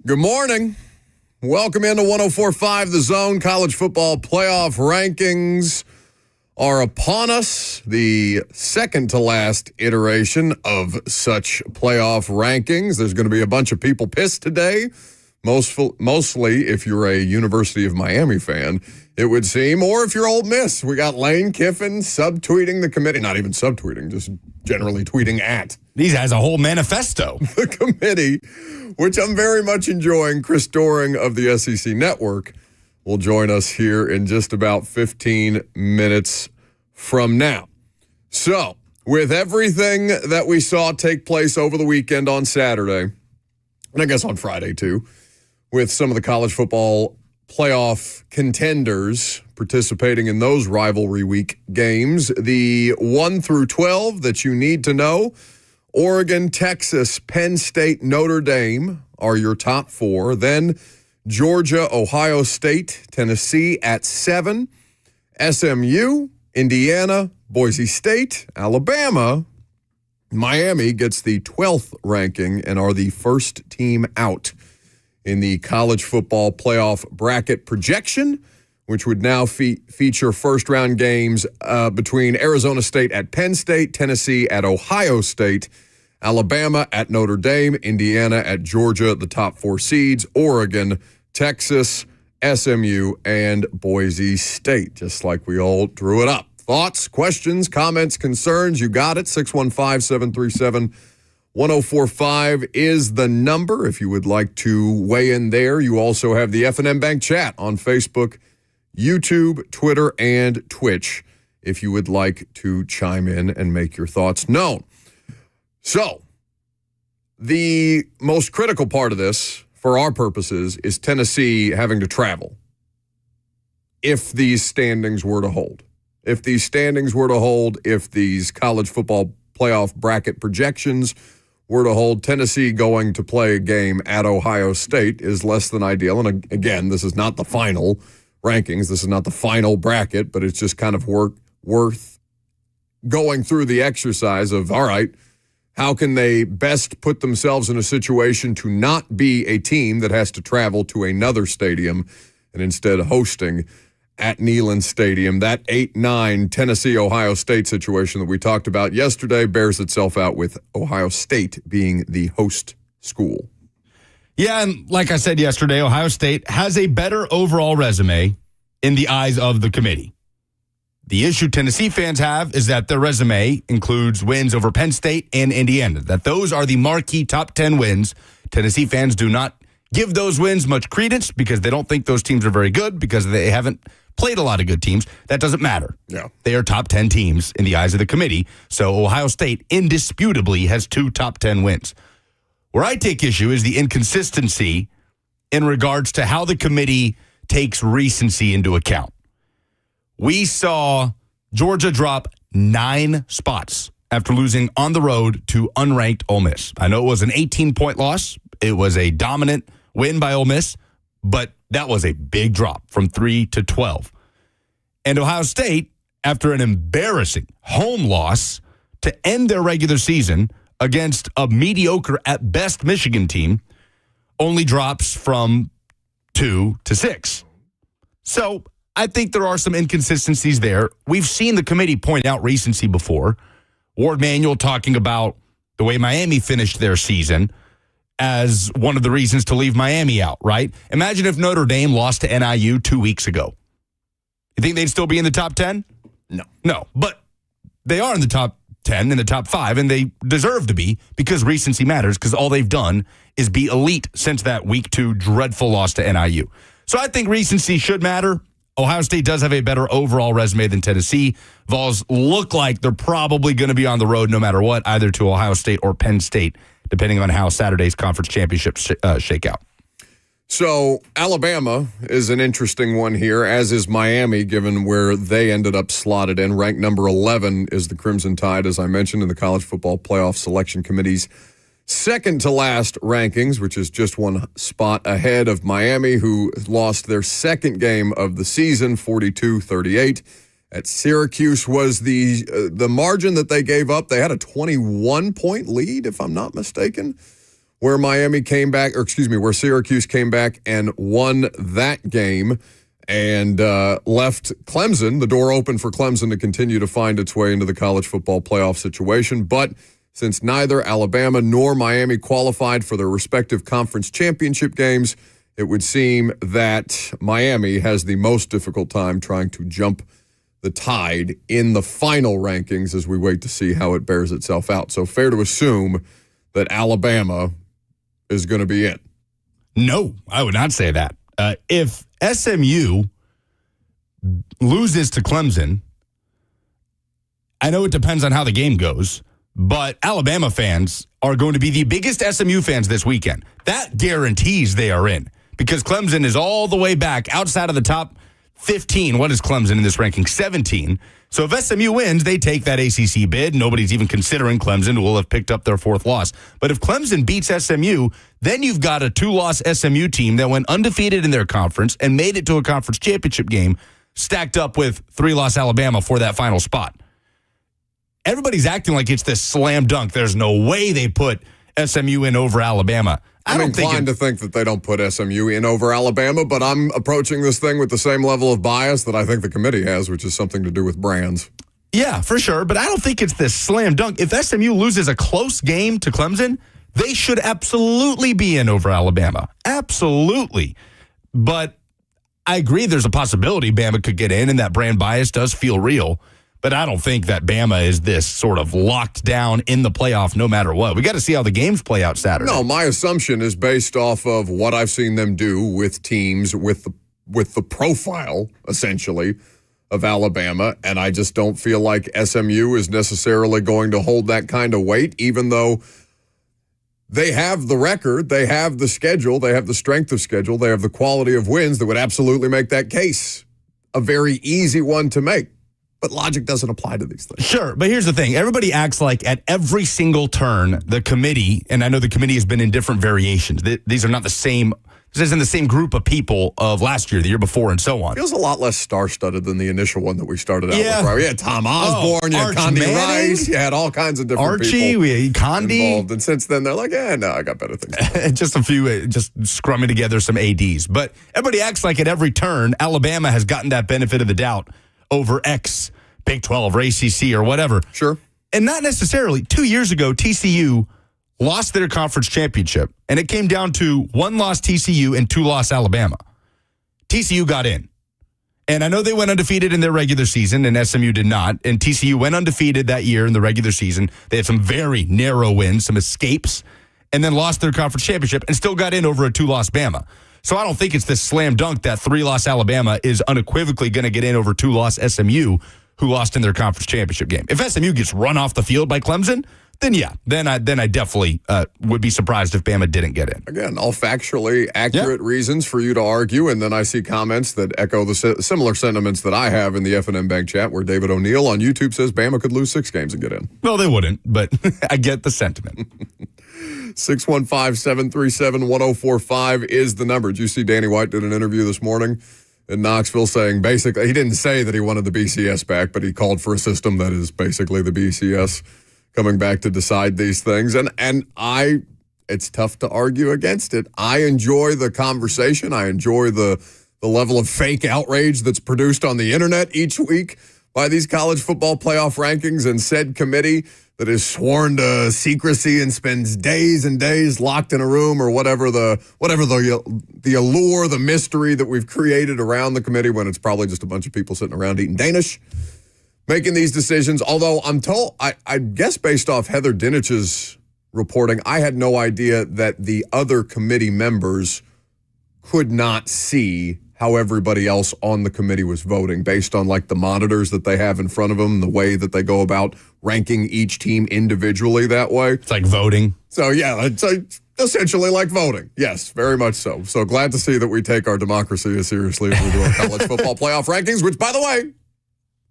Good morning. Welcome into 104.5 The Zone. College football playoff rankings are upon us. The second to last iteration of such playoff rankings. There's going to be a bunch of people pissed today. Mostly if you're a University of Miami fan, it would seem, or if you're Ole Miss. We got Lane Kiffin subtweeting the committee. Not even subtweeting, just generally tweeting at. He has a whole manifesto. The committee, which I'm very much enjoying. Chris Doering of the SEC Network will join us here in just about 15 minutes from now. So, with everything that we saw take place over the weekend on Saturday, and I guess on Friday too, with some of the college football playoff contenders participating in those rivalry week games, the 1 through 12 that you need to know: Oregon, Texas, Penn State, Notre Dame are your top four. Then Georgia, Ohio State, Tennessee at 7. SMU, Indiana, Boise State, Alabama. Miami gets the 12th ranking and are the first team out in the college football playoff bracket projection, which would now feature first-round games between Arizona State at Penn State, Tennessee at Ohio State, Alabama at Notre Dame, Indiana at Georgia, the top four seeds, Oregon, Texas, SMU, and Boise State, just like we all drew it up. Thoughts, questions, comments, concerns, you got it. 615-737-1045 is the number if you would like to weigh in there. You also have the F&M Bank chat on Facebook, YouTube, Twitter, and Twitch if you would like to chime in and make your thoughts known. So, the most critical part of this, for our purposes, is Tennessee having to travel if these standings were to hold. If these standings were to hold, if these college football playoff bracket projections were to hold, Tennessee going to play a game at Ohio State is less than ideal. And again, this is not the final rankings. This is not the final bracket, but it's just kind of worth going through the exercise of, all right, how can they best put themselves in a situation to not be a team that has to travel to another stadium and instead hosting at Neyland Stadium? That 8-9 Tennessee-Ohio State situation that we talked about yesterday bears itself out with Ohio State being the host school. Yeah, and like I said yesterday, Ohio State has a better overall resume in the eyes of the committee. The issue Tennessee fans have is that their resume includes wins over Penn State and Indiana, that those are the marquee top 10 wins. Tennessee fans do not give those wins much credence because they don't think those teams are very good, because they haven't played a lot of good teams. That doesn't matter. Yeah. They are top 10 teams in the eyes of the committee. So Ohio State indisputably has 2 top 10 wins. Where I take issue is the inconsistency in regards to how the committee takes recency into account. We saw Georgia drop 9 spots after losing on the road to unranked Ole Miss. I know it was an 18-point loss. It was a dominant win by Ole Miss, but that was a big drop from 3 to 12. And Ohio State, after an embarrassing home loss to end their regular season against a mediocre at best Michigan team, only drops from 2 to 6. So I think there are some inconsistencies there. We've seen the committee point out recency before. Ward Manuel talking about the way Miami finished their season as one of the reasons to leave Miami out, right? Imagine if Notre Dame lost to NIU 2 weeks ago. You think they'd still be in the top 10? No, but they are in the top 10, in the top 5, and they deserve to be because recency matters, because all they've done is be elite since that week 2 dreadful loss to NIU. So I think recency should matter. Ohio State does have a better overall resume than Tennessee. Vols look like they're probably going to be on the road no matter what, either to Ohio State or Penn State, depending on how Saturday's conference championships shake out. So Alabama is an interesting one here, as is Miami, given where they ended up slotted in. Ranked number 11 is the Crimson Tide, as I mentioned, in the College Football Playoff Selection Committee's second to last rankings, which is just one spot ahead of Miami, who lost their second game of the season, 42-38. At Syracuse was the margin that they gave up. They had a 21-point lead, if I'm not mistaken, where where Syracuse came back and won that game and left Clemson, the door open for Clemson to continue to find its way into the college football playoff situation. But since neither Alabama nor Miami qualified for their respective conference championship games, it would seem that Miami has the most difficult time trying to jump the tide in the final rankings as we wait to see how it bears itself out. So fair to assume that Alabama is going to be in. No, I would not say that. If SMU loses to Clemson, I know it depends on how the game goes, but Alabama fans are going to be the biggest SMU fans this weekend. That guarantees they are in because Clemson is all the way back outside of the top 15. What is Clemson in this ranking? 17. So if SMU wins, they take that ACC bid. Nobody's even considering Clemson who will have picked up their fourth loss. But if Clemson beats SMU, then you've got a 2-loss SMU team that went undefeated in their conference and made it to a conference championship game stacked up with 3-loss Alabama for that final spot. Everybody's acting like it's this slam dunk. There's no way they put SMU in over Alabama. I'm inclined to think that they don't put SMU in over Alabama, but I'm approaching this thing with the same level of bias that I think the committee has, which is something to do with brands. Yeah, for sure, but I don't think it's this slam dunk. If SMU loses a close game to Clemson, they should absolutely be in over Alabama. Absolutely. But I agree there's a possibility Bama could get in, and that brand bias does feel real. But I don't think that Bama is this sort of locked down in the playoff no matter what. We got to see how the games play out Saturday. No, my assumption is based off of what I've seen them do with teams with the profile, essentially, of Alabama, and I just don't feel like SMU is necessarily going to hold that kind of weight, even though they have the record, they have the schedule, they have the strength of schedule, they have the quality of wins that would absolutely make that case a very easy one to make. But logic doesn't apply to these things. Sure, but here's the thing. Everybody acts like at every single turn, the committee, and I know the committee has been in different variations. These are not the same. This isn't the same group of people of last year, the year before, and so on. Feels a lot less star-studded than the initial one that we started out with, right? We had Tom Osborne, you had Condi Rice, you had all kinds of different people we had Condi involved. And since then, they're like, no, I got better things. Just a few, just scrumming together some ADs. But everybody acts like at every turn, Alabama has gotten that benefit of the doubt over X, Big 12, or ACC, or whatever. Sure. And not necessarily. 2 years ago, TCU lost their conference championship, and it came down to 1-loss TCU and 2-loss Alabama. TCU got in. And I know they went undefeated in their regular season, and SMU did not. And TCU went undefeated that year in the regular season. They had some very narrow wins, some escapes, and then lost their conference championship and still got in over a 2-loss Bama. So I don't think it's this slam dunk that 3-loss Alabama is unequivocally going to get in over 2-loss SMU, who lost in their conference championship game. If SMU gets run off the field by Clemson, then yeah, then I definitely would be surprised if Bama didn't get in. Again, all factually accurate reasons for you to argue, and then I see comments that echo the similar sentiments that I have in the F&M Bank chat, where David O'Neill on YouTube says Bama could lose 6 games and get in. Well, they wouldn't, but I get the sentiment. 615-737-1045 is the number. Did you see Danny White did an interview this morning in Knoxville saying basically, he didn't say that he wanted the BCS back, but he called for a system that is basically the BCS coming back to decide these things. And it's tough to argue against it. I enjoy the conversation. I enjoy the level of fake outrage that's produced on the internet each week by these college football playoff rankings and said committee that is sworn to secrecy and spends days and days locked in a room, or whatever the allure, the mystery that we've created around the committee, when it's probably just a bunch of people sitting around eating Danish making these decisions. Although I'm told, I guess based off Heather Dinich's reporting, I had no idea that the other committee members could not see how everybody else on the committee was voting based on like the monitors that they have in front of them, the way that they go about ranking each team individually that way. It's like voting. So yeah, it's essentially like voting. Yes, very much so. So glad to see that we take our democracy as seriously as we do our college football playoff rankings, which, by the way,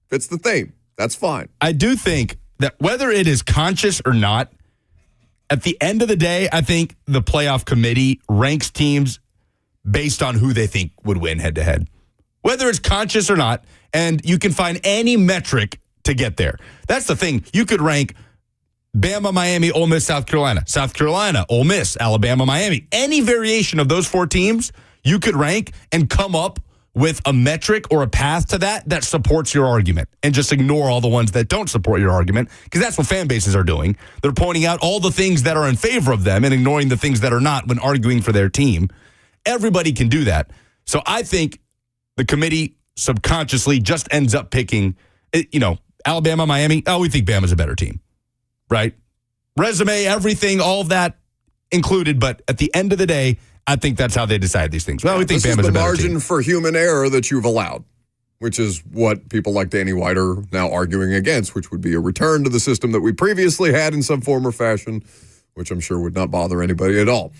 fits the theme. That's fine. I do think that whether it is conscious or not, at the end of the day, I think the playoff committee ranks teams based on who they think would win head-to-head. Whether it's conscious or not, and you can find any metric to get there. That's the thing. You could rank Bama, Miami, Ole Miss, South Carolina. South Carolina, Ole Miss, Alabama, Miami. Any variation of those 4 teams you could rank and come up with a metric or a path to that supports your argument, and just ignore all the ones that don't support your argument, because that's what fan bases are doing. They're pointing out all the things that are in favor of them and ignoring the things that are not when arguing for their team. Everybody can do that. So I think the committee subconsciously just ends up picking, Alabama, Miami. Oh, we think Bama's a better team, right? Resume, everything, all of that included. But at the end of the day, I think that's how they decide these things. Well, we think Bama's a better team. This is the margin for human error that you've allowed, which is what people like Danny White are now arguing against, which would be a return to the system that we previously had in some form or fashion, which I'm sure would not bother anybody at all.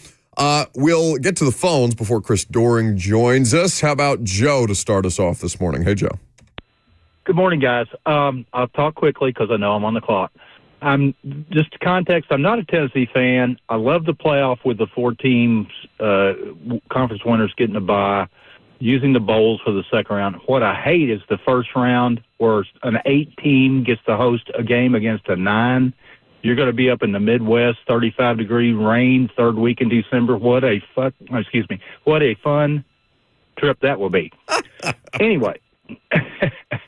We'll get to the phones before Chris Doering joins us. How about Joe to start us off this morning? Hey, Joe. Good morning, guys. I'll talk quickly because I know I'm on the clock. Just context, I'm not a Tennessee fan. I love the playoff with the 4 teams, conference winners getting a bye, using the bowls for the second round. What I hate is the first round where an 8 team gets to host a game against a 9. You're going to be up in the Midwest, 35-degree rain, third week in December. What a fun trip that will be. Anyway.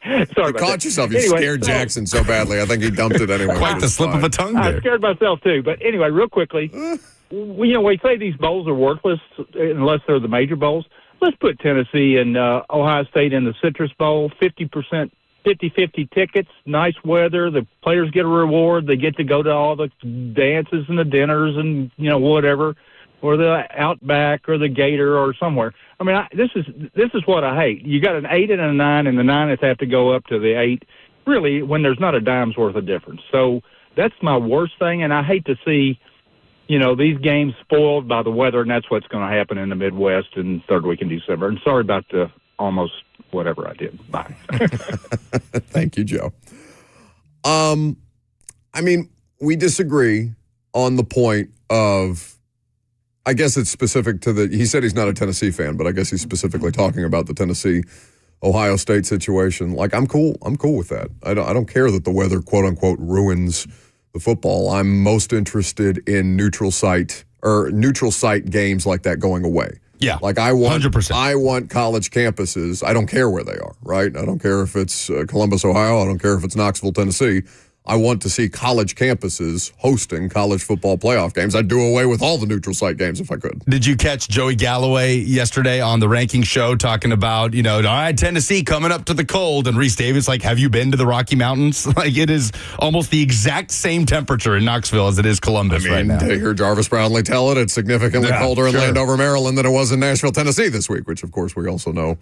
Sorry you caught yourself. You scared Jackson so badly. I think he dumped it anyway. Quite the slip of a tongue there. I scared myself, too. But anyway, real quickly, we say these bowls are worthless unless they're the major bowls. Let's put Tennessee and Ohio State in the Citrus Bowl, 50%, 50-50 tickets, nice weather. The players get a reward. They get to go to all the dances and the dinners and, whatever, or the Outback or the Gator or somewhere. I mean, this is what I hate. You got an 8 and a 9, and the 9 have to go up to the 8, really, when there's not a dime's worth of difference. So that's my worst thing, and I hate to see, these games spoiled by the weather, and that's what's going to happen in the Midwest in third week in December. And sorry about the almost whatever I did. Bye. Thank you, Joe. We disagree on the point of, I guess it's specific to he said he's not a Tennessee fan, but I guess he's specifically talking about the Tennessee-Ohio State situation. Like, I'm cool with that. I don't care that the weather, quote unquote, ruins the football. I'm most interested in neutral site games like that going away. Yeah, like I want 100%. I want college campuses. I don't care where they are, right? I don't care if it's Columbus, Ohio. I don't care if it's Knoxville, Tennessee. I want to see college campuses hosting college football playoff games. I'd do away with all the neutral site games if I could. Did you catch Joey Galloway yesterday on the ranking show talking about, all right, Tennessee coming up to the cold, and Reese Davis like, have you been to the Rocky Mountains? Like, it is almost the exact same temperature in Knoxville as it is Columbus right now. To hear Jarvis Brownlee tell it, it's significantly colder in Landover, Maryland than it was in Nashville, Tennessee this week, which of course we also know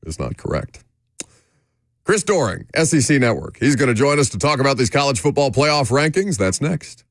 is not correct. Chris Doering, SEC Network. He's going to join us to talk about these college football playoff rankings. That's next.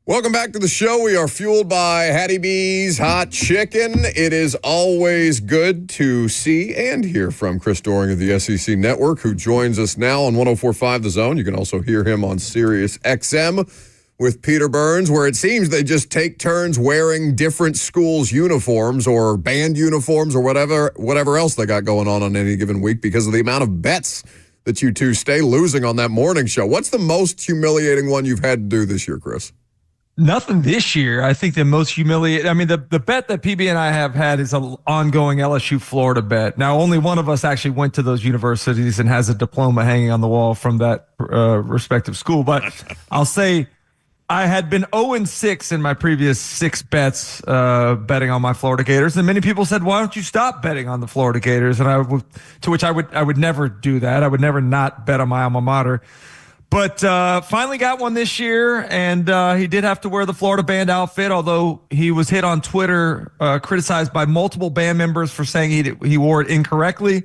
Welcome back to the show. We are fueled by Hattie B's Hot Chicken. It is always good to see and hear from Chris Doering of the SEC Network, who joins us now on 104.5 The Zone. You can also hear him on Sirius XM with Peter Burns, where it seems they just take turns wearing different schools' uniforms or band uniforms or whatever else they got going on any given week because of the amount of bets that you two stay losing on that morning show. What's the most humiliating one you've had to do this year, Chris? Nothing this year. I think the most humiliating, the bet that PB and I have had is an ongoing LSU Florida bet. Now, only one of us actually went to those universities and has a diploma hanging on the wall from that respective school. But I'll say I had been 0-6 in my previous 6 bets betting on my Florida Gators. And many people said, why don't you stop betting on the Florida Gators? And to which I would never do that. I would never not bet on my alma mater. But finally got one this year, and he did have to wear the Florida band outfit, although he was hit on Twitter, criticized by multiple band members for saying he wore it incorrectly.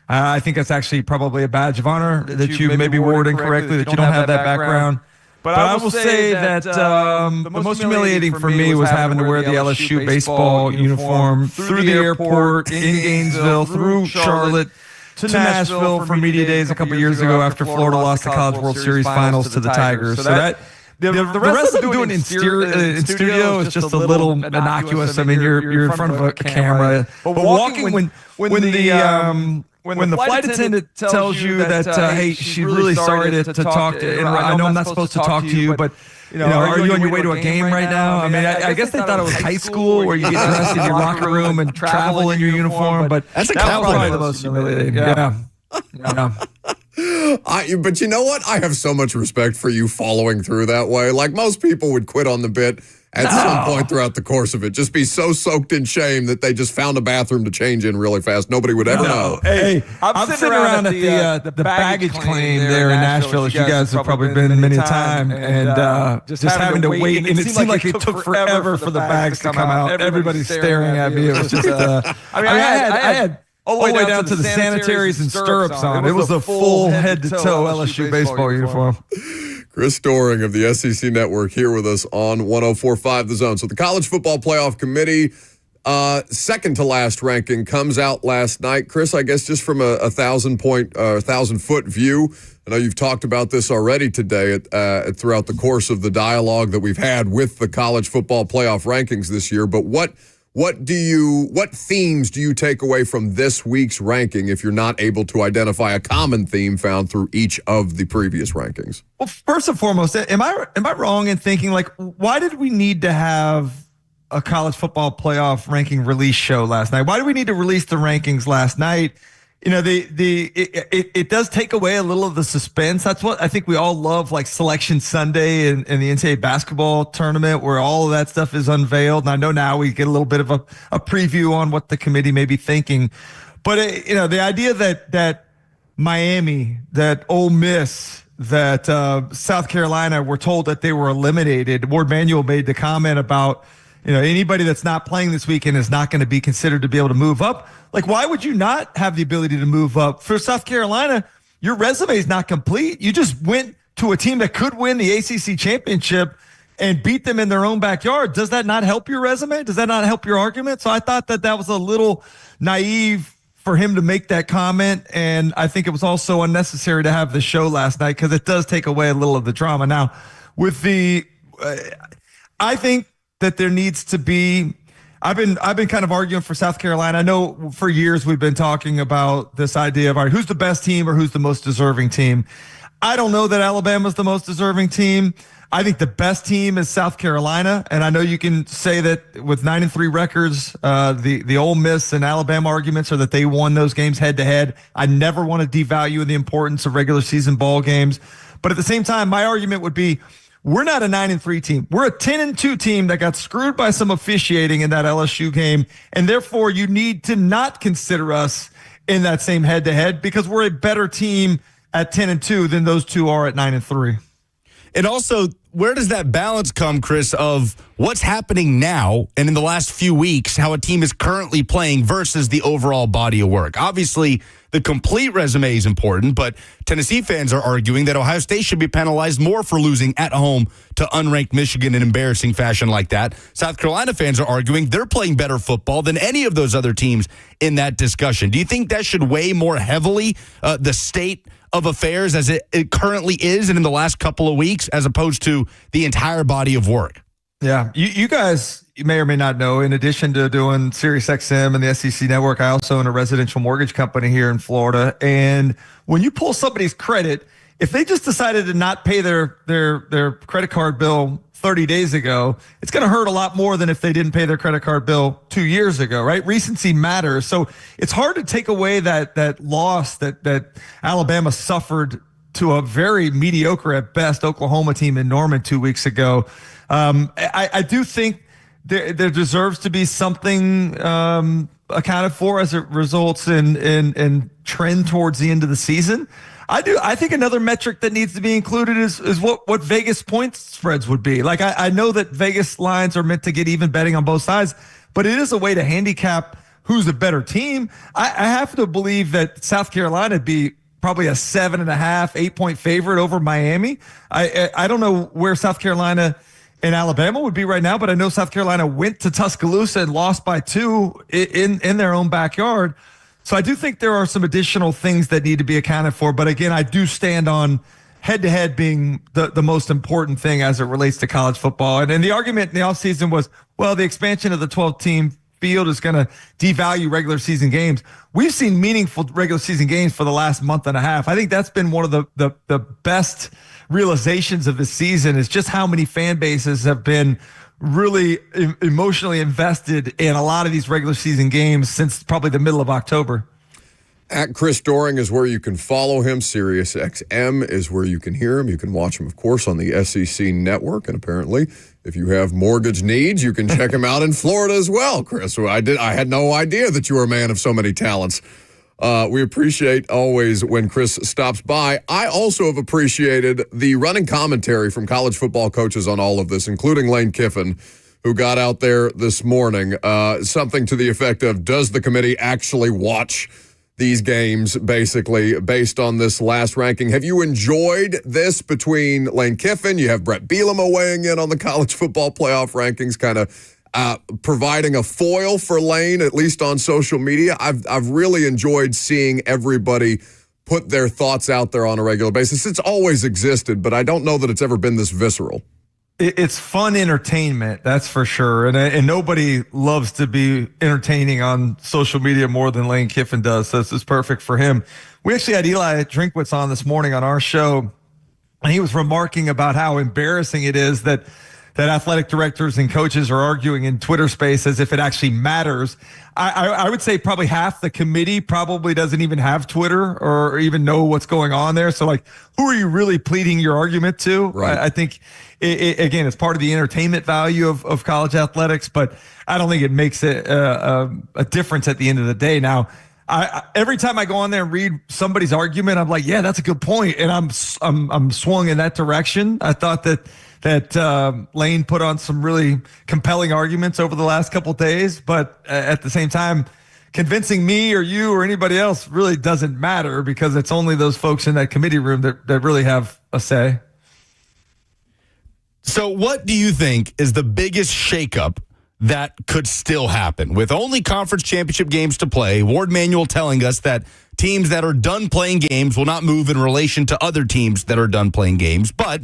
I think that's actually probably a badge of honor that you maybe wore it incorrectly, that you don't have that background. But I will say that the most humiliating for me was having to wear the LSU baseball uniform through the airport, in Gainesville, through Charlotte, to Nashville for media days a couple years ago after Florida lost the College World Series Finals to the Tigers. So that the rest of them doing in studio is just a little innocuous. I mean, you're in front of a camera, but walking when the flight attendant tells you that hey, she's really sorry to talk to, and I know I'm not supposed to talk to you, but are you on your way to a game right now? I mean, I guess they thought it was high school where you get dressed in your locker room and travel in your uniform, but that was probably the most humiliating. Yeah. But you know what? I have so much respect for you following through that way. Like most people would quit on the bit at some point throughout the course of it. Just be so soaked in shame that they just found a bathroom to change in really fast. Nobody would ever know. Hey, I'm sitting around at the baggage claim there in Nashville, as you guys have probably been many a time, and just having to wait. And it seemed like it took forever for the bags to come out. Everybody's staring at me. It was just, I had all the way down to the sanitaries and stirrups on. It was a full head-to-toe LSU baseball uniform. Chris Doering of the SEC Network here with us on 104.5 The Zone. So the College Football Playoff Committee, second to last ranking, comes out last night. Chris, I guess just from a 1,000-foot view, I know you've talked about this already today throughout the course of the dialogue that we've had with the College Football Playoff rankings this year, but what themes do you take away from this week's ranking if you're not able to identify a common theme found through each of the previous rankings? Well, first and foremost, am I wrong in thinking, like, why did we need to have a college football playoff ranking release show last night? Why do we need to release the rankings last night? It does take away a little of the suspense. That's what I think we all love, like Selection Sunday and the NCAA basketball tournament, where all of that stuff is unveiled. And I know now we get a little bit of a preview on what the committee may be thinking. But the idea that Miami, that Ole Miss, that South Carolina were told that they were eliminated. Ward Manuel made the comment about anybody that's not playing this weekend is not going to be considered to be able to move up. Like, why would you not have the ability to move up? For South Carolina, your resume is not complete. You just went to a team that could win the ACC championship and beat them in their own backyard. Does that not help your resume? Does that not help your argument? So I thought that was a little naive for him to make that comment. And I think it was also unnecessary to have the show last night because it does take away a little of the drama. Now, with I think that there needs to be, I've been kind of arguing for South Carolina. I know for years we've been talking about this idea of, all right, who's the best team or who's the most deserving team? I don't know that Alabama's the most deserving team. I think the best team is South Carolina, and I know you can say that with 9-3 records, the Ole Miss and Alabama arguments are that they won those games head to head. I never want to devalue the importance of regular season ball games, but at the same time, my argument would be, we're not a 9-3 team. We're a 10-2 team that got screwed by some officiating in that LSU game, and therefore you need to not consider us in that same head-to-head because we're a better team at 10-2 than those two are at 9-3. And also, where does that balance come, Chris, of what's happening now and in the last few weeks, how a team is currently playing versus the overall body of work? Obviously, the complete resume is important, but Tennessee fans are arguing that Ohio State should be penalized more for losing at home to unranked Michigan in embarrassing fashion like that. South Carolina fans are arguing they're playing better football than any of those other teams in that discussion. Do you think that should weigh more heavily the state of affairs as it currently is and in the last couple of weeks as opposed to the entire body of work? Yeah, you guys may or may not know, in addition to doing SiriusXM and the SEC Network, I also own a residential mortgage company here in Florida. And when you pull somebody's credit, if they just decided to not pay their credit card bill 30 days ago, it's going to hurt a lot more than if they didn't pay their credit card bill 2 years ago, right? Recency matters. So it's hard to take away that loss that Alabama suffered to a very mediocre at best Oklahoma team in Norman 2 weeks ago. I do think there deserves to be something accounted for as it results in trend towards the end of the season. I think another metric that needs to be included is what Vegas point spreads would be. Like I know that Vegas lines are meant to get even betting on both sides, but it is a way to handicap who's a better team. I have to believe that South Carolina would be probably a 7.5, 8-point favorite over Miami. I don't know where South Carolina and Alabama would be right now, but I know South Carolina went to Tuscaloosa and lost by 2 in their own backyard. So I do think there are some additional things that need to be accounted for. But again, I do stand on head-to-head being the most important thing as it relates to college football. And the argument in the offseason was, well, the expansion of the 12-team field is going to devalue regular season games. We've seen meaningful regular season games for the last month and a half. I think that's been one of the best realizations of the season, is just how many fan bases have been really emotionally invested in a lot of these regular season games since probably the middle of October. At Chris Doering is where you can follow him. SiriusXM is where you can hear him. You can watch him, of course, on the SEC Network. And apparently, if you have mortgage needs, you can check him out in Florida as well, Chris. I had no idea that you were a man of so many talents. We appreciate always when Chris stops by. I also have appreciated the running commentary from college football coaches on all of this, including Lane Kiffin, who got out there this morning. Something to the effect of, does the committee actually watch these games, basically, based on this last ranking? Have you enjoyed this between Lane Kiffin? You have Brett Bielema weighing in on the college football playoff rankings, kind of providing a foil for Lane, at least on social media. I've really enjoyed seeing everybody put their thoughts out there on a regular basis. It's always existed, but I don't know that it's ever been this visceral. It's fun entertainment, that's for sure. And nobody loves to be entertaining on social media more than Lane Kiffin does. So this is perfect for him. We actually had Eli Drinkwitz on this morning on our show, and he was remarking about how embarrassing it is that athletic directors and coaches are arguing in Twitter space as if it actually matters. I would say probably half the committee probably doesn't even have Twitter or even know what's going on there. So, like, who are you really pleading your argument to? Right. I think, again, it's part of the entertainment value of college athletics, but I don't think it makes it a difference at the end of the day. Now, every time I go on there and read somebody's argument, I'm like, yeah, that's a good point, and I'm swung in that direction. I thought that Lane put on some really compelling arguments over the last couple of days, but at the same time, convincing me or you or anybody else really doesn't matter, because it's only those folks in that committee room that really have a say. So what do you think is the biggest shakeup that could still happen? With only conference championship games to play, Ward Manuel telling us that teams that are done playing games will not move in relation to other teams that are done playing games, but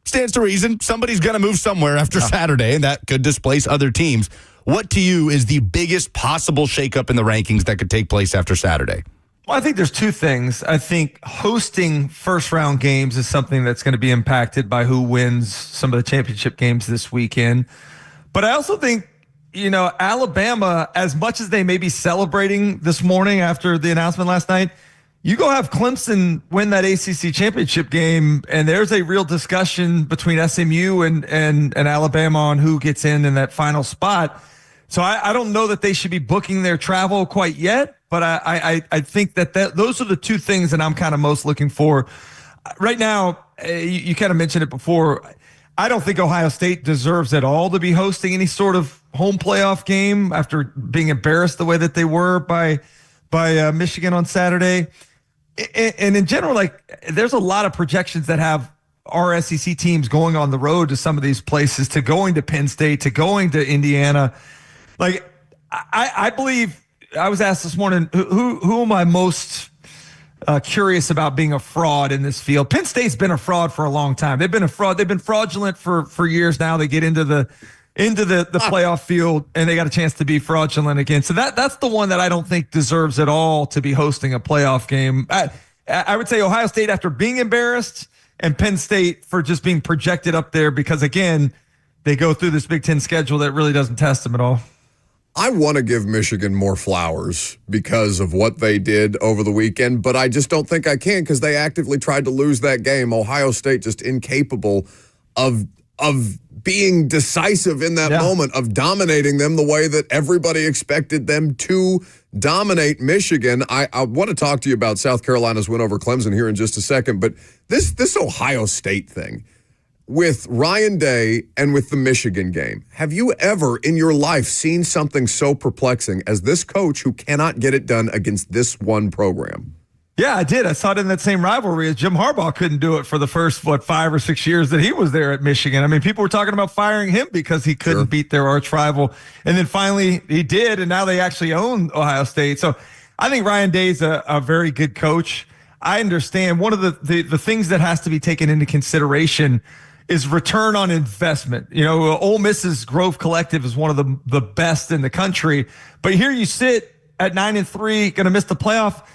stands to reason somebody's going to move somewhere after Saturday, and that could displace other teams. What to you is the biggest possible shakeup in the rankings that could take place after Saturday? Well, I think there's two things. I think hosting first-round games is something that's going to be impacted by who wins some of the championship games this weekend. But I also think, Alabama, as much as they may be celebrating this morning after the announcement last night, you go have Clemson win that ACC championship game, and there's a real discussion between SMU and Alabama on who gets in that final spot. So I don't know that they should be booking their travel quite yet, but I think that those are the two things that I'm kind of most looking for. Right now, you kind of mentioned it before, I don't think Ohio State deserves at all to be hosting any sort of home playoff game after being embarrassed the way that they were by Michigan on Saturday. And in general, like, there's a lot of projections that have our SEC teams going on the road to some of these places, to going to Penn State, to going to Indiana. Like, I believe, I was asked this morning, who am I most curious about being a fraud in this field? Penn State's been a fraud for a long time. They've been a fraud. They've been fraudulent for years now. They get into the playoff field and they got a chance to be fraudulent again. So that's the one that I don't think deserves at all to be hosting a playoff game. I would say Ohio State after being embarrassed, and Penn State for just being projected up there because, again, they go through this Big Ten schedule that really doesn't test them at all. I want to give Michigan more flowers because of what they did over the weekend, but I just don't think I can because they actively tried to lose that game. Ohio State just incapable of being decisive in that moment, of dominating them the way that everybody expected them to dominate Michigan. I want to talk to you about South Carolina's win over Clemson here in just a second, but this Ohio State thing, with Ryan Day and with the Michigan game, have you ever in your life seen something so perplexing as this coach who cannot get it done against this one program? Yeah, I did. I saw it in that same rivalry as Jim Harbaugh couldn't do it for the first, 5 or 6 years that he was there at Michigan. I mean, people were talking about firing him because he couldn't beat their arch rival. And then finally he did, and now they actually own Ohio State. So I think Ryan Day's a very good coach. I understand one of the things that has to be taken into consideration is return on investment. You know, Ole Miss's Grove Collective is one of the best in the country. But here you sit at 9-3, going to miss the playoff.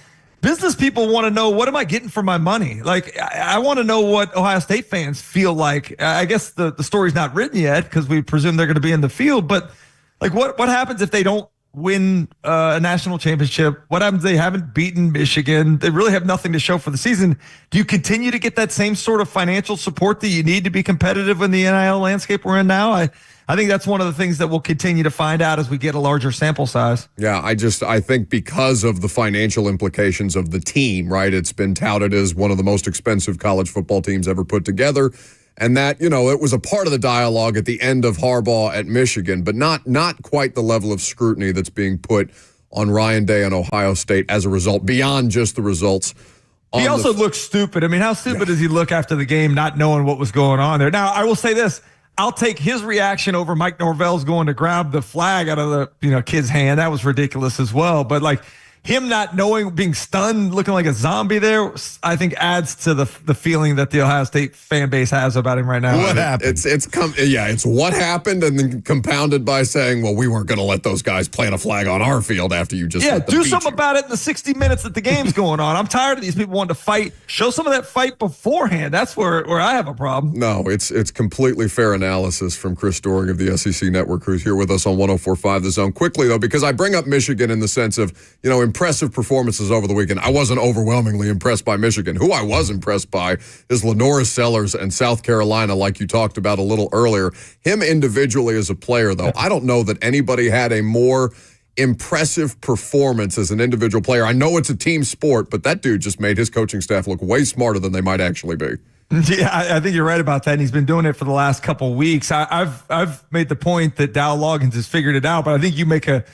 Business people want to know, what am I getting for my money? Like, I want to know what Ohio State fans feel like. I guess the story's not written yet because we presume they're going to be in the field. But, like, what happens if they don't win a national championship? What happens if they haven't beaten Michigan? They really have nothing to show for the season. Do you continue to get that same sort of financial support that you need to be competitive in the NIL landscape we're in now? I think that's one of the things that we'll continue to find out as we get a larger sample size. Yeah, I think because of the financial implications of the team, right? It's been touted as one of the most expensive college football teams ever put together. And that, you know, it was a part of the dialogue at the end of Harbaugh at Michigan, but not quite the level of scrutiny that's being put on Ryan Day and Ohio State as a result, beyond just the results. He also looks stupid. I mean, how stupid does he look after the game, not knowing what was going on there? Now, I will say this. I'll take his reaction over Mike Norvell's going to grab the flag out of the kid's hand. That was ridiculous as well. But, like, him not knowing, being stunned, looking like a zombie there, I think adds to the feeling that the Ohio State fan base has about him right now. What happened? It's what happened, and then compounded by saying, well, we weren't going to let those guys plant a flag on our field after you just let them do something about it in the 60 minutes that the game's going on. I'm tired of these people wanting to fight. Show some of that fight beforehand. That's where I have a problem. No, it's completely fair analysis from Chris Doering of the SEC Network, who's here with us on 104.5 The Zone. Quickly, though, because I bring up Michigan in the sense of, impressive performances over the weekend. I wasn't overwhelmingly impressed by Michigan. Who I was impressed by is Lenora Sellers and South Carolina, like you talked about a little earlier. Him individually as a player, though, I don't know that anybody had a more impressive performance as an individual player. I know it's a team sport, but that dude just made his coaching staff look way smarter than they might actually be. Yeah, I think you're right about that. And he's been doing it for the last couple of weeks. I've made the point that Dow Loggins has figured it out, but I think you make an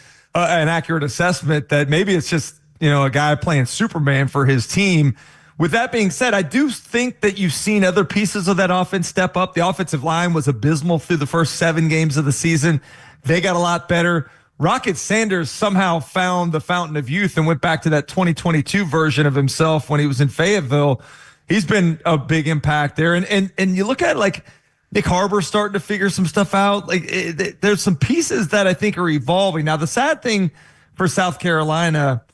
accurate assessment that maybe it's just a guy playing Superman for his team. With that being said, I do think that you've seen other pieces of that offense step up. The offensive line was abysmal through the first 7 games of the season. They got a lot better. Rocket Sanders somehow found the fountain of youth and went back to that 2022 version of himself when he was in Fayetteville. He's been a big impact there. And you look at, like, Nick Harbor's starting to figure some stuff out. Like, there's some pieces that I think are evolving. Now, the sad thing for South Carolina,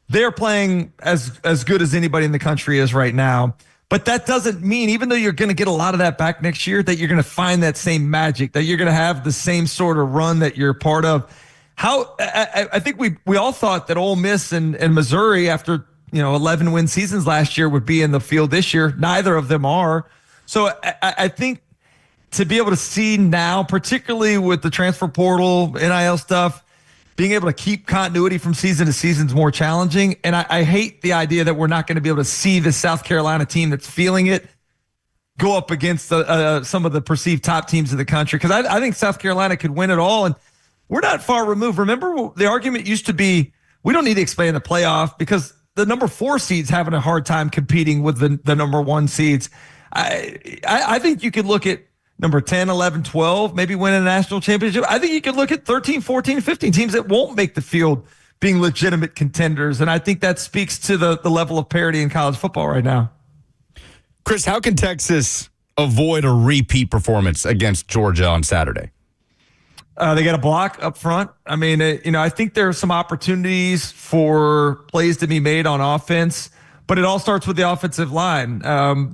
they're playing as good as anybody in the country is right now. But that doesn't mean, even though you're going to get a lot of that back next year, that you're going to find that same magic, that you're going to have the same sort of run that you're part of. I think we all thought that Ole Miss and Missouri, after 11-win seasons last year, would be in the field this year. Neither of them are. So I think to be able to see now, particularly with the transfer portal, NIL stuff, being able to keep continuity from season to season is more challenging. And I hate the idea that we're not going to be able to see the South Carolina team that's feeling it go up against some of the perceived top teams in the country. Because I think South Carolina could win it all, and we're not far removed. Remember, the argument used to be we don't need to expand the playoff because the number 4 seeds having a hard time competing with the number 1 seeds. I think you could look at number 10, 11, 12, maybe win a national championship. I think you could look at 13, 14, 15 teams that won't make the field being legitimate contenders. And I think that speaks to the level of parity in college football right now. Chris, how can Texas avoid a repeat performance against Georgia on Saturday? They got a block up front. I mean, I think there are some opportunities for plays to be made on offense, but it all starts with the offensive line.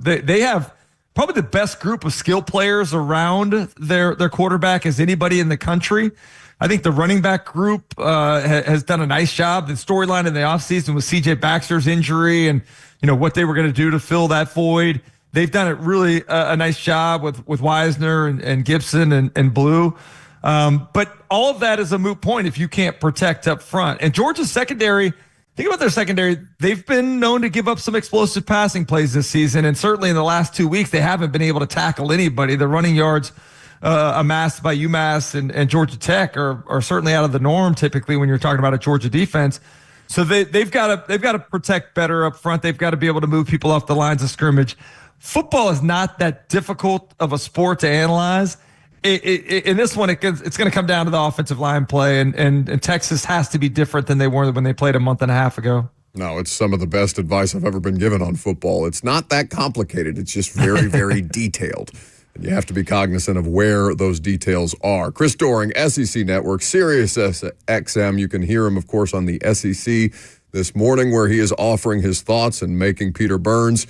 They have probably the best group of skill players around their quarterback as anybody in the country. I think the running back group has done a nice job. The storyline in the offseason was C.J. Baxter's injury and what they were going to do to fill that void. They've done it really a nice job with Wisner and Gibson and Blue. But all of that is a moot point if you can't protect up front. And Georgia's secondary, think about their secondary. They've been known to give up some explosive passing plays this season. And certainly in the last 2 weeks, they haven't been able to tackle anybody. The running yards amassed by UMass and Georgia Tech are certainly out of the norm typically when you're talking about a Georgia defense. So they've got to protect better up front. They've got to be able to move people off the lines of scrimmage. Football is not that difficult of a sport to analyze. In this one, it's going to come down to the offensive line play, and Texas has to be different than they were when they played a month and a half ago. No, it's some of the best advice I've ever been given on football. It's not that complicated. It's just very, very detailed. And you have to be cognizant of where those details are. Chris Doering, SEC Network, Sirius XM. You can hear him, of course, on the SEC this morning where he is offering his thoughts and making Peter Burns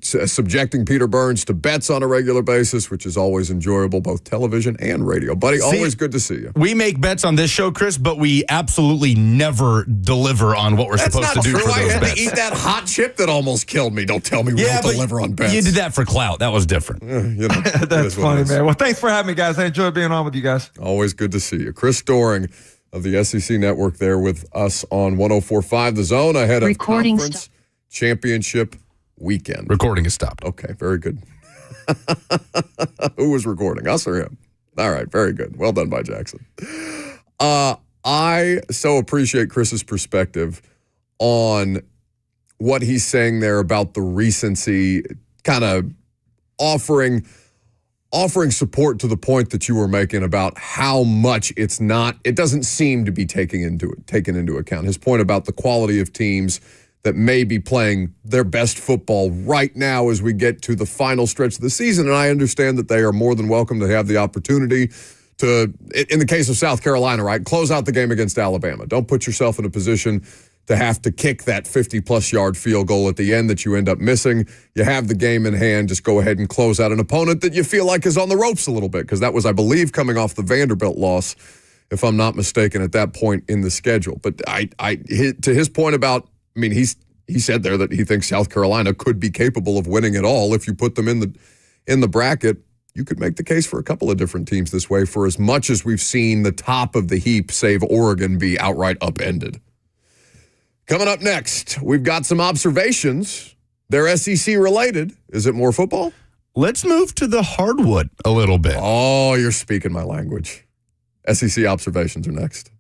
subjecting Peter Burns to bets on a regular basis, which is always enjoyable, both television and radio. Buddy, always good to see you. We make bets on this show, Chris, but we absolutely never deliver on what we're supposed to do for those bets. I had to eat that hot chip that almost killed me. Don't tell me we don't deliver on bets. You did that for clout. That was different. That's funny, man. Well, thanks for having me, guys. I enjoyed being on with you guys. Always good to see you. Chris Doering of the SEC Network there with us on 104.5 The Zone ahead of Conference Championship weekend. Recording is stopped. Okay, very good. Who was recording, us or him? All right, very good. Well done by Jackson. I so appreciate Chris's perspective on what he's saying there about the recency, kind of offering support to the point that you were making about how much it doesn't seem to be taken into account. His point about the quality of teams that may be playing their best football right now as we get to the final stretch of the season. And I understand that they are more than welcome to have the opportunity to, in the case of South Carolina, right, close out the game against Alabama. Don't put yourself in a position to have to kick that 50-plus yard field goal at the end that you end up missing. You have the game in hand. Just go ahead and close out an opponent that you feel like is on the ropes a little bit, because that was, I believe, coming off the Vanderbilt loss, if I'm not mistaken, at that point in the schedule. But to his point about, I mean, he said there that he thinks South Carolina could be capable of winning it all if you put them in the bracket. You could make the case for a couple of different teams this way, for as much as we've seen the top of the heap, save Oregon, be outright upended. Coming up next, we've got some observations. They're SEC related. Is it more football? Let's move to the hardwood a little bit. Oh, you're speaking my language. SEC observations are next.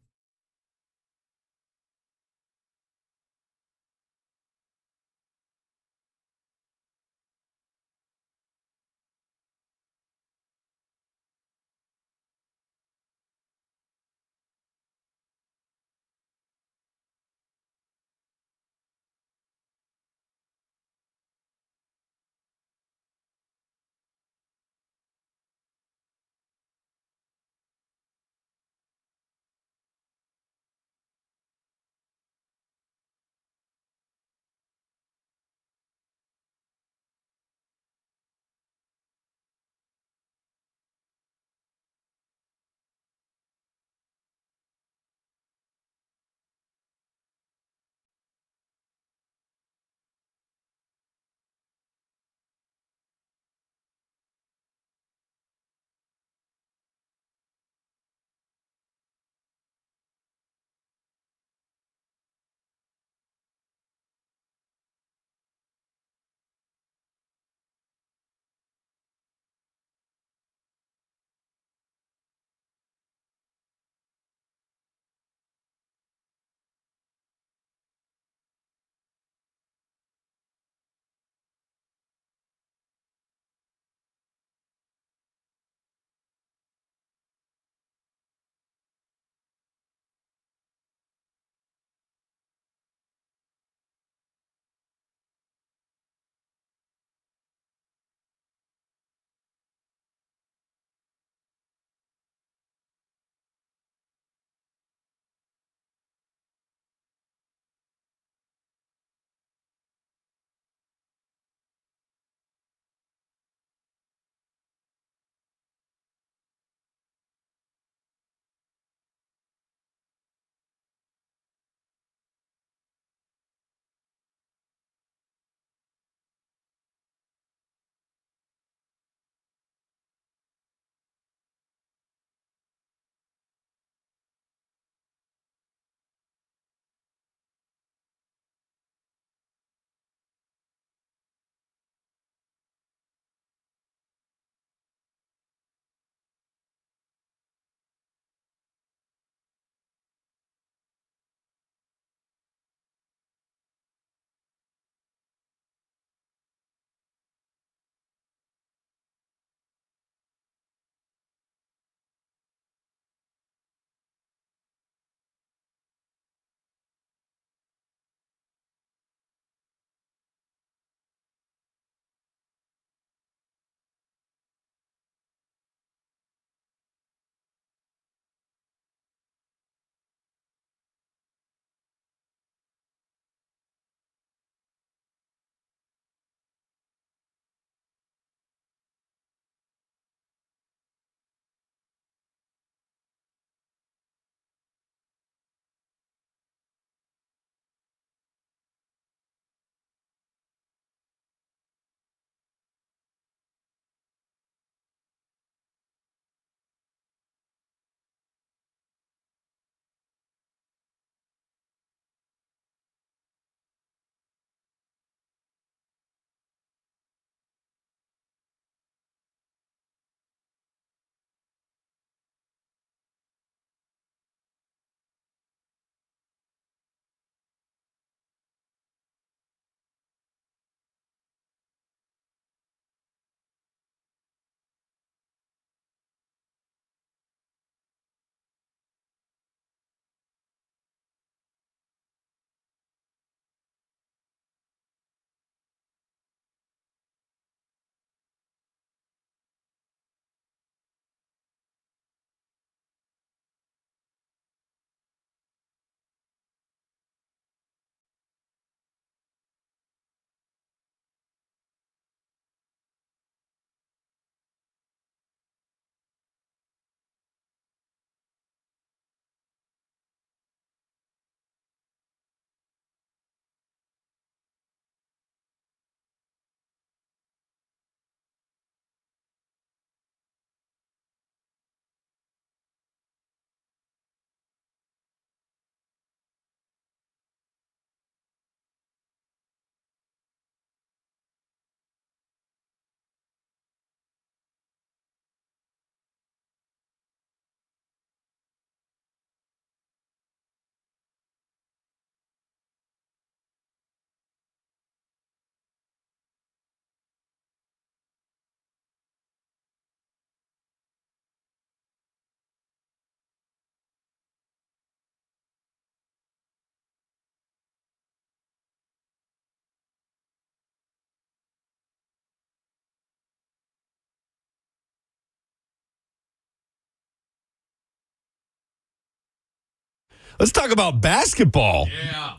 Let's talk about basketball.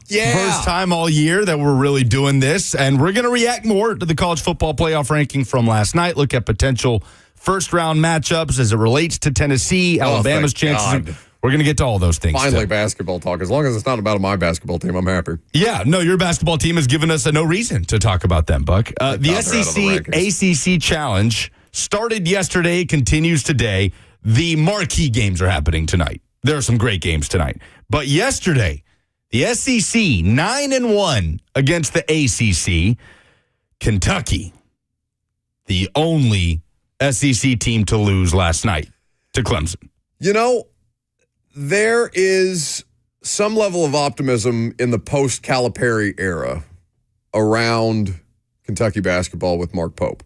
Yeah. First time all year that we're really doing this, and we're going to react more to the college football playoff ranking from last night. Look at potential first-round matchups as it relates to Tennessee, Alabama's chances. God. We're going to get to all those things. Finally, basketball talk. As long as it's not about my basketball team, I'm happy. Yeah, no, your basketball team has given us no reason to talk about them, Buck. The SEC ACC Challenge started yesterday, continues today. The marquee games are happening tonight. There are some great games tonight. But yesterday, the SEC 9-1 against the ACC. Kentucky, the only SEC team to lose last night to Clemson. You know, there is some level of optimism in the post-Calipari era around Kentucky basketball with Mark Pope.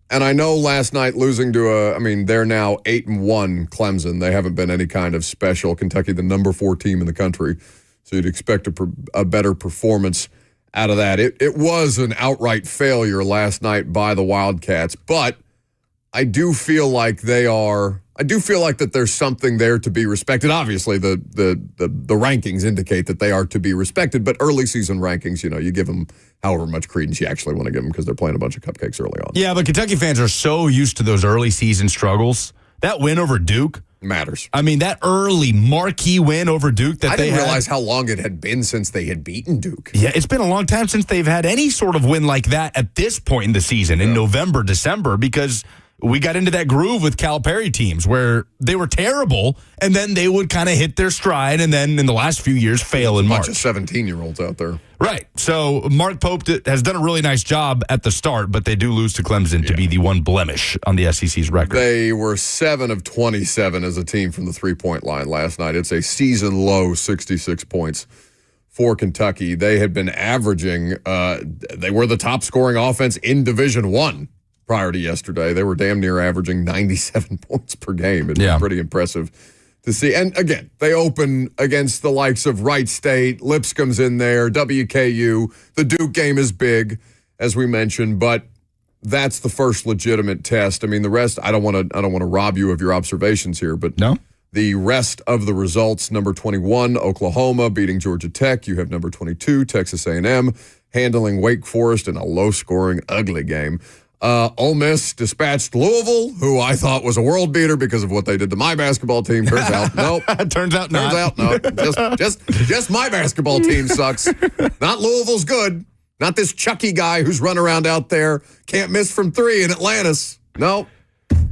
And I know last night losing to they're now 8-1 Clemson. They haven't been any kind of special. Kentucky, the number 4 team in the country. So you'd expect a better performance out of that. It was an outright failure last night by the Wildcats, but I do feel like that there's something there to be respected. Obviously, the rankings indicate that they are to be respected, but early season rankings, you give them however much credence you actually want to give them because they're playing a bunch of cupcakes early on. Yeah, but Kentucky fans are so used to those early season struggles. That win over Duke matters. I mean, that early marquee win over Duke that I they didn't realize how long it had been since they had beaten Duke. Yeah, it's been a long time since they've had any sort of win like that at this point in the season, in November, December, because we got into that groove with Calipari teams where they were terrible, and then they would kind of hit their stride, and then in the last few years fail in March. A bunch of 17-year-olds out there. Right. So Mark Pope has done a really nice job at the start, but they do lose to Clemson to be the one blemish on the SEC's record. They were 7 of 27 as a team from the three-point line last night. It's a season-low 66 points for Kentucky. They had been averaging, they were the top-scoring offense in Division I. Prior to yesterday, they were damn near averaging 97 points per game. It's pretty impressive to see. And again, they open against the likes of Wright State, Lipscomb's in there, WKU. The Duke game is big, as we mentioned, but that's the first legitimate test. I mean, the rest, I don't want to rob you of your observations here, but the rest of the results: number 21, Oklahoma beating Georgia Tech. You have number 22, Texas A&M handling Wake Forest in a low-scoring, ugly game. Ole Miss dispatched Louisville, who I thought was a world beater because of what they did to my basketball team. Turns out, nope. Turns out, no. Just my basketball team sucks. Not Louisville's good. Not this Chucky guy who's run around out there, can't miss from 3 in Atlantis. No,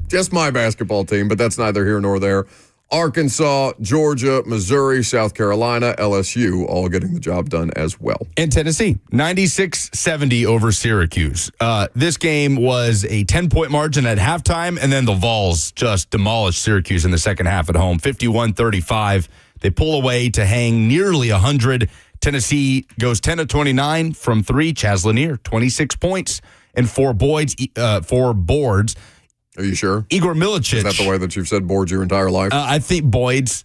just my basketball team, but that's neither here nor there. Arkansas, Georgia, Missouri, South Carolina, LSU, all getting the job done as well. And Tennessee, 96-70 over Syracuse. This game was a 10-point margin at halftime, and then the Vols just demolished Syracuse in the second half at home, 51-35. They pull away to hang nearly 100. Tennessee goes 10 of 29 from 3. Chaz Lanier, 26 points and 4 boards. Are you sure? Igor Milicic. Is that the way that you've said boards your entire life? I think Boyd's.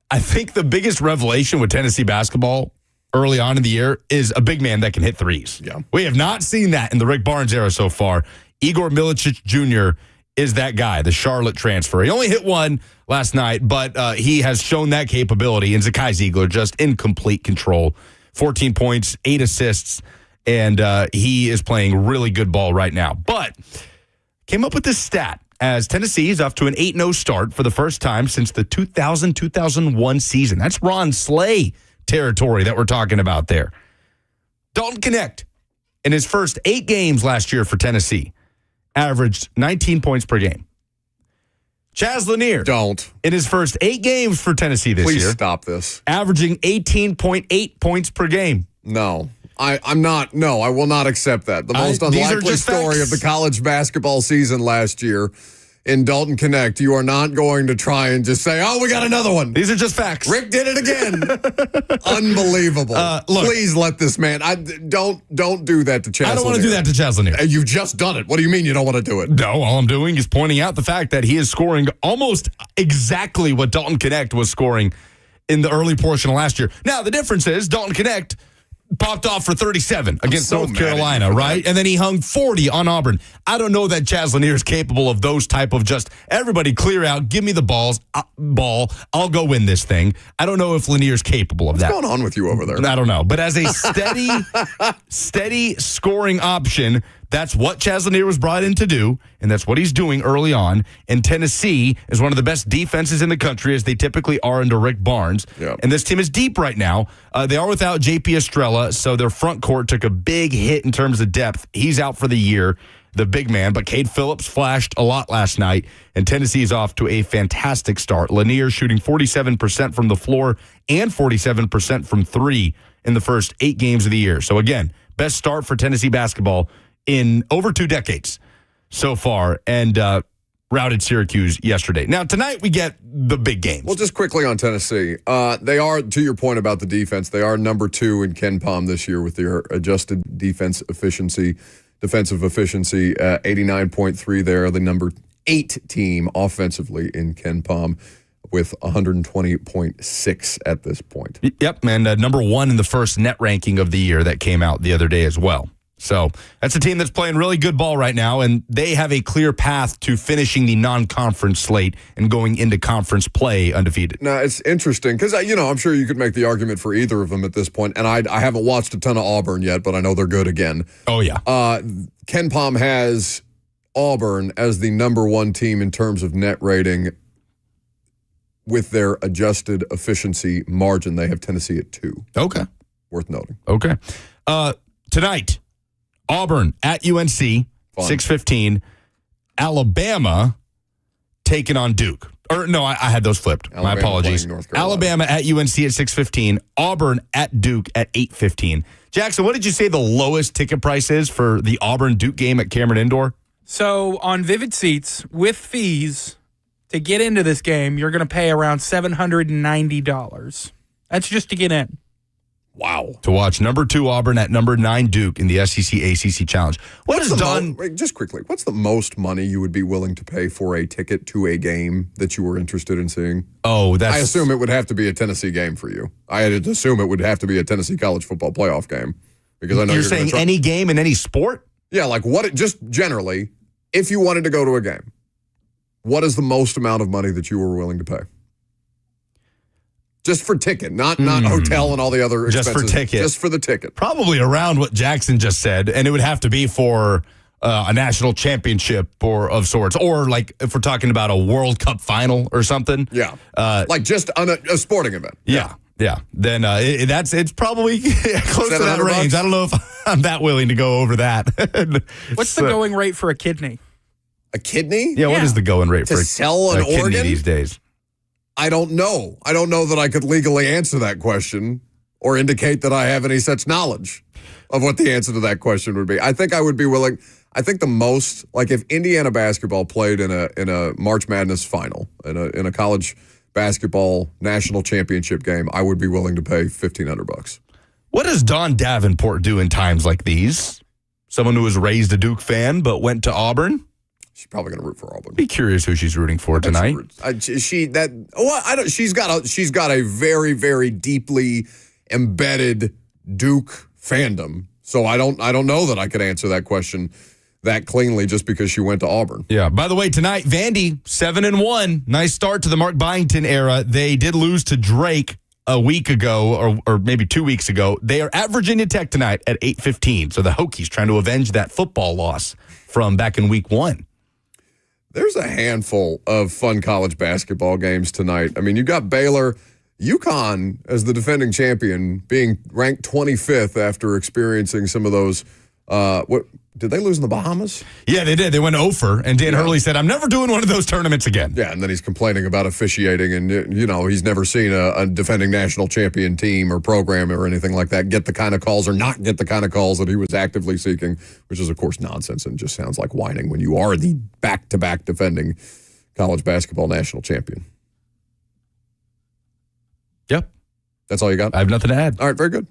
I think the biggest revelation with Tennessee basketball early on in the year is a big man that can hit threes. Yeah. We have not seen that in the Rick Barnes era so far. Igor Milicic Jr. is that guy, the Charlotte transfer. He only hit one last night, but he has shown that capability. And Zakai Ziegler just in complete control. 14 points, 8 assists, and he is playing really good ball right now. But came up with this stat as Tennessee is off to an 8-0 start for the first time since the 2000-2001 season. That's Ron Slay territory that we're talking about there. Dalton Knecht, in his first 8 games last year for Tennessee, averaged 19 points per game. Chaz Lanier, in his first 8 games for Tennessee this year. Please stop this. Averaging 18.8 points per game. No. I'm not. No, I will not accept that. The most unlikely story of the college basketball season last year in Dalton Knecht. You are not going to try and just say, "Oh, we got another one." These are just facts. Rick did it again. Unbelievable. Look, please let this man. Don't do that to Chaz. I don't want to do that to Chaz Lanier. You've just done it. What do you mean you don't want to do it? No, all I'm doing is pointing out the fact that he is scoring almost exactly what Dalton Knecht was scoring in the early portion of last year. Now, the difference is Dalton Knecht popped off for 37 against so North mad at you Carolina, for right? that. And then he hung 40 on Auburn. I don't know that Chaz Lanier is capable of those type of just, everybody clear out, give me the ball, I'll go win this thing. I don't know if Lanier's capable of that. What's going on with you over there? I don't know. But as a steady scoring option, that's what Chaz Lanier was brought in to do, and that's what he's doing early on. And Tennessee is one of the best defenses in the country, as they typically are under Rick Barnes. Yep. And this team is deep right now. They are without J.P. Estrella, so their front court took a big hit in terms of depth. He's out for the year, the big man. But Cade Phillips flashed a lot last night, and Tennessee is off to a fantastic start. Lanier shooting 47% from the floor and 47% from three in the first 8 games of the year. So, again, best start for Tennessee basketball in over 2 decades so far, and routed Syracuse yesterday. Now, tonight we get the big games. Well, just quickly on Tennessee. They are, to your point about the defense, they are number 2 in Ken Pom this year with their adjusted defensive efficiency, 89.3 there. The number 8 team offensively in Ken Pom with 120.6 at this point. Yep, and number 1 in the first net ranking of the year that came out the other day as well. So that's a team that's playing really good ball right now, and they have a clear path to finishing the non-conference slate and going into conference play undefeated. Now, it's interesting because, I'm sure you could make the argument for either of them at this point, and I haven't watched a ton of Auburn yet, but I know they're good again. Oh, yeah. Ken Pom has Auburn as the number 1 team in terms of net rating with their adjusted efficiency margin. They have Tennessee at 2. Okay. Worth noting. Okay. Tonight, Auburn at UNC, 6:15. Alabama taking on Duke. Or no, I had those flipped. Alabama My apologies. playing North Carolina. Alabama at UNC at 6:15. Auburn at Duke at 8:15. Jackson, what did you say the lowest ticket price is for the Auburn-Duke game at Cameron Indoor? So on Vivid Seats, with fees, to get into this game, you're going to pay around $790. That's just to get in. Wow. To watch number 2 Auburn at number 9 Duke in the SEC ACC Challenge. Just quickly, what's the most money you would be willing to pay for a ticket to a game that you were interested in seeing? Oh, I assume it would have to be a Tennessee game for you. I had to assume it would have to be a Tennessee college football playoff game because I know you're saying any game in any sport? Yeah, like just generally, if you wanted to go to a game, what is the most amount of money that you were willing to pay? Just for ticket, not hotel and all the other expenses. Just for ticket. Just for the ticket. Probably around what Jackson just said, and it would have to be for a national championship or of sorts, or like if we're talking about a World Cup final or something. Yeah, like just on a sporting event. Yeah. Then it's probably close to that range. $700? I don't know if I'm that willing to go over that. What's the going rate for a kidney? A kidney? Yeah, what is the going rate to for sell an a kidney organ these days? I don't know. I don't know that I could legally answer that question or indicate that I have any such knowledge of what the answer to that question would be. I think I would be willing. I think the most, like if Indiana basketball played in a March Madness final, in a college basketball national championship game, I would be willing to pay $1,500. What does Don Davenport do in times like these? Someone who was raised a Duke fan but went to Auburn? She's probably going to root for Auburn. Be curious who she's rooting for tonight. She's got a very, very deeply embedded Duke fandom. So I don't know that I could answer that question that cleanly just because she went to Auburn. Yeah. By the way, tonight, Vandy 7-1. Nice start to the Mark Byington era. They did lose to Drake a week ago, or maybe 2 weeks ago. They are at Virginia Tech tonight at 8:15. So the Hokies trying to avenge that football loss from back in week 1. There's a handful of fun college basketball games tonight. I mean, you got Baylor, UConn as the defending champion, being ranked 25th after experiencing some of those. What did they lose in the Bahamas? Yeah, they did. They went over, and Dan Hurley said, "I'm never doing one of those tournaments again." Yeah, and then he's complaining about officiating, and he's never seen a defending national champion team or program or anything like that get the kind of calls or not get the kind of calls that he was actively seeking, which is of course nonsense and just sounds like whining when you are the back-to-back defending college basketball national champion. Yep, that's all you got. I have nothing to add. All right, very good.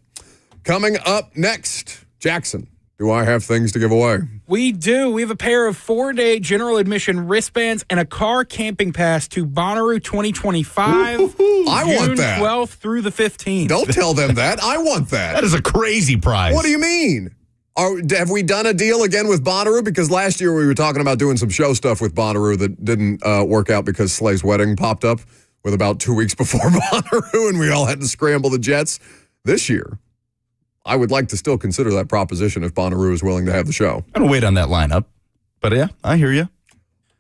Coming up next, Jackson. do I have things to give away? We do. We have a pair of 4-day general admission wristbands and a car camping pass to Bonnaroo 2025. I want June that. 12th through the 15th. Don't tell them that. I want that. That is a crazy prize. What do you mean? Have we done a deal again with Bonnaroo? Because last year we were talking about doing some show stuff with Bonnaroo that didn't work out because Slay's wedding popped up with about 2 weeks before Bonnaroo, and we all had to scramble the jets. This year, I would like to still consider that proposition if Bonnaroo is willing to have the show. I'm going to wait on that lineup. But yeah, I hear you.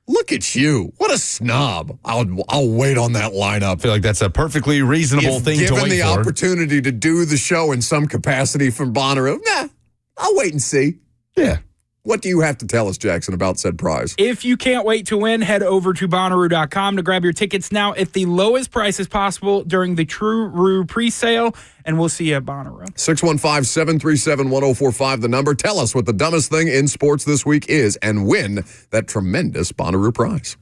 Look at you. What a snob. I'll wait on that lineup. I feel like that's a perfectly reasonable thing to wait Given the for. opportunity to do the show in some capacity from Bonnaroo, I'll wait and see. Yeah. What do you have to tell us, Jackson, about said prize? If you can't wait to win, head over to Bonnaroo.com to grab your tickets now at the lowest prices possible during the True Roo pre-sale, and we'll see you at Bonnaroo. 615-737-1045, the number. Tell us what the dumbest thing in sports this week is and win that tremendous Bonnaroo prize.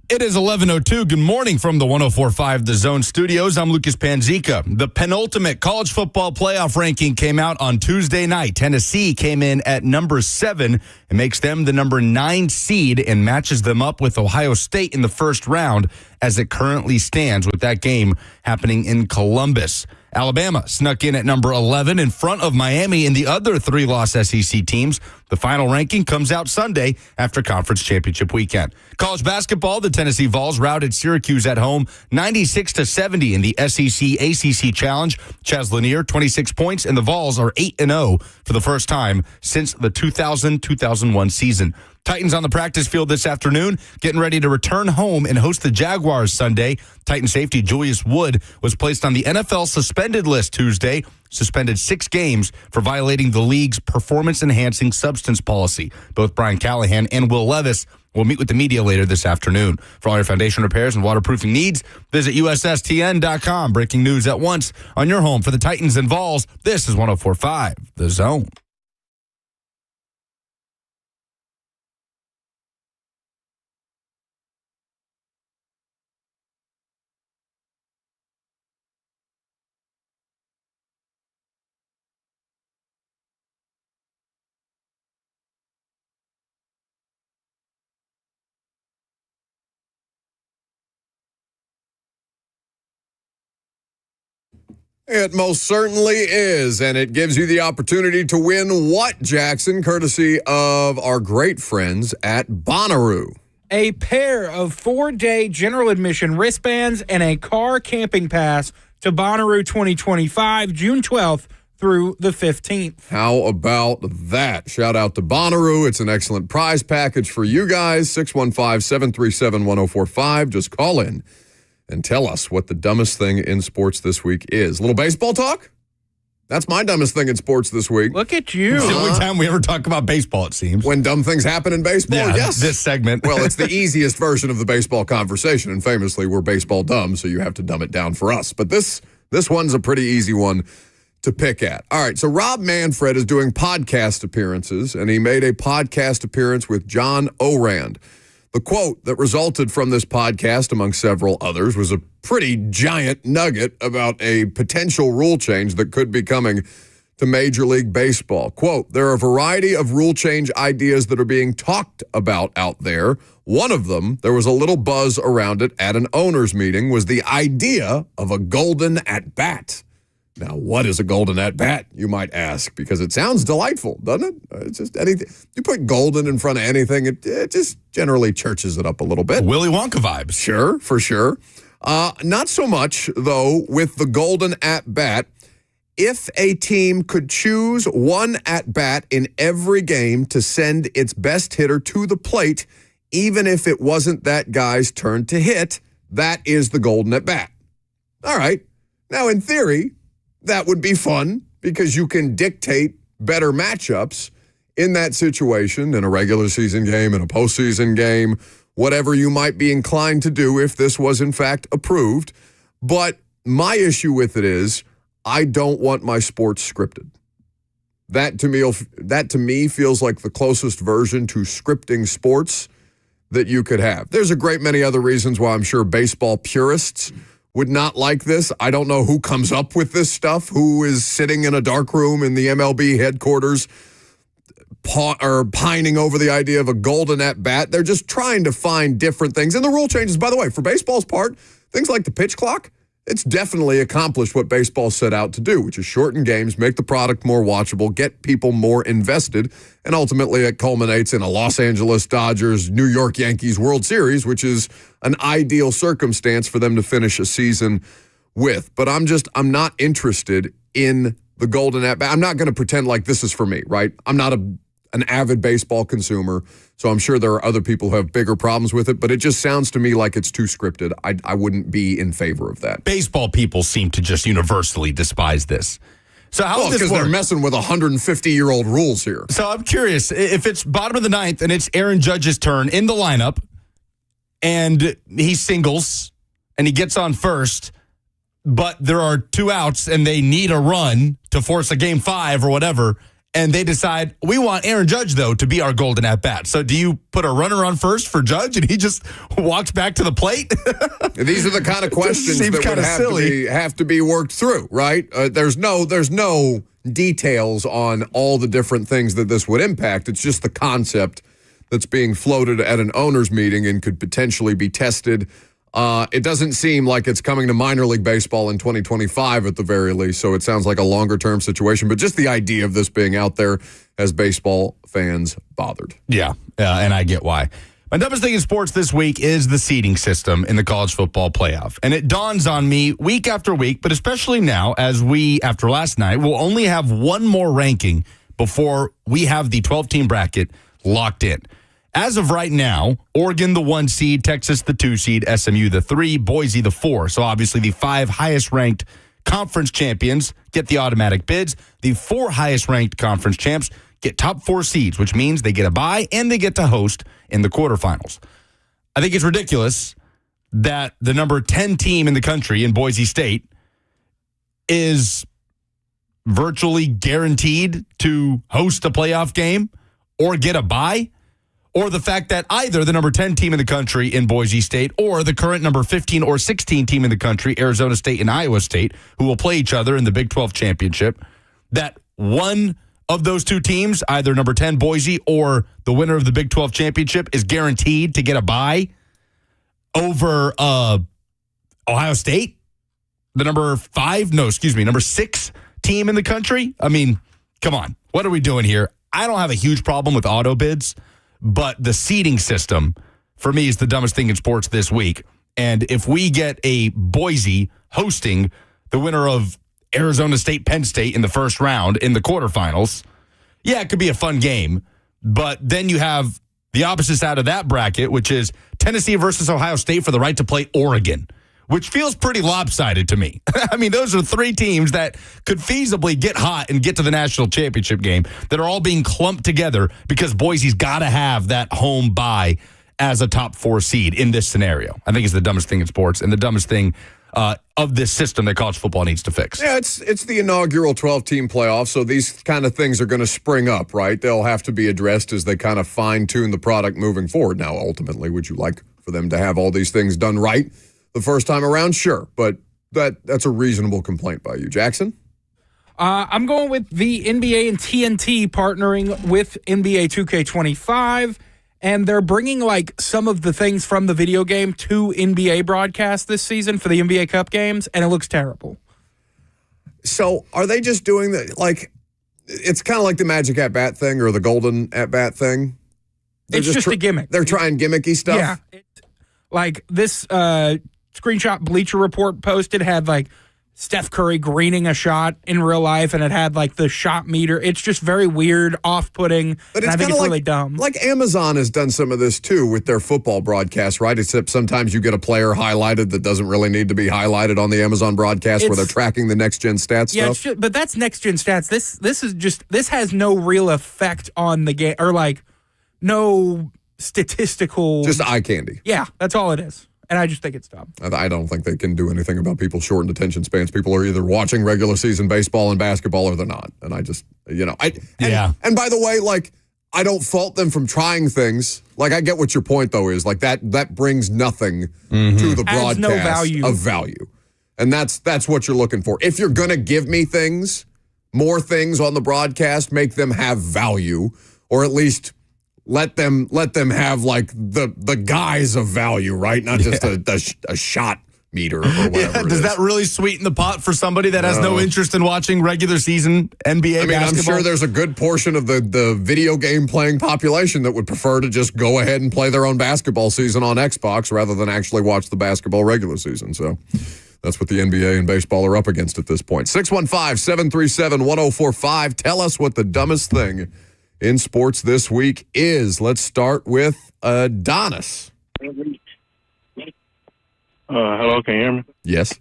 It is 11:02. Good morning from the 104.5 The Zone Studios. I'm Lucas Panzica. The penultimate college football playoff ranking came out on Tuesday night. Tennessee came in at number 7 and makes them the number 9 seed and matches them up with Ohio State in the first round as it currently stands, with that game happening in Columbus. Alabama snuck in at number 11 in front of Miami and the other 3-loss SEC teams. The final ranking comes out Sunday after conference championship weekend. College basketball, the Tennessee Vols routed Syracuse at home 96-70 in the SEC ACC Challenge. Chaz Lanier, 26 points, and the Vols are 8-0 for the first time since the 2000-2001 season. Titans on the practice field this afternoon, getting ready to return home and host the Jaguars Sunday. Titan safety Julius Wood was placed on the NFL suspended list Tuesday, suspended 6 games for violating the league's performance-enhancing substance policy. Both Brian Callahan and Will Levis will meet with the media later this afternoon. For all your foundation repairs and waterproofing needs, visit USSTN.com. Breaking news at once on your home for the Titans and Vols. This is 104.5 The Zone. It most certainly is, and it gives you the opportunity to win what, Jackson, courtesy of our great friends at Bonnaroo. A pair of 4-day general admission wristbands and a car camping pass to Bonnaroo 2025, June 12th through the 15th. How about that? Shout out to Bonnaroo. It's an excellent prize package for you guys. 615-737-1045. Just call in and tell us what the dumbest thing in sports this week is. A little baseball talk? That's my dumbest thing in sports this week. Look at you. It's the only time we ever talk about baseball, it seems. When dumb things happen in baseball, yes. This segment. Well, it's the easiest version of the baseball conversation, and famously, we're baseball dumb, so you have to dumb it down for us. But this one's a pretty easy one to pick at. All right, so Rob Manfred is doing podcast appearances, and he made a podcast appearance with John Orand. The quote that resulted from this podcast, among several others, was a pretty giant nugget about a potential rule change that could be coming to Major League Baseball. Quote, there are a variety of rule change ideas that are being talked about out there. One of them, there was a little buzz around it at an owners meeting, was the idea of a golden at-bat. Now, what is a golden at-bat, you might ask, because it sounds delightful, doesn't it? It's just anything. You put golden in front of anything, it just generally churches it up a little bit. Willy Wonka vibes. Sure, for sure. Not so much, though, with the golden at-bat. If a team could choose one at-bat in every game to send its best hitter to the plate, even if it wasn't that guy's turn to hit, that is the golden at-bat. All right. Now, in theory, that would be fun because you can dictate better matchups in that situation in a regular season game, in a postseason game, whatever you might be inclined to do if this was in fact approved. But my issue with it is I don't want my sports scripted. That to me feels like the closest version to scripting sports that you could have. There's a great many other reasons why I'm sure baseball purists would not like this. I don't know who comes up with this stuff, who is sitting in a dark room in the MLB headquarters pining over the idea of a golden at-bat. They're just trying to find different things. And the rule changes, by the way, for baseball's part, things like the pitch clock, it's definitely accomplished what baseball set out to do, which is shorten games, make the product more watchable, get people more invested, and ultimately it culminates in a Los Angeles Dodgers, New York Yankees World Series, which is an ideal circumstance for them to finish a season with. But I'm not interested in the golden at-bat. I'm not going to pretend like this is for me, right? I'm not an avid baseball consumer, so I'm sure there are other people who have bigger problems with it, but it just sounds to me like it's too scripted. I wouldn't be in favor of that. Baseball people seem to just universally despise this. So how does this because work? they're messing with 150-year-old rules here. So I'm curious, if it's bottom of the ninth and it's Aaron Judge's turn in the lineup and he singles and he gets on first, but there are 2 outs and they need a run to force a game 5 or whatever, and they decide, we want Aaron Judge, though, to be our golden at-bat. So do you put a runner on first for Judge, and he just walks back to the plate? These are the kind of questions that would have to be worked through, right? There's no details on all the different things that this would impact. It's just the concept that's being floated at an owners meeting and could potentially be tested. It doesn't seem like it's coming to minor league baseball in 2025 at the very least, so it sounds like a longer-term situation. But just the idea of this being out there has baseball fans bothered. Yeah, and I get why. My dumbest thing in sports this week is the seeding system in the college football playoff. And it dawns on me week after week, but especially now, as we, after last night, will only have one more ranking before we have the 12-team bracket locked in. As of right now, Oregon the 1 seed, Texas the 2 seed, SMU the 3, Boise the 4. So obviously the 5 highest ranked conference champions get the automatic bids. The 4 highest ranked conference champs get top 4 seeds, which means they get a bye and they get to host in the quarterfinals. I think it's ridiculous that the number 10 team in the country in Boise State is virtually guaranteed to host a playoff game or get a bye. Or the fact that either the number 10 team in the country in Boise State or the current number 15 or 16 team in the country, Arizona State and Iowa State, who will play each other in the Big 12 championship, that one of those two teams, either number 10 Boise or the winner of the Big 12 championship, is guaranteed to get a bye over Ohio State, the number 6 team in the country. I mean, come on. What are we doing here? I don't have a huge problem with auto bids, but the seeding system, for me, is the dumbest thing in sports this week. And if we get a Boise hosting the winner of Arizona State, Penn State in the first round in the quarterfinals, yeah, it could be a fun game. But then you have the opposite side of that bracket, which is Tennessee versus Ohio State for the right to play Oregon, which feels pretty lopsided to me. I mean, those are 3 teams that could feasibly get hot and get to the national championship game that are all being clumped together because Boise's got to have that home bye as a top 4 seed in this scenario. I think it's the dumbest thing in sports and the dumbest thing of this system that college football needs to fix. Yeah, it's the inaugural 12-team playoff, so these kind of things are going to spring up, right? They'll have to be addressed as they kind of fine-tune the product moving forward. Now, ultimately, would you like for them to have all these things done right the first time around? Sure, but that's a reasonable complaint by you. Jackson? I'm going with the NBA and TNT partnering with NBA 2K25, and they're bringing like some of the things from the video game to NBA broadcast this season for the NBA Cup games, and it looks terrible. So are they just doing that? Like, it's kind of like the Magic at-bat thing or the Golden at-bat thing? It's just a gimmick. They're trying gimmicky stuff? Yeah. Like this screenshot Bleacher Report posted had like Steph Curry greening a shot in real life, and it had like the shot meter. It's just very weird, off-putting, but and I think it's really dumb. Like Amazon has done some of this too with their football broadcasts, right? Except sometimes you get a player highlighted that doesn't really need to be highlighted on the Amazon broadcast where they're tracking the next-gen stats stuff. But that's next-gen stats. This has no real effect on the game, or like no statistical. Just eye candy. Yeah, that's all it is. And I just think it's dumb. I don't think they can do anything about people's shortened attention spans. People are either watching regular season baseball and basketball or they're not. And I just, And by the way, like, I don't fault them from trying things. Like, I get what your point, though, is. Like, that brings nothing to the broadcast of value. And that's what you're looking for. If you're going to give me things, more things on the broadcast, make them have value, or at least let them have like the guise of value, right? Not just a shot meter or whatever. Does that really sweeten the pot for somebody that has no interest in watching regular season NBA basketball? I'm sure there's a good portion of the video game playing population that would prefer to just go ahead and play their own basketball season on Xbox rather than actually watch the basketball regular season. So that's what the NBA and baseball are up against at this point. 615-737-1045. Tell us what the dumbest thing in sports this week is. Let's start with Adonis. Hello, can you hear me? Yes.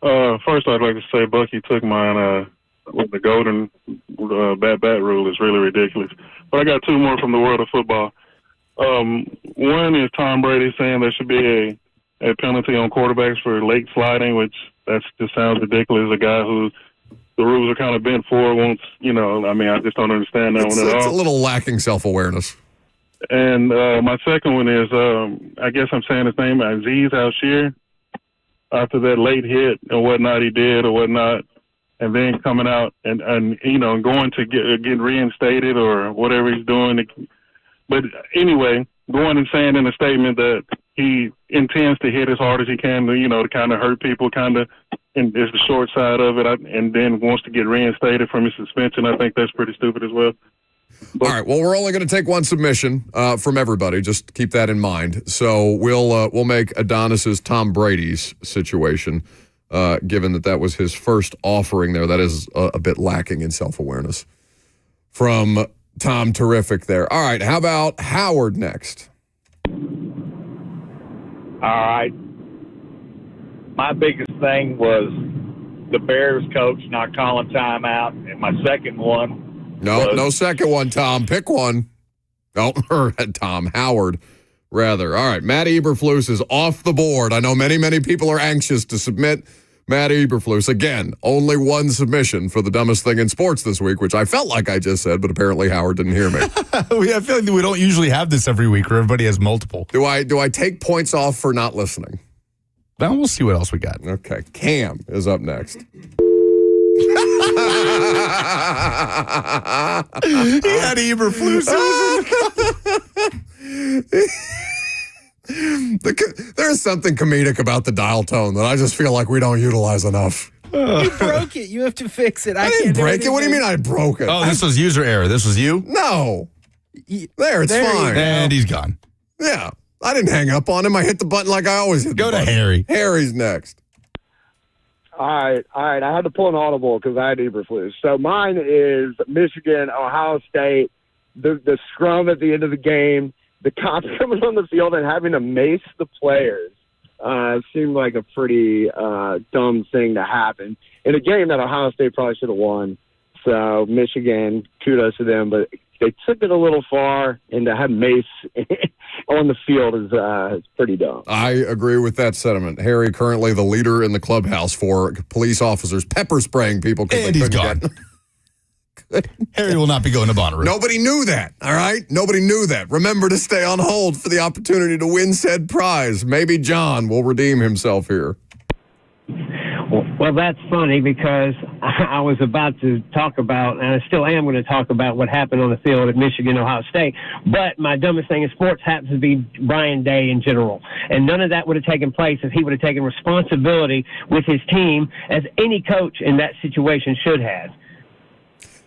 First, I'd like to say Bucky took mine with the golden bat rule is really ridiculous. But I got 2 more from the world of football. One is Tom Brady saying there should be a penalty on quarterbacks for late sliding, which that just sounds ridiculous. A guy who the rules are kind of bent for once, I just don't understand that one at all. It's a little lacking self-awareness. And my second one is, I guess I'm saying his name, Aziz Al-Shir. After that late hit and whatnot he did or whatnot, and then coming out and going to get reinstated or whatever he's doing. But anyway, going and saying in a statement that he intends to hit as hard as he can, to kind of hurt people, and is the short side of it, and then wants to get reinstated from his suspension. I think that's pretty stupid as well. All right. Well, we're only going to take one submission from everybody. Just keep that in mind. So we'll make Adonis's Tom Brady's situation, given that was his first offering there. That is a bit lacking in self-awareness from Tom. Terrific there. All right. How about Howard next? All right. My biggest thing was the Bears coach not calling timeout, and my second one. No second one, Tom. Pick one. Oh, Tom. Howard, rather. All right, Matt Eberflus is off the board. I know many, many people are anxious to submit Matt Eberflus. Again, only one submission for the dumbest thing in sports this week, which I felt like I just said, but apparently Howard didn't hear me. I feel like we don't usually have this every week where everybody has multiple. Do I take points off for not listening? Now we'll see what else we got. Okay, Cam is up next. He had Eberflus. There's something comedic about the dial tone that I just feel like we don't utilize enough. You broke it. You have to fix it. I didn't break it. What do you mean I broke it? Oh, this was user error. This was you? No. There, it's fine. And he's gone. Yeah. I didn't hang up on him. I hit the button like I always hit the button. Go to Harry. Harry's next. All right. I had to pull an audible because I had Eberflus. So mine is Michigan, Ohio State, the scrum at the end of the game, the cops coming on the field and having to mace the players. Seemed like a pretty dumb thing to happen in a game that Ohio State probably should have won. So Michigan, kudos to them, but they took it a little far, and to have mace on the field is pretty dumb. I agree with that sentiment. Harry, currently the leader in the clubhouse for police officers pepper spraying people. And he's gone. Harry will not be going to Bonnaroo. Nobody knew that, all right? Nobody knew that. Remember to stay on hold for the opportunity to win said prize. Maybe John will redeem himself here. Well, that's funny because I was about to talk about, and I still am going to talk about what happened on the field at Michigan, Ohio State. But my dumbest thing in sports happens to be Ryan Day in general. And none of that would have taken place if he would have taken responsibility with his team as any coach in that situation should have.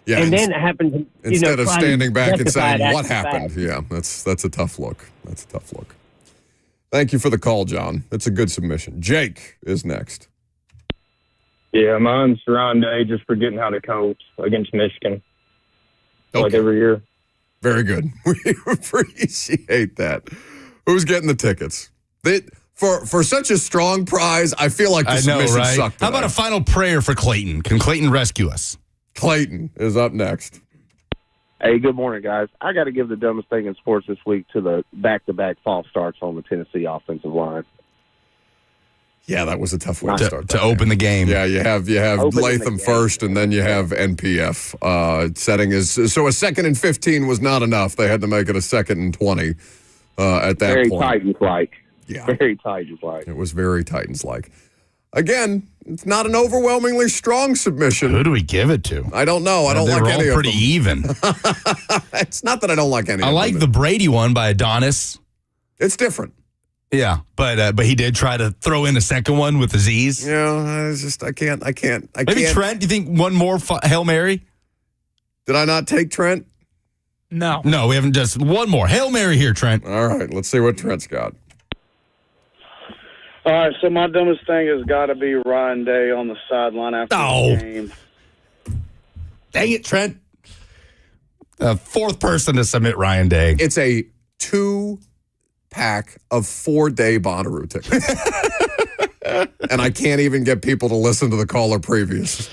Yeah, and then it happened. Instead of standing back and saying, what fact. happened? Yeah, that's a tough look. That's a tough look. Thank you for the call, John. That's a good submission. Jake is next. Yeah, mine's Ryan Day just for getting how to coach against Michigan. Okay. Like every year. Very good. We appreciate that. Who's getting the tickets? For such a strong prize, I feel like the submission sucked. How about a final prayer for Clayton? Can Clayton rescue us? Clayton is up next. Hey, good morning, guys. I got to give the dumbest thing in sports this week to the back-to-back false starts on the Tennessee offensive line. Yeah, that was a tough way to start. To open the game. Yeah, you have Latham first, and then you have NPF. Setting is so a 2nd and 15 was not enough. They had to make it a 2nd and 20 at that very point. Very Titans-like. Yeah, very Titans-like. It was very Titans-like. Again, it's not an overwhelmingly strong submission. Who do we give it to? I don't know. I don't like any of them. They're all pretty even. It's not that I don't like any of them. I like the Brady one by Adonis. It's different. Yeah, but he did try to throw in a second one with Aziz. Yeah, I can't. Maybe Trent, do you think one more Hail Mary? Did I not take Trent? No. No, we haven't. Just one more. Hail Mary here, Trent. All right, let's see what Trent's got. All right, so my dumbest thing has got to be Ryan Day on the sideline after the game. Dang it, Trent. Fourth person to submit Ryan Day. It's a 2-pack of 4-day Bonnaroo tickets. And I can't even get people to listen to the caller previews.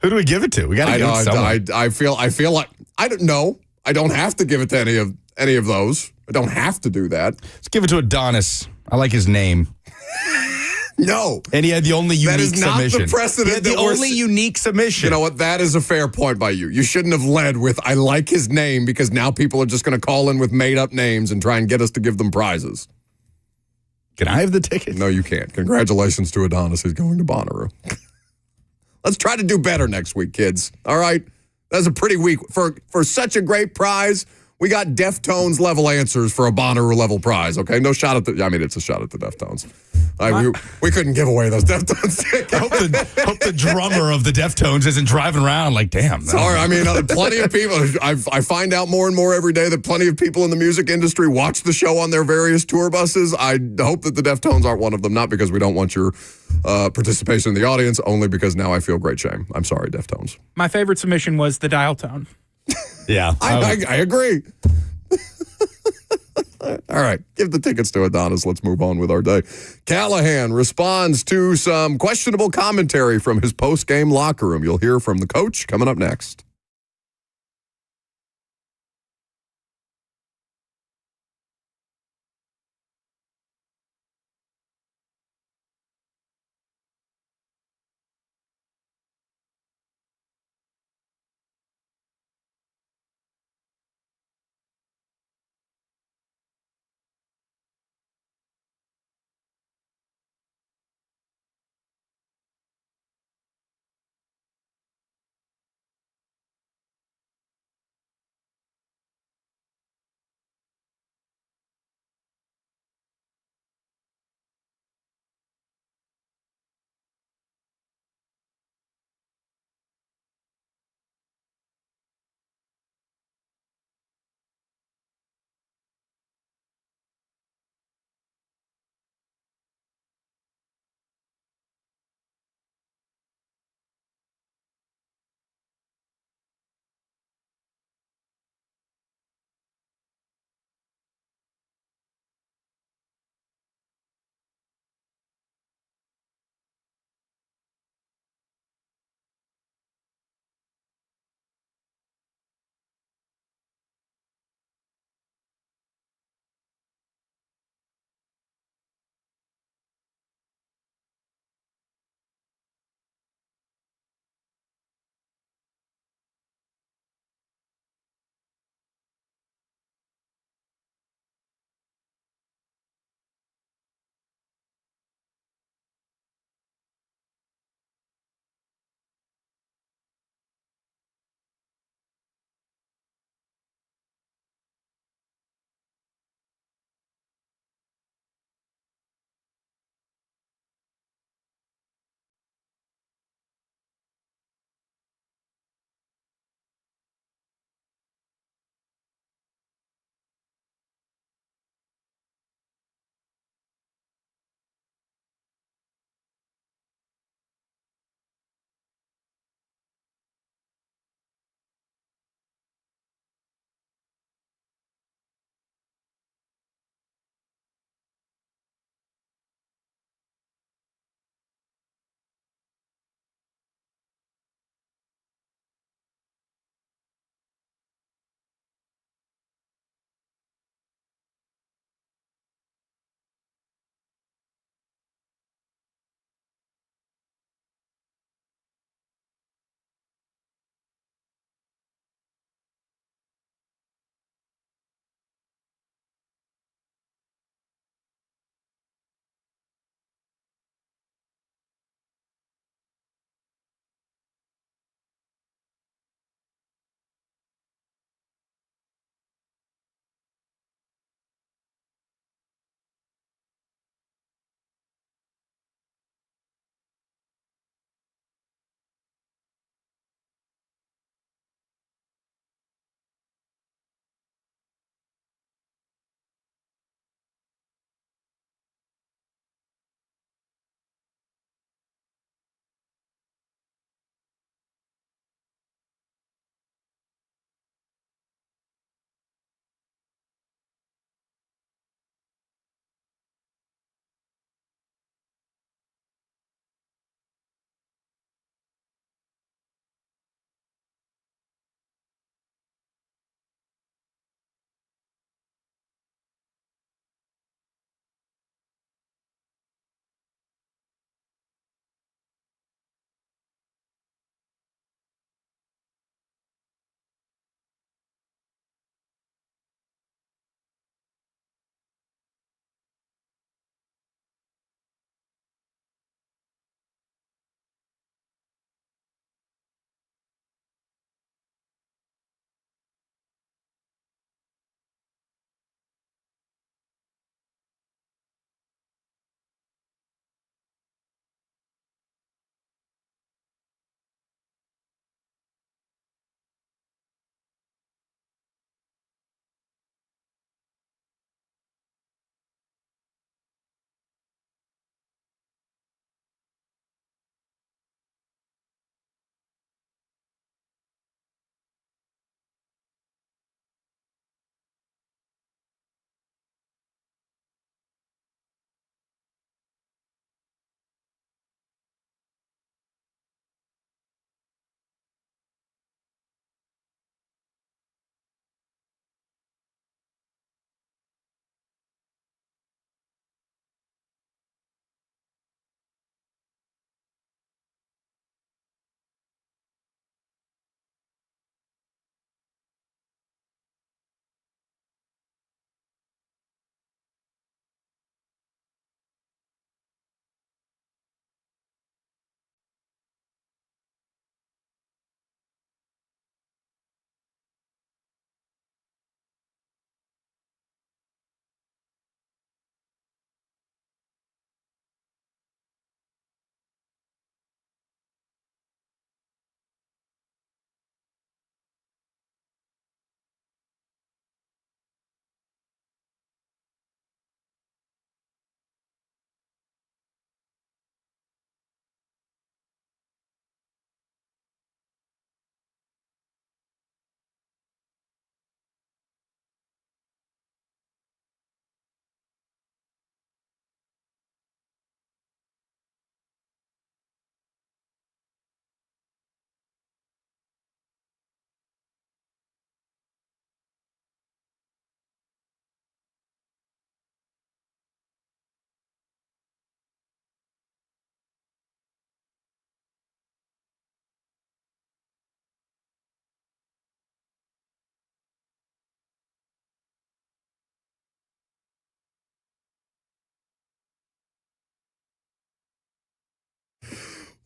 Who do we give it to? We got to give it to someone. I feel like I don't know. I don't have to give it to any of those. I don't have to do that. Let's give it to Adonis. I like his name. No. And he had the only unique That is not submission. the precedent. He had the only unique submission. You know what? That is a fair point by you. You shouldn't have led with, I like his name, because now people are just going to call in with made-up names and try and get us to give them prizes. Can I have the ticket? No, you can't. Congratulations to Adonis. He's going to Bonnaroo. Let's try to do better next week, kids. All right? That's a pretty week. For such a great prize, we got Deftones level answers for a Bonnaroo level prize, okay? No shot at it's a shot at the Deftones. We couldn't give away those Deftones tickets. I hope the drummer of the Deftones isn't driving around like, damn. No. Sorry, plenty of people. I find out more and more every day that plenty of people in the music industry watch the show on their various tour buses. I hope that the Deftones aren't one of them, not because we don't want your participation in the audience, only because now I feel great shame. I'm sorry, Deftones. My favorite submission was the dial tone. Yeah. I agree. All right, give the tickets to Adonis. Let's move on with our day. Callahan responds to some questionable commentary from his post-game locker room. You'll hear from the coach coming up next.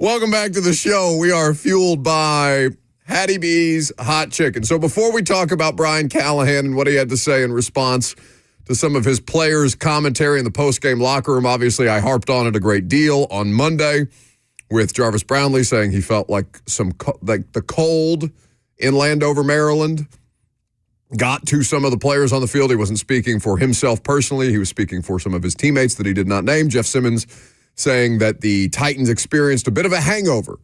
Welcome back to the show. We are fueled by Hattie B's Hot Chicken. So before we talk about Brian Callahan and what he had to say in response to some of his players' commentary in the post-game locker room, obviously I harped on it a great deal on Monday with Jarvis Brownlee saying he felt like the cold in Landover, Maryland got to some of the players on the field. He wasn't speaking for himself personally. He was speaking for some of his teammates that he did not name. Jeff Simmons saying that the Titans experienced a bit of a hangover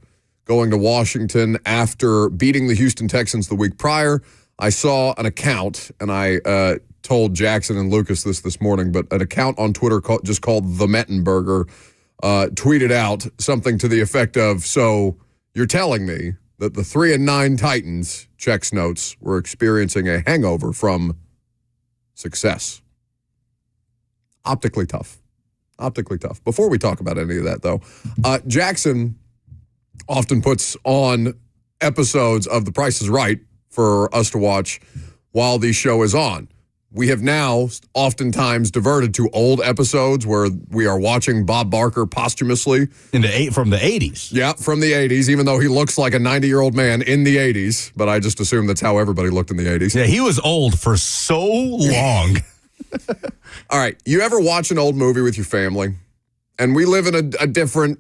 going to Washington after beating the Houston Texans the week prior. I saw an account, and I told Jackson and Lucas this morning, but an account on Twitter just called The Mettenberger tweeted out something to the effect of, so you're telling me that the 3-9 Titans, checks notes, were experiencing a hangover from success. Optically tough. Before we talk about any of that, though, Jackson often puts on episodes of The Price is Right for us to watch while the show is on. We have now oftentimes diverted to old episodes where we are watching Bob Barker posthumously. From the 80s. Yeah, from the 80s, even though he looks like a 90-year-old man in the 80s. But I just assume that's how everybody looked in the 80s. Yeah, he was old for so long. All right, you ever watch an old movie with your family? And we live in a different,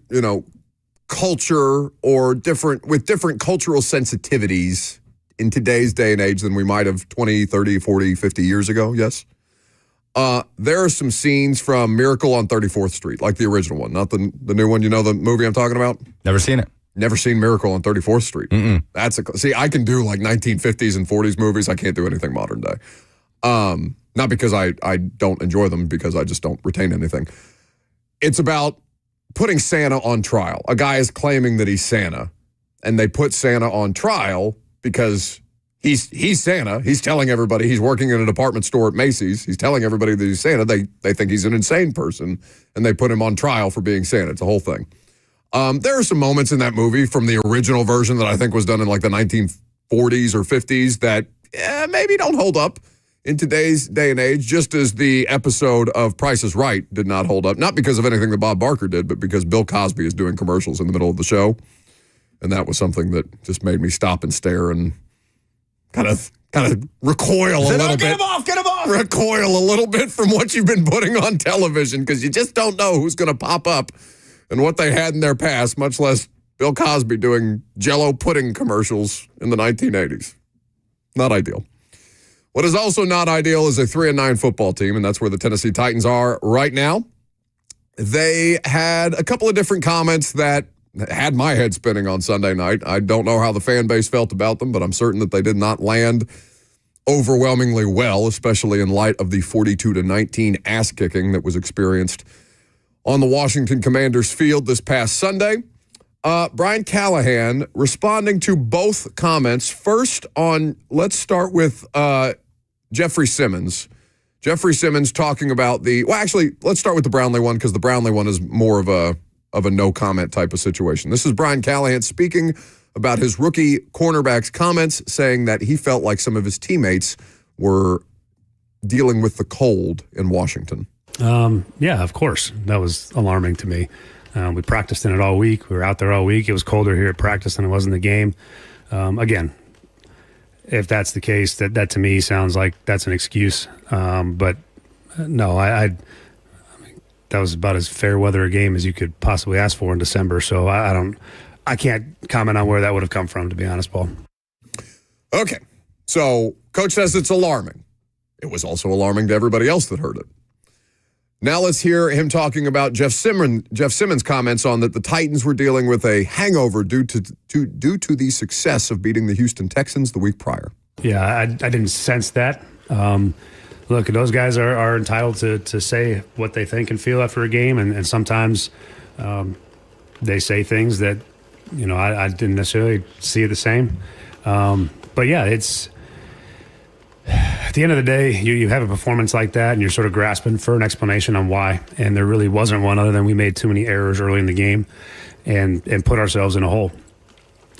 culture or with different cultural sensitivities in today's day and age than we might have 20, 30, 40, 50 years ago, yes? There are some scenes from Miracle on 34th Street, like the original one, not the new one. You know the movie I'm talking about? Never seen it. Never seen Miracle on 34th Street. Mm-mm. See, I can do like 1950s and 40s movies. I can't do anything modern day. Not because I don't enjoy them, because I just don't retain anything. It's about putting Santa on trial. A guy is claiming that he's Santa, and they put Santa on trial because he's Santa. He's telling everybody he's working in a department store at Macy's. He's telling everybody that he's Santa. They think he's an insane person, and they put him on trial for being Santa. It's a whole thing. There are some moments in that movie from the original version that I think was done in like the 1940s or 50s that maybe don't hold up in today's day and age, just as the episode of Price is Right did not hold up. Not because of anything that Bob Barker did, but because Bill Cosby is doing commercials in the middle of the show. And that was something that just made me stop and stare and kind of recoil a little bit. Get him off! Recoil a little bit from what you've been putting on television, because you just don't know who's going to pop up and what they had in their past, much less Bill Cosby doing Jell-O pudding commercials in the 1980s. Not ideal. What is also not ideal is a 3-9 football team, and that's where the Tennessee Titans are right now. They had a couple of different comments that had my head spinning on Sunday night. I don't know how the fan base felt about them, but I'm certain that they did not land overwhelmingly well, especially in light of the 42-19 ass kicking that was experienced on the Washington Commanders field this past Sunday. Brian Callahan responding to both comments. First let's start with Jeffrey Simmons. Jeffrey Simmons talking about let's start with the Brownlee one, because the Brownlee one is more of a no comment type of situation. This is Brian Callahan speaking about his rookie cornerback's comments, saying that he felt like some of his teammates were dealing with the cold in Washington. Yeah, of course. That was alarming to me. We practiced in it all week. We were out there all week. It was colder here at practice than it was in the game. Again, if that's the case, that to me sounds like that's an excuse. But no, I mean, that was about as fair weather a game as you could possibly ask for in December. So I can't comment on where that would have come from, to be honest, Paul. Okay. So coach says it's alarming. It was also alarming to everybody else that heard it. Now let's hear him talking about Jeff Simmons' comments on that the Titans were dealing with a hangover due to the success of beating the Houston Texans the week prior. Yeah, I didn't sense that. Look, those guys are entitled to say what they think and feel after a game, and sometimes they say things that, I didn't necessarily see the same. But yeah, it's at the end of the day, you have a performance like that, and you're sort of grasping for an explanation on why. And there really wasn't one, other than we made too many errors early in the game and put ourselves in a hole.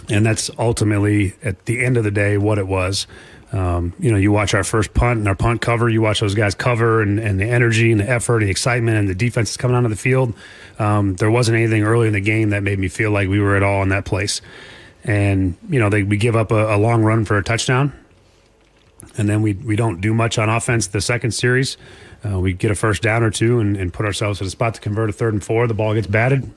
And that's ultimately, at the end of the day, what it was. You watch our first punt and our punt cover. You watch those guys cover and the energy and the effort, the excitement, and the defense is coming onto the field. There wasn't anything early in the game that made me feel like we were at all in that place. And, we give up a long run for a touchdown. And then we don't do much on offense the second series. We get a first down or two and put ourselves in a spot to convert a 3rd and 4. The ball gets batted.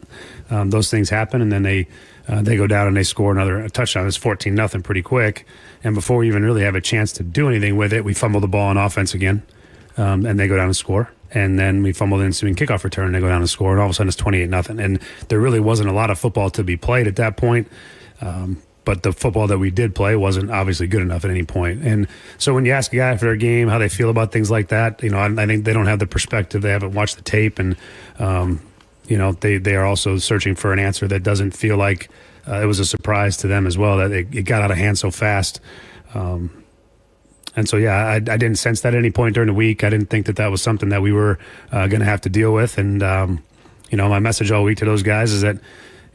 Those things happen, and then they go down and they score another touchdown. It's 14-0 pretty quick. And before we even really have a chance to do anything with it, we fumble the ball on offense again, and they go down and score. And then we fumble the ensuing kickoff return, and they go down and score, and all of a sudden it's 28-0. And there really wasn't a lot of football to be played at that point. But the football that we did play wasn't obviously good enough at any point. And so when you ask a guy after their game how they feel about things like that, I think they don't have the perspective. They haven't watched the tape, and they are also searching for an answer that doesn't feel like it was a surprise to them as well, that it got out of hand so fast. And so, I didn't sense that at any point during the week. I didn't think that was something that we were going to have to deal with. And my message all week to those guys is that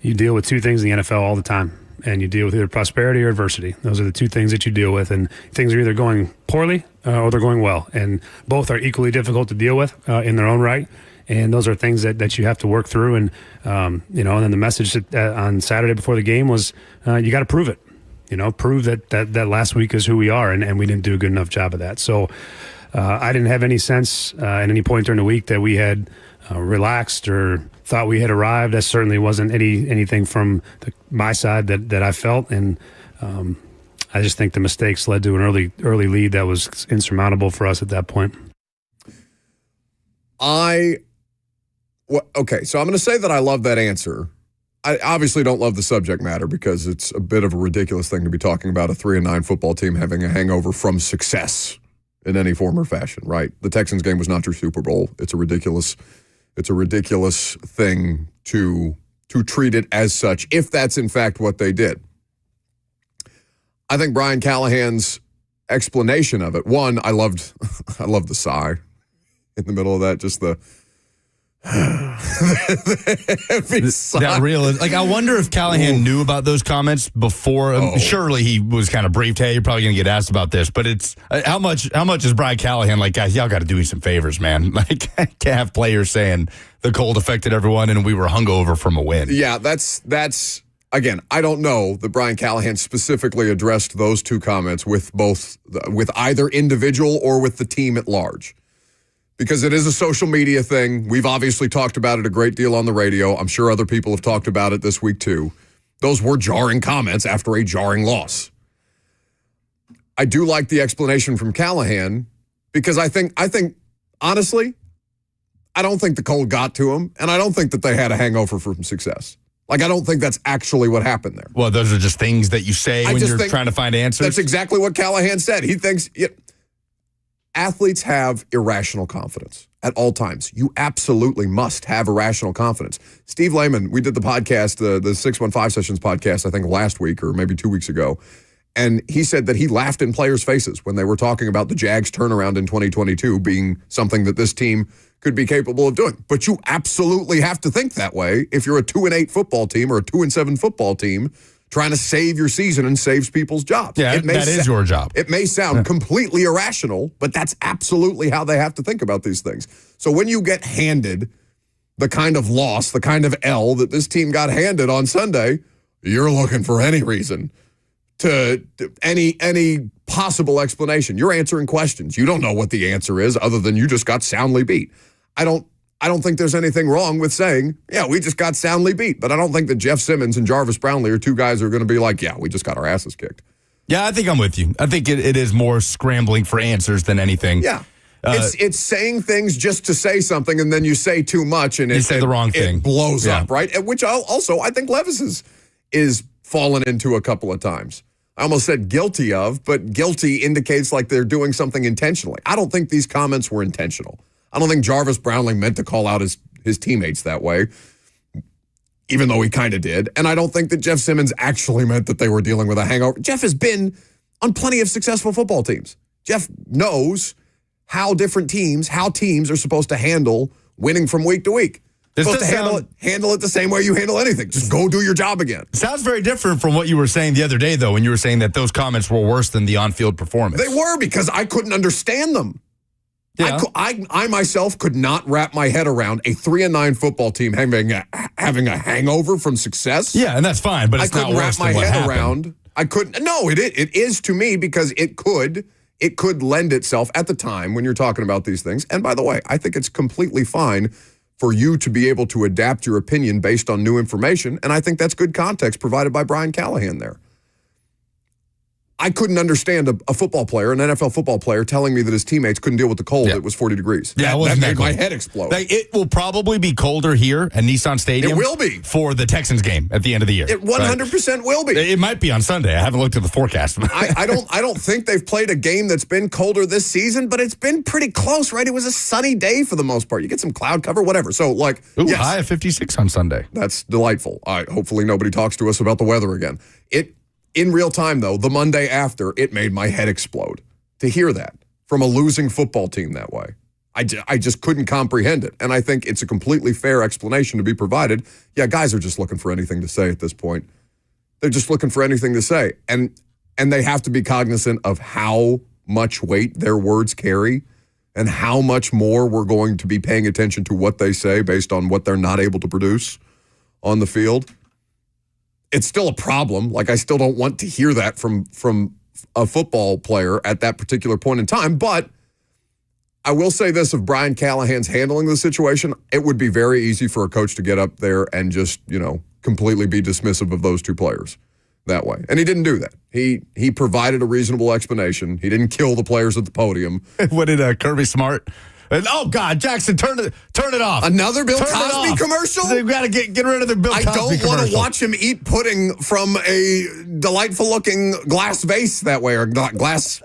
you deal with two things in the NFL all the time. And you deal with either prosperity or adversity. Those are the two things that you deal with. And things are either going poorly or they're going well. And both are equally difficult to deal with in their own right. And those are things that you have to work through. And, and then the message on Saturday before the game was you got to prove it. Prove that last week is who we are. And we didn't do a good enough job of that. So I didn't have any sense at any point during the week that we had relaxed or thought we had arrived. That certainly wasn't anything from my side that I felt, and I just think the mistakes led to an early lead that was insurmountable for us at that point. Okay, so I'm going to say that I love that answer. I obviously don't love the subject matter because it's a bit of a ridiculous thing to be talking about a 3-9 football team having a hangover from success in any form or fashion, right? The Texans game was not your Super Bowl. It's a ridiculous thing to treat it as such, if that's in fact what they did. I think Brian Callahan's explanation of it, one, I loved the sigh in the middle of that, just the heavy sigh. That real, I wonder if Callahan knew about those comments before. Surely he was kind of briefed, hey, you're probably going to get asked about this, but it's how much is Brian Callahan like, guys, y'all got to do me some favors, man. Can't have players saying the cold affected everyone and we were hungover from a win. Yeah, that's again, I don't know that Brian Callahan specifically addressed those two comments with either individual or with the team at large. Because it is a social media thing. We've obviously talked about it a great deal on the radio. I'm sure other people have talked about it this week too. Those were jarring comments after a jarring loss. I do like the explanation from Callahan because I think honestly, I don't think the cold got to him, and I don't think that they had a hangover from success. I don't think that's actually what happened there. Well, those are just things that you say when you're trying to find answers. That's exactly what Callahan said. He thinks athletes have irrational confidence at all times. You absolutely must have irrational confidence. Steve Lehman, we did the podcast, the 615 Sessions podcast, I think last week or maybe 2 weeks ago, and he said that he laughed in players' faces when they were talking about the Jags turnaround in 2022 being something that this team could be capable of doing. But you absolutely have to think that way if you're a 2-8 football team or a 2-7 football team trying to save your season and saves people's jobs. Yeah, that is your job. It may sound completely irrational, but that's absolutely how they have to think about these things. So when you get handed the kind of loss, the kind of L that this team got handed on Sunday, you're looking for any reason to any possible explanation. You're answering questions. You don't know what the answer is other than you just got soundly beat. I don't think there's anything wrong with saying, yeah, we just got soundly beat. But I don't think that Jeff Simmons and Jarvis Brownlee are two guys who are going to be like, yeah, we just got our asses kicked. Yeah, I think I'm with you. I think it is more scrambling for answers than anything. Yeah. It's saying things just to say something, and then you say too much, and you say the wrong thing. It blows up, right? Which also I think Levis is fallen into a couple of times. I almost said guilty of, but guilty indicates like they're doing something intentionally. I don't think these comments were intentional. I don't think Jarvis Brownlee meant to call out his teammates that way, even though he kind of did. And I don't think that Jeff Simmons actually meant that they were dealing with a hangover. Jeff has been on plenty of successful football teams. Jeff knows how teams are supposed to handle winning from week to week. This Supposed to does handle it the same way you handle anything. Just go do your job again. Sounds very different from what you were saying the other day, though, when you were saying that those comments were worse than the on-field performance. They were, because I couldn't understand them. Yeah. I myself could not wrap my head around a 3-9 football team having a hangover from success. Yeah, and that's fine, but it's I not couldn't worse wrap my than what head happened. around. I couldn't. No, it is to me, because it could lend itself at the time when you're talking about these things. And by the way, I think it's completely fine for you to be able to adapt your opinion based on new information. And I think that's good context provided by Brian Callahan there. I couldn't understand a football player, an NFL football player, telling me that his teammates couldn't deal with the cold. It was 40 degrees. Yeah, that made my head explode. Like, it will probably be colder here at Nissan Stadium. It will be. For the Texans game at the end of the year. It 100% will be. It might be on Sunday. I haven't looked at the forecast. I don't think they've played a game that's been colder this season, but it's been pretty close, right? It was a sunny day for the most part. You get some cloud cover, whatever. So, like, yes, high of 56 on Sunday. That's delightful. Hopefully nobody talks to us about the weather again. In real time, though, the Monday after, it made my head explode to hear that from a losing football team that way. I just couldn't comprehend it. And I think it's a completely fair explanation to be provided. Yeah, guys are just looking for anything to say at this point. They're just looking for anything to say. And they have to be cognizant of how much weight their words carry and how much more we're going to be paying attention to what they say based on what they're not able to produce on the field. It's still a problem. Like, I still don't want to hear that from a football player at that particular point in time. But I will say this, of Brian Callahan's handling the situation, it would be very easy for a coach to get up there and just, completely be dismissive of those two players that way. And he didn't do that. He provided a reasonable explanation. He didn't kill the players at the podium. What did Kirby Smart? Oh, God, Jackson, turn it off. Another Bill Cosby commercial? They've got to get rid of the Bill Cosby commercial. I don't want to watch him eat pudding from a delightful-looking glass vase that way, or glass.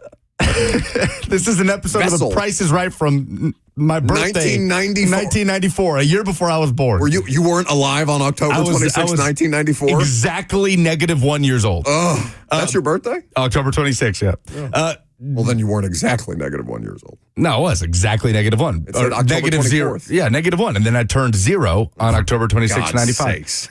This is an episode of The Price is Right from my birthday. 1994, a year before I was born. You weren't alive on October 26, 1994? Exactly -1 years old. Oh, that's your birthday? October 26, yeah. Well, then you weren't exactly -1 years old. No, it was exactly -1. It said October 24th. -0. Yeah, -1. And then I turned 0 on October 26, 95. Sakes.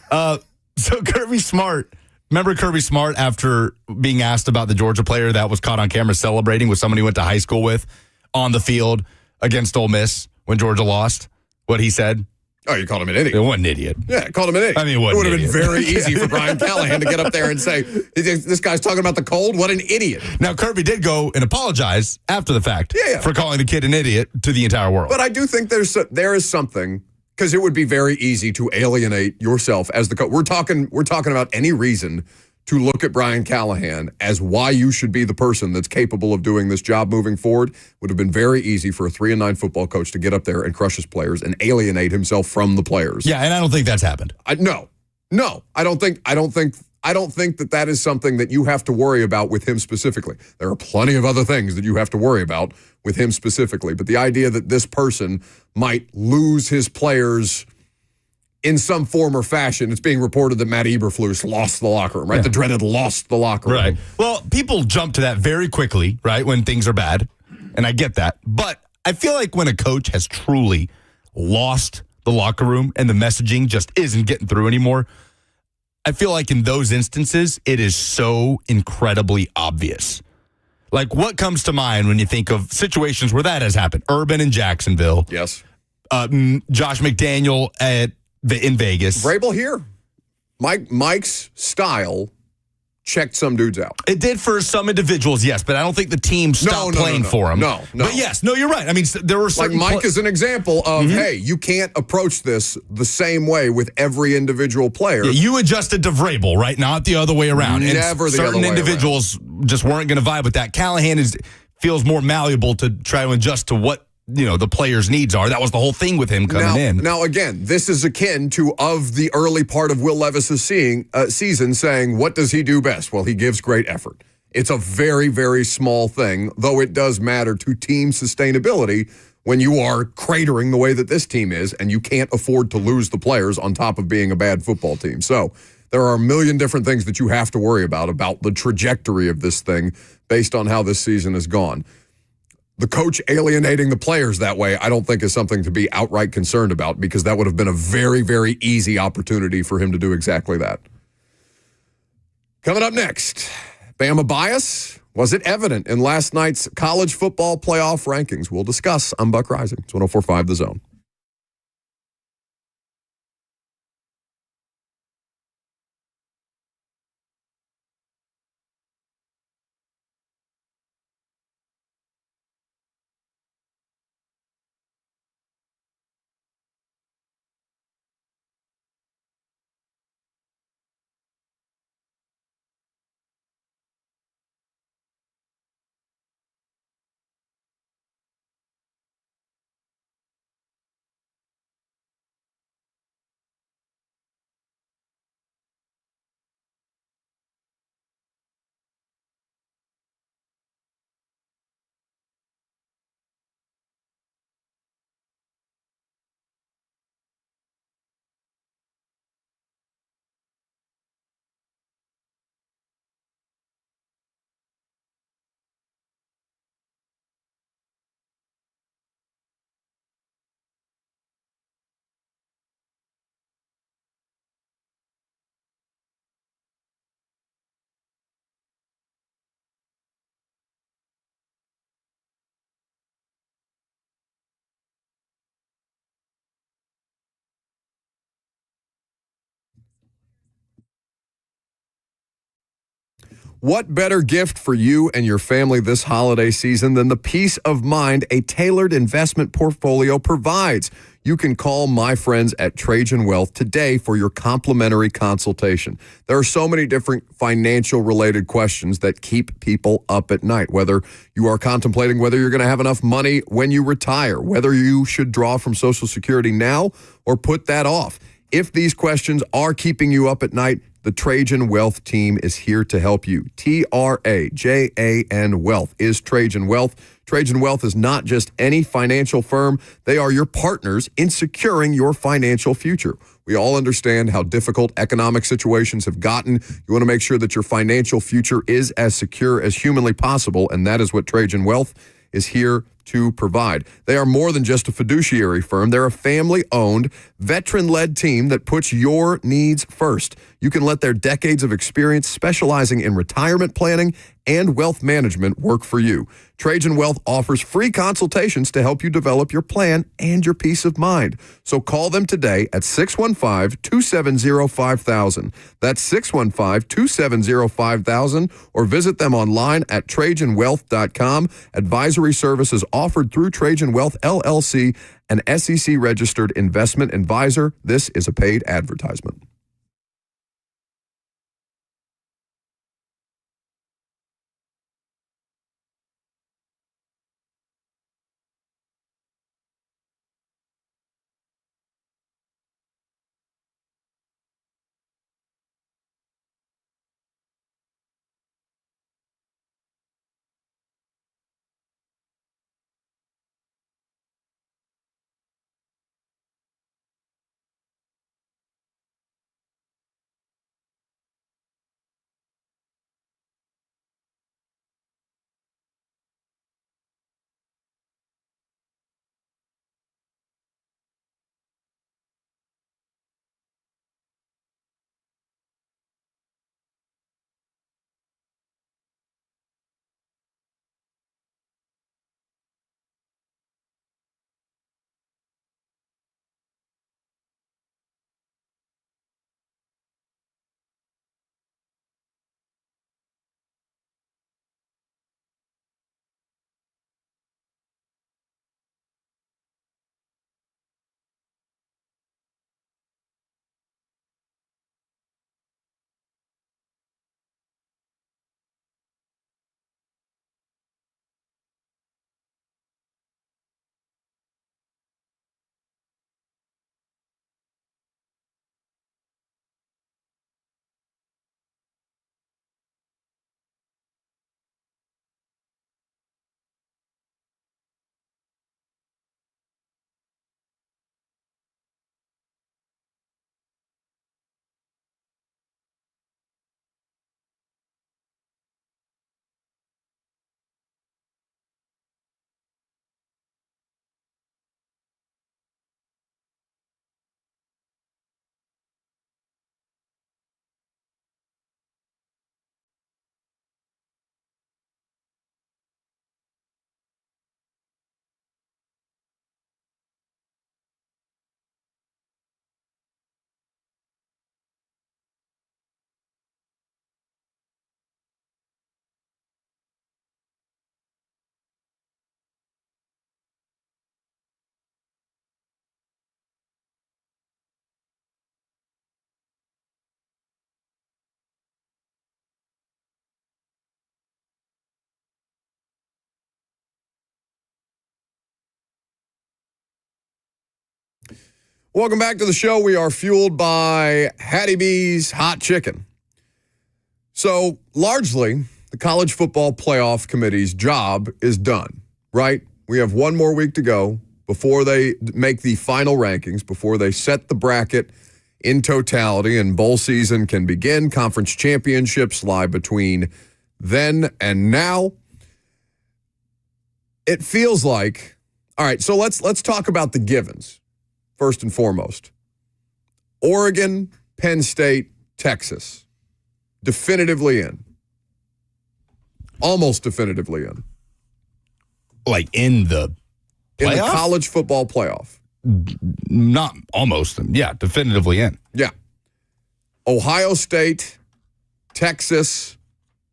So Kirby Smart, remember Kirby Smart after being asked about the Georgia player that was caught on camera celebrating with someone he went to high school with on the field against Ole Miss when Georgia lost? What he said? Oh, you called him an idiot. It wasn't an idiot. Yeah, I called him an idiot. I mean, it would have been very easy for Brian Callahan to get up there and say, this guy's talking about the cold? What an idiot. Now, Kirby did go and apologize after the fact for calling the kid an idiot to the entire world. But I do think there is something, because it would be very easy to alienate yourself as the coach. We're talking about any reason to look at Brian Callahan as why you should be the person that's capable of doing this job moving forward. Would have been very easy for a 3-9 football coach to get up there and crush his players and alienate himself from the players. Yeah, and I don't think that's happened. No, I don't think that is something that you have to worry about with him specifically. There are plenty of other things that you have to worry about with him specifically. But the idea that this person might lose his players in some form or fashion, it's being reported that Matt Eberflus lost the locker room, right? Yeah. The dreaded lost the locker room. Right. Well, people jump to that very quickly, right, when things are bad, and I get that. But I feel like when a coach has truly lost the locker room and the messaging just isn't getting through anymore, I feel like in those instances, it is so incredibly obvious. Like, what comes to mind when you think of situations where that has happened? Urban in Jacksonville. Yes. Josh McDaniel in Vegas. Vrabel here. Mike's style checked some dudes out. It did for some individuals, yes, but I don't think the team stopped playing for him. No. But yes, you're right. I mean, there were certain Mike is an example of, hey, you can't approach this the same way with every individual player. Yeah, you adjusted to Vrabel, right? Not the other way around. Never the other way around. Certain individuals just weren't going to vibe with that. Callahan feels more malleable to try to adjust to what the players' needs are. That was the whole thing with him coming in. Now, again, this is akin to of the early part of Will Levis's season saying, what does he do best? Well, he gives great effort. It's a very, very small thing, though it does matter to team sustainability when you are cratering the way that this team is, and you can't afford to lose the players on top of being a bad football team. So there are a million different things that you have to worry about the trajectory of this thing based on how this season has gone. the coach alienating the players that way, I don't think is something to be outright concerned about, because that would have been a very, very easy opportunity for him to do exactly that. Coming up next, Bama bias. Was it evident in last night's college football playoff rankings? We'll discuss. I'm Buck Rising. It's 104.5 The Zone. What better gift for you and your family this holiday season than the peace of mind a tailored investment portfolio provides? You can call my friends at Trajan Wealth today for your complimentary consultation. There are so many different financial related questions that keep people up at night, whether you are contemplating whether you're going to have enough money when you retire, whether you should draw from Social Security now or put that off. If these questions are keeping you up at night, the Trajan Wealth team is here to help you. TRAJAN Wealth is Trajan Wealth. Trajan Wealth is not just any financial firm. They are your partners in securing your financial future. We all understand how difficult economic situations have gotten. You want to make sure that your financial future is as secure as humanly possible, and that is what Trajan Wealth is here to provide. They are more than just a fiduciary firm. They're a family-owned, veteran-led team that puts your needs first. You can let their decades of experience specializing in retirement planning and wealth management work for you. Trajan Wealth offers free consultations to help you develop your plan and your peace of mind. So call them today at 615-270-5000. That's 615-270-5000, or visit them online at TrajanWealth.com. Advisory services offered through Trajan Wealth, LLC, an SEC-registered investment advisor. This is a paid advertisement. Welcome back to the show. We are fueled by Hattie B's Hot Chicken. So, largely, the College Football Playoff Committee's job is done, right? We have one more week to go before they make the final rankings, before they set the bracket in totality, and bowl season can begin. Conference championships lie between then and now. It feels like, all right, so let's talk about the givens, first and foremost. Oregon, Penn State, Texas, definitively in. Almost definitively in. Like in the playoff? In the college football playoff. Not almost. Yeah, definitively in. Yeah. Ohio State, Texas,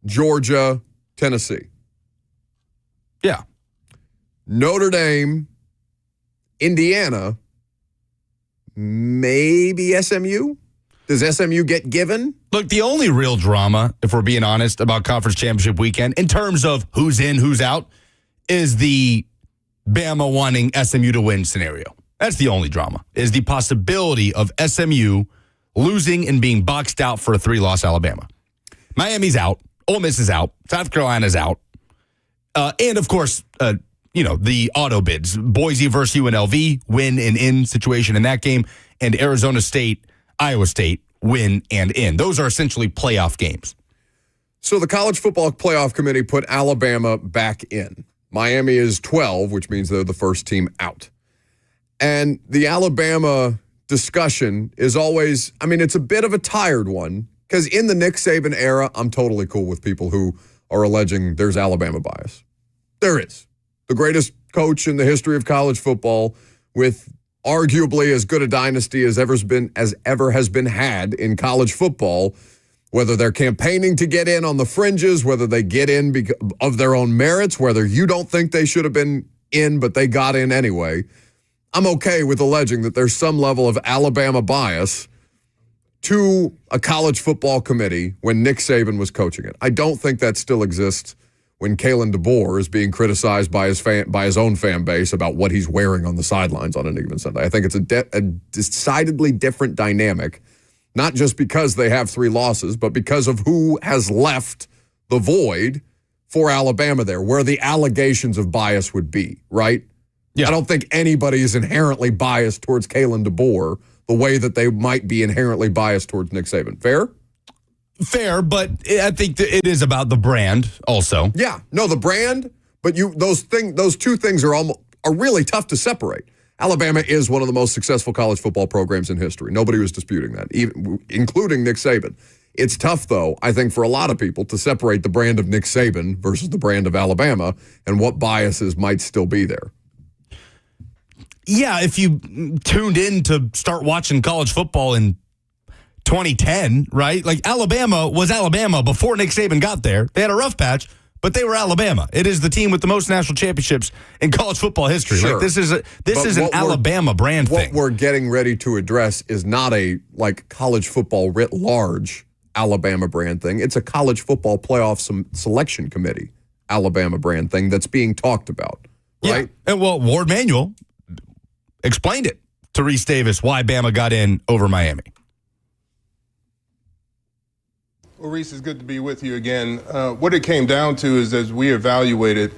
Georgia, Tennessee. Yeah. Notre Dame, Indiana, maybe SMU? Does SMU get given? Look, the only real drama, if we're being honest, about Conference Championship Weekend, in terms of who's in, who's out, is the Bama wanting SMU to win scenario. That's the only drama, is the possibility of SMU losing and being boxed out for a 3-loss Alabama. Miami's out. Ole Miss is out. South Carolina's out. And, of course, the auto bids. Boise versus UNLV, win and in situation in that game. And Arizona State, Iowa State, win and in. Those are essentially playoff games. So the College Football Playoff Committee put Alabama back in. Miami is 12, which means they're the first team out. And the Alabama discussion is always, it's a bit of a tired one, because in the Nick Saban era, I'm totally cool with people who are alleging there's Alabama bias. There is. The greatest coach in the history of college football, with arguably as good a dynasty as ever has been had in college football, whether they're campaigning to get in on the fringes, whether they get in because of their own merits, whether you don't think they should have been in, but they got in anyway. I'm okay with alleging that there's some level of Alabama bias to a college football committee when Nick Saban was coaching it. I don't think that still exists when Kalen DeBoer is being criticized by his own fan base about what he's wearing on the sidelines on any given Sunday. I think it's a decidedly different dynamic, not just because they have 3 losses, but because of who has left the void for Alabama there, where the allegations of bias would be, right? Yeah. I don't think anybody is inherently biased towards Kalen DeBoer the way that they might be inherently biased towards Nick Saban. Fair? Fair, but I think that it is about the brand also. Yeah, no, the brand, but those two things are really tough to separate. Alabama is one of the most successful college football programs in history. Nobody was disputing that, including Nick Saban. It's tough, though, I think, for a lot of people to separate the brand of Nick Saban versus the brand of Alabama and what biases might still be there. Yeah, if you tuned in to start watching college football in 2010, right? Like, Alabama was Alabama before Nick Saban got there. They had a rough patch, but they were Alabama. It is the team with the most national championships in college football history. Sure. Like, this is an Alabama brand thing. What we're getting ready to address is not a college football writ large Alabama brand thing. It's a college football playoff selection committee Alabama brand thing that's being talked about, right? Yeah. And Ward Manuel explained it to Reese Davis why Bama got in over Miami. Well, Reese, it's good to be with you again. What it came down to is, as we evaluated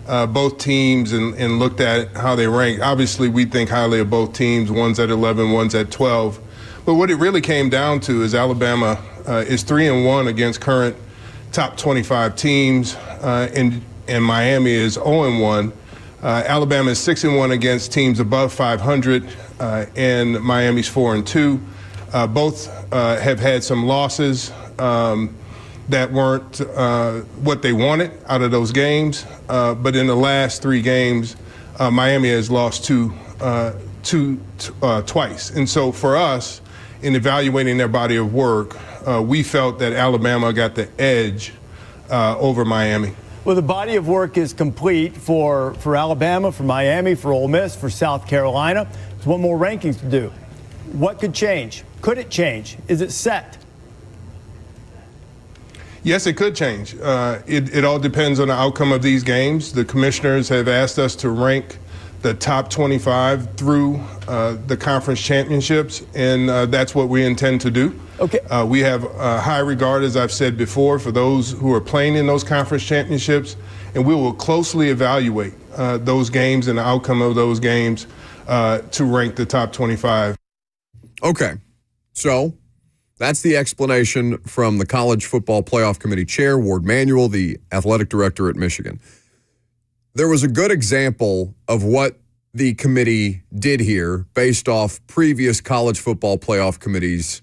both teams and looked at how they rank, obviously we think highly of both teams. One's at 11, one's at 12. But what it really came down to is Alabama is 3-1 against current top 25 teams, and Miami is 0-1. Alabama is 6-1 against teams above 500, and Miami's 4-2. Both have had some losses that weren't what they wanted out of those games. But in the last 3 games, Miami has lost twice. And so for us, in evaluating their body of work, we felt that Alabama got the edge over Miami. Well, the body of work is complete for Alabama, for Miami, for Ole Miss, for South Carolina. There's one more rankings to do. What could change? Could it change? Is it set? Yes, it could change. It all depends on the outcome of these games. The commissioners have asked us to rank the top 25 through the conference championships, and that's what we intend to do. Okay. We have high regard, as I've said before, for those who are playing in those conference championships, and we will closely evaluate those games and the outcome of those games to rank the top 25. Okay, so that's the explanation from the College Football Playoff Committee Chair, Ward Manuel, the athletic director at Michigan. There was a good example of what the committee did here based off previous College Football Playoff Committee's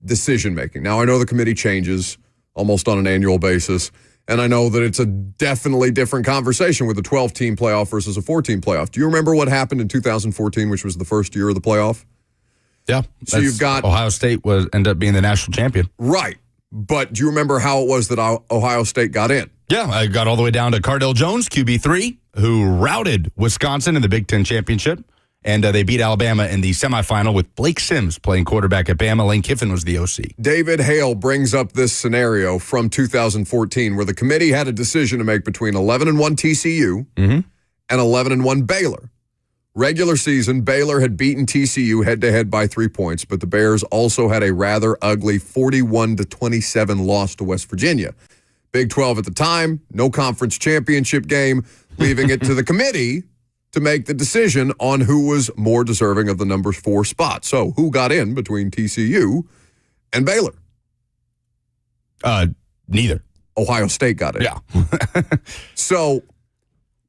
decision-making. Now, I know the committee changes almost on an annual basis, and I know that it's a definitely different conversation with a 12-team playoff versus a 4-team playoff. Do you remember what happened in 2014, which was the first year of the playoff? Yeah. So you've got Ohio State ended up being the national champion. Right. But do you remember how it was that Ohio State got in? Yeah, I got all the way down to Cardell Jones, QB3, who routed Wisconsin in the Big Ten championship. And they beat Alabama in the semifinal with Blake Sims playing quarterback at Bama. Lane Kiffin was the OC. David Hale brings up this scenario from 2014 where the committee had a decision to make between 11-1 TCU and 11-1 Baylor. Regular season, Baylor had beaten TCU head-to-head by 3 points, but the Bears also had a rather ugly 41-27 loss to West Virginia. Big 12 at the time, no conference championship game, leaving it to the committee to make the decision on who was more deserving of the number 4 spot. So who got in between TCU and Baylor? Neither. Ohio State got in. Yeah. So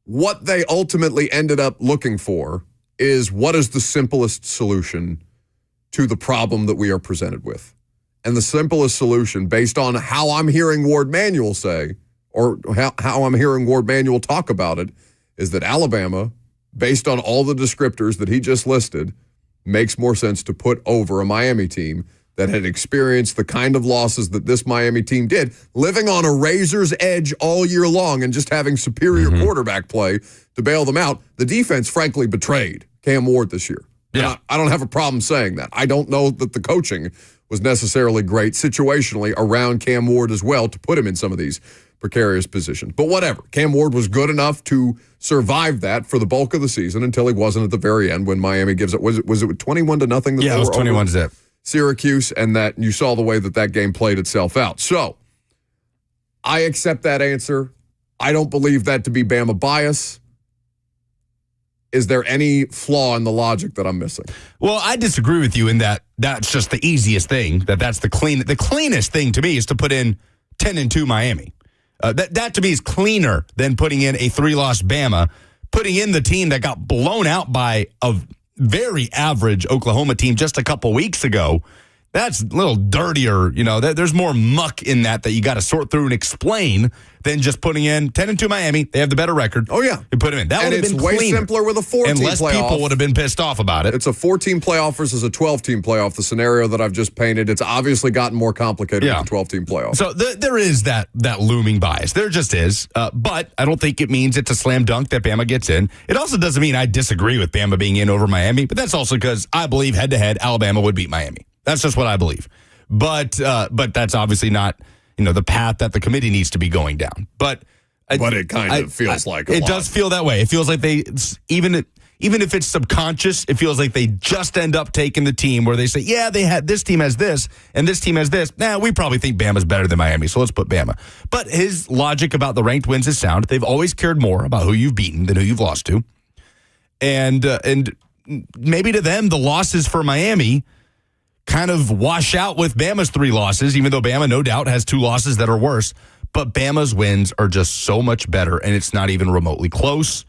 what they ultimately ended up looking for is what is the simplest solution to the problem that we are presented with. And the simplest solution, based on how I'm hearing Ward Manuel say, or how I'm hearing Ward Manuel talk about it, is that Alabama, based on all the descriptors that he just listed, makes more sense to put over a Miami team that had experienced the kind of losses that this Miami team did, living on a razor's edge all year long and just having superior quarterback play to bail them out. The defense, frankly, betrayed Cam Ward this year. Yeah. I don't have a problem saying that. I don't know that the coaching was necessarily great situationally around Cam Ward as well to put him in some of these precarious positions. But whatever. Cam Ward was good enough to survive that for the bulk of the season until he wasn't at the very end when Miami gives it. Was it 21-0? Yeah, it was 21-0. Syracuse, and that you saw the way that game played itself out. So I accept that answer. I don't believe that to be Bama bias. Is there any flaw in the logic that I'm missing? Well, I disagree with you in that that's just the easiest thing. That's the cleanest thing to me is to put in 10-2 Miami. That to me is cleaner than putting in a 3-loss Bama, putting in the team that got blown out by a very average Oklahoma team just a couple weeks ago. That's a little dirtier. You know, there's more muck in that you got to sort through and explain than just putting in 10-2 Miami. They have the better record. Oh, yeah. You put them in. That would have been way cleaner. simpler with a 4-team and less playoff. people would have been pissed off about it. It's a 4-team playoff versus a 12-team playoff, the scenario that I've just painted. It's obviously gotten more complicated with the 12-team playoff. So there is that looming bias. There just is. But I don't think it means it's a slam dunk that Bama gets in. It also doesn't mean I disagree with Bama being in over Miami, but that's also because I believe head-to-head Alabama would beat Miami. That's just what I believe. But that's obviously not, the path that the committee needs to be going down. But it kind of feels like a lot. Does feel that way. It feels like even if it's subconscious, it feels like they just end up taking the team where they say, yeah, this team has this and this team has this. We probably think Bama's better than Miami, so let's put Bama. But his logic about the ranked wins is sound. They've always cared more about who you've beaten than who you've lost to. And maybe to them, the losses for Miami kind of wash out with Bama's 3 losses, even though Bama, no doubt, has 2 losses that are worse. But Bama's wins are just so much better, and it's not even remotely close.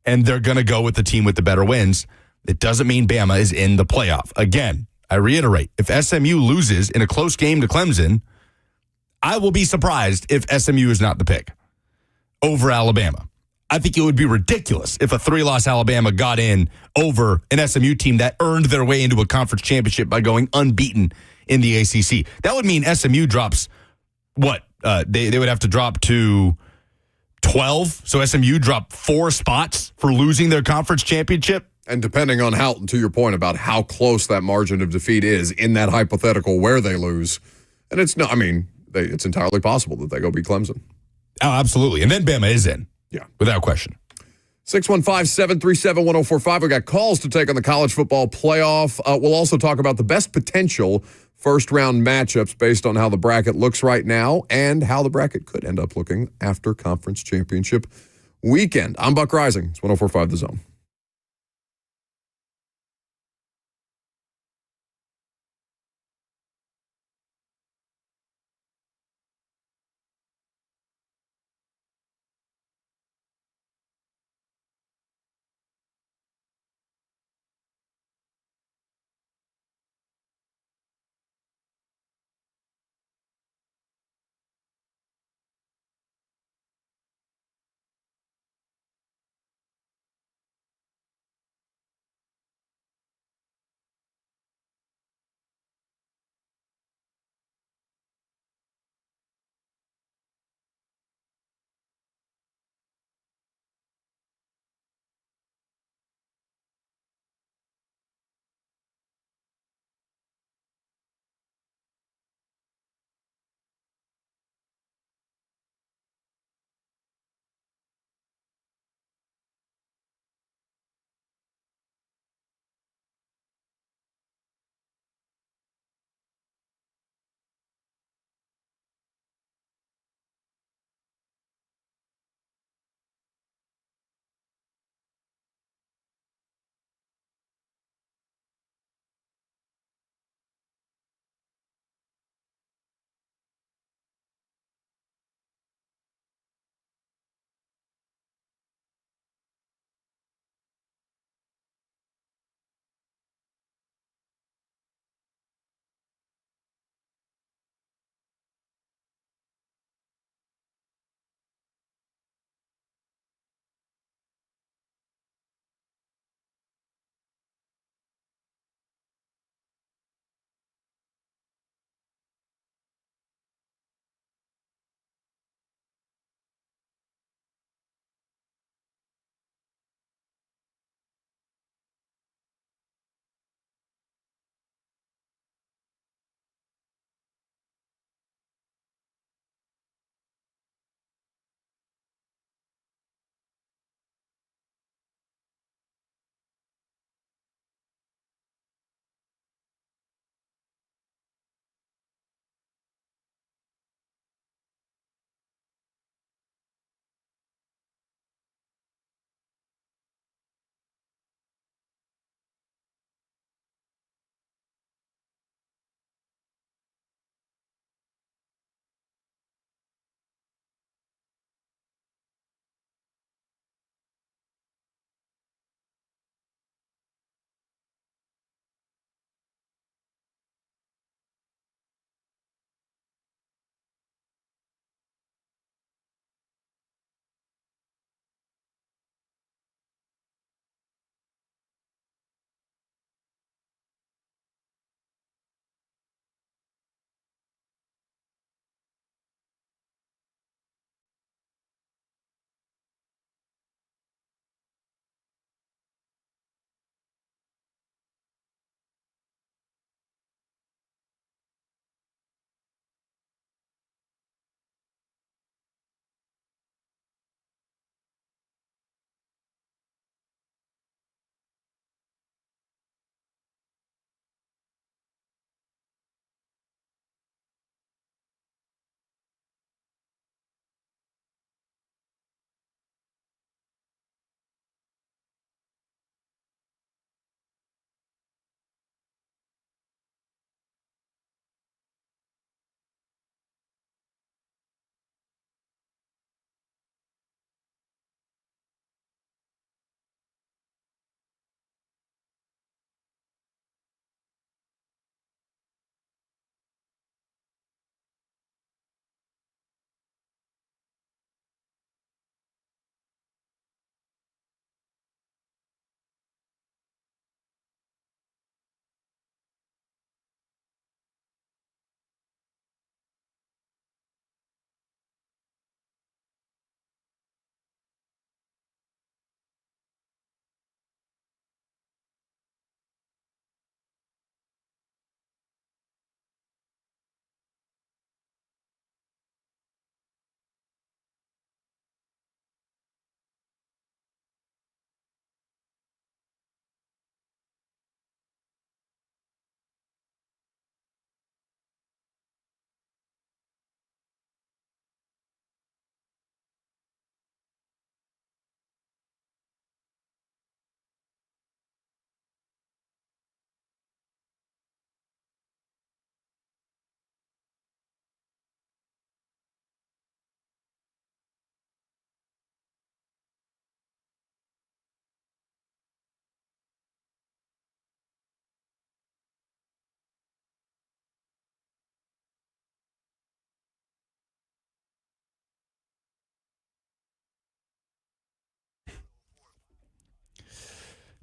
And they're going to go with the team with the better wins. It doesn't mean Bama is in the playoff. Again, I reiterate, if SMU loses in a close game to Clemson, I will be surprised if SMU is not the pick over Alabama. I think it would be ridiculous if a 3-loss Alabama got in over an SMU team that earned their way into a conference championship by going unbeaten in the ACC. That would mean SMU drops what? They would have to drop to 12. So SMU dropped 4 spots for losing their conference championship. And depending on to your point about how close that margin of defeat is in that hypothetical where they lose, and it's entirely possible that they go beat Clemson. Oh, absolutely. And then Bama is in. Yeah. Without question. 615-737-1045. We got calls to take on the college football playoff. We'll also talk about the best potential first-round matchups based on how the bracket looks right now and how the bracket could end up looking after conference championship weekend. I'm Buck Rising. It's 104.5 The Zone.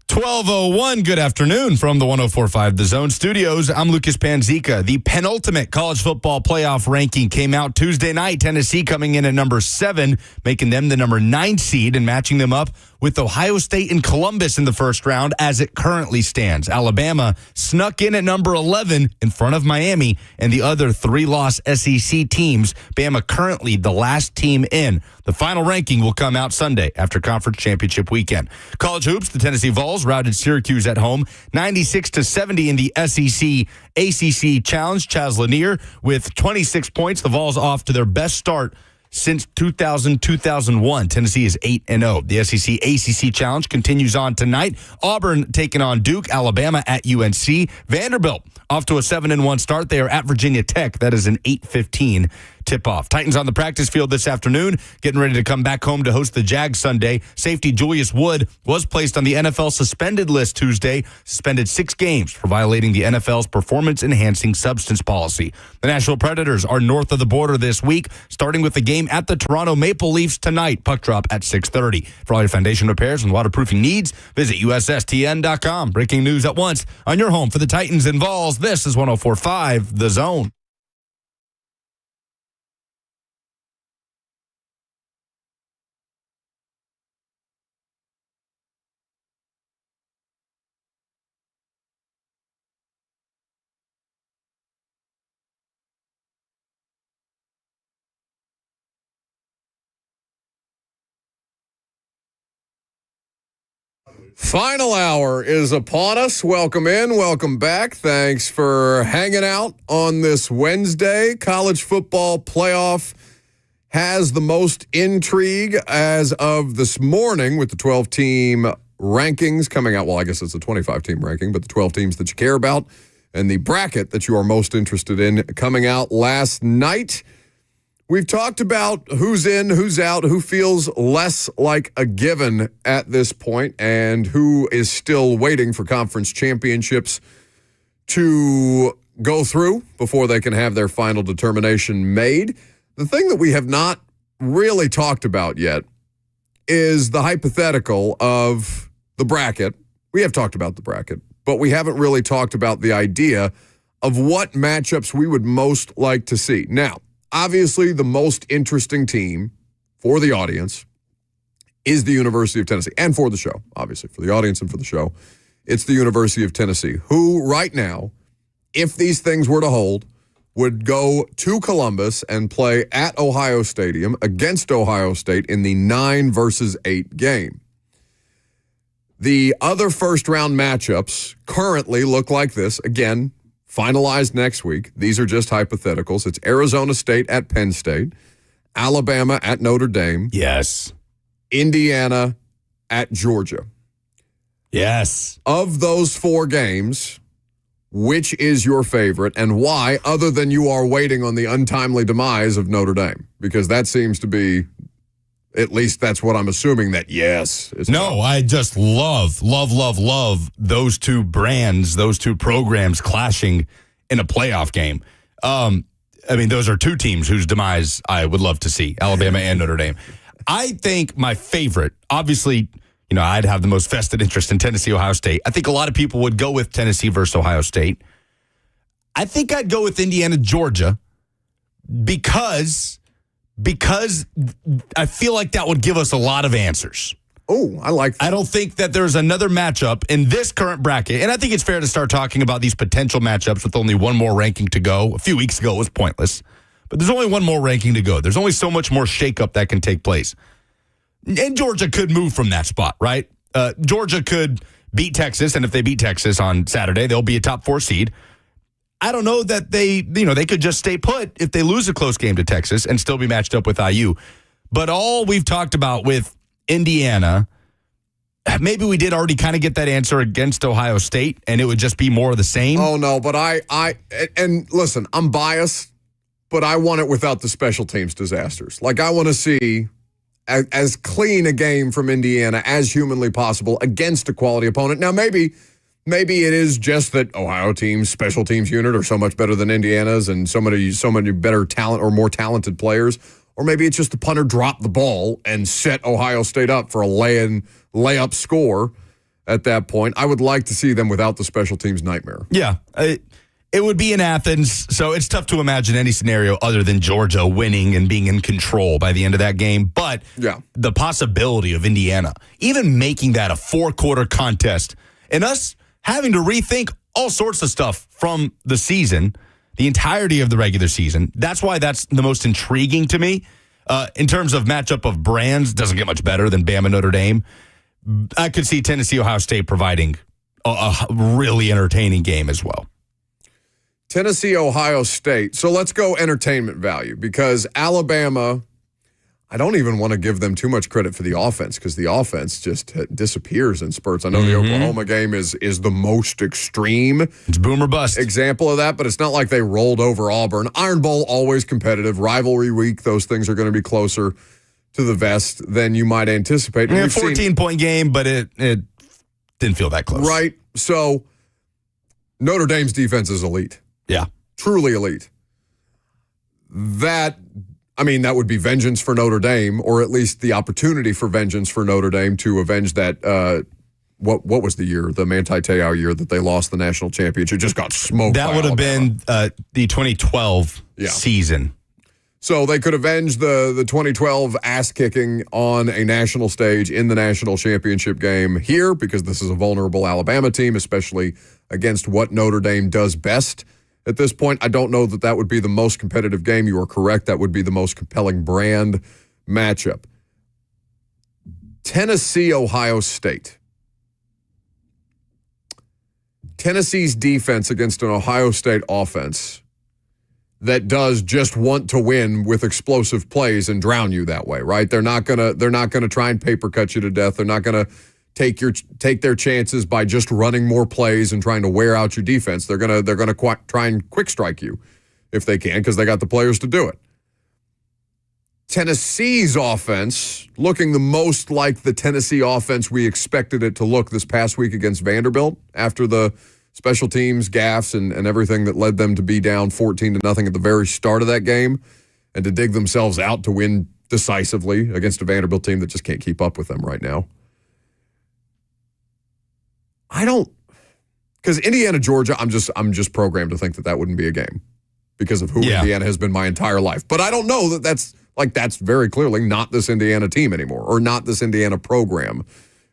12:01, good afternoon from the 104.5 The Zone Studios. I'm Lucas Panzica. The penultimate college football playoff ranking came out Tuesday night. Tennessee coming in at number 7, making them the number 9 seed and matching them up with Ohio State and Columbus in the first round as it currently stands. Alabama snuck in at number 11 in front of Miami and the other 3-loss SEC teams. Bama currently the last team in. The final ranking will come out Sunday after conference championship weekend. College hoops, the Tennessee Vols routed Syracuse at home 96-70 in the SEC ACC Challenge. Chaz Lanier with 26 points. The Vols off to their best start since 2000-2001. Tennessee is 8-0. The SEC ACC Challenge continues on tonight. Auburn taking on Duke. Alabama at UNC. Vanderbilt off to a 7-1 start. They are at Virginia Tech. That is an 8:15 tip-off. Titans on the practice field this afternoon, getting ready to come back home to host the Jags Sunday. Safety Julius Wood was placed on the NFL suspended list Tuesday, suspended 6 games for violating the NFL's performance-enhancing substance policy. The Nashville Predators are north of the border this week, starting with the game at the Toronto Maple Leafs tonight. Puck drop at 6:30. For all your foundation repairs and waterproofing needs, visit USSTN.com. Breaking news at once on your home for the Titans and Vols. This is 104.5 The Zone. Final hour is upon us. Welcome in, welcome back. Thanks for hanging out on this Wednesday. College football playoff has the most intrigue as of this morning with the 12-team rankings coming out. Well, I guess it's a 25-team ranking, but the 12 teams that you care about and the bracket that you are most interested in coming out last night. We've talked about who's in, who's out, who feels less like a given at this point, and who is still waiting for conference championships to go through before they can have their final determination made. The thing that we have not really talked about yet is the hypothetical of the bracket. We have talked about the bracket, but we haven't really talked about the idea of what matchups we would most like to see. Now, obviously, the most interesting team for the audience is the University of Tennessee, and for the show, obviously, for the audience and for the show, it's the University of Tennessee, who right now, if these things were to hold, would go to Columbus and play at Ohio Stadium against Ohio State in the 9-8 game. The other first-round matchups currently look like this. Again, finalized next week. These are just hypotheticals. It's Arizona State at Penn State, Alabama at Notre Dame. Yes. Indiana at Georgia. Yes. Of those 4 games, which is your favorite and why, other than you are waiting on the untimely demise of Notre Dame? Because that seems to be, at least that's what I'm assuming that yes. No, I just love those two brands, those two programs clashing in a playoff game. I mean, those are 2 teams whose demise I would love to see, Alabama and Notre Dame. I think my favorite, obviously, you know, I'd have the most vested interest in Tennessee, Ohio State. I think a lot of people would go with Tennessee versus Ohio State. I think I'd go with Indiana, Georgia, because I feel like that would give us a lot of answers. Oh, I like that. I don't think that there's another matchup in this current bracket, and I think it's fair to start talking about these potential matchups with only one more ranking to go. A few weeks ago, it was pointless, but there's only one more ranking to go. There's only so much more shakeup that can take place. And Georgia could move from that spot, right? Georgia could beat Texas, and if they beat Texas on Saturday, they'll be a top 4 seed. I don't know that they could just stay put if they lose a close game to Texas and still be matched up with IU. But all we've talked about with Indiana, maybe we did already kind of get that answer against Ohio State, and it would just be more of the same. Oh, no, but and listen, I'm biased, but I want it without the special teams disasters. Like, I want to see as clean a game from Indiana as humanly possible against a quality opponent. Now, maybe it is just that Ohio team's special teams unit are so much better than Indiana's and so many better talent or more talented players. Or maybe it's just the punter dropped the ball and set Ohio State up for a layup score at that point. I would like to see them without the special teams nightmare. Yeah. It would be in Athens, so it's tough to imagine any scenario other than Georgia winning and being in control by the end of that game. But the possibility of Indiana even making that a 4-quarter contest and us having to rethink all sorts of stuff from the season, the entirety of the regular season, that's why that's the most intriguing to me. In terms of matchup of brands, doesn't get much better than Bama Notre Dame. I could see Tennessee, Ohio State providing a really entertaining game as well. Tennessee, Ohio State. So let's go entertainment value because Alabama, I don't even want to give them too much credit for the offense because the offense just disappears in spurts. I know the Oklahoma game is the most extreme. It's boom or bust example of that, but it's not like they rolled over Auburn. Iron Bowl, always competitive. Rivalry week, those things are going to be closer to the vest than you might anticipate. Yeah, 14-point game, but it didn't feel that close. Right. So Notre Dame's defense is elite. Yeah. Truly elite. That would be vengeance for Notre Dame, or at least the opportunity for vengeance for Notre Dame to avenge that, what was the year, the Manti Te'o year that they lost the national championship, just got smoked. That would have been the 2012 season. So they could avenge the 2012 ass-kicking on a national stage in the national championship game here because this is a vulnerable Alabama team, especially against what Notre Dame does best. At this point, I don't know that would be the most competitive game. You are correct. That would be the most compelling brand matchup. Tennessee, Ohio State. Tennessee's defense against an Ohio State offense that does just want to win with explosive plays and drown you that way, right? They're not gonna try and paper cut you to death. They're not gonna take their chances by just running more plays and trying to wear out your defense. They're gonna try and quick strike you if they can because they got the players to do it. Tennessee's offense looking the most like the Tennessee offense we expected it to look this past week against Vanderbilt after the special teams gaffes and everything that led them to be down 14-0 at the very start of that game and to dig themselves out to win decisively against a Vanderbilt team that just can't keep up with them right now. Because Indiana, Georgia, I'm just programmed to think that wouldn't be a game because of who Indiana has been my entire life. But I don't know that's very clearly not this Indiana team anymore or not this Indiana program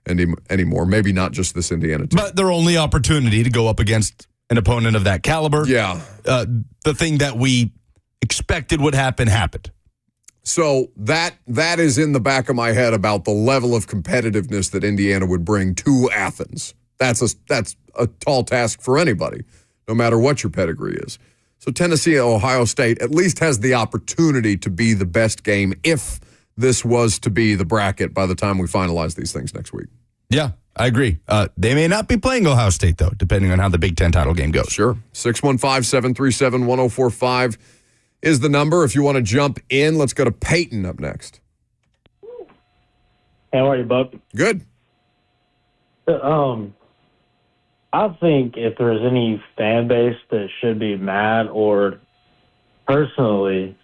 anymore. Maybe not just this Indiana team. But their only opportunity to go up against an opponent of that caliber. Yeah. The thing that we expected would happen happened. So that is in the back of my head about the level of competitiveness that Indiana would bring to Athens. That's a tall task for anybody, no matter what your pedigree is. So Tennessee, Ohio State at least has the opportunity to be the best game if this was to be the bracket by the time we finalize these things next week. Yeah, I agree. They may not be playing Ohio State, though, depending on how the Big Ten title game goes. Sure. 615-737-1045 is the number. If you want to jump in, let's go to Peyton up next. How are you, Buck? Good. I think if there's any fan base that should be mad, or personally,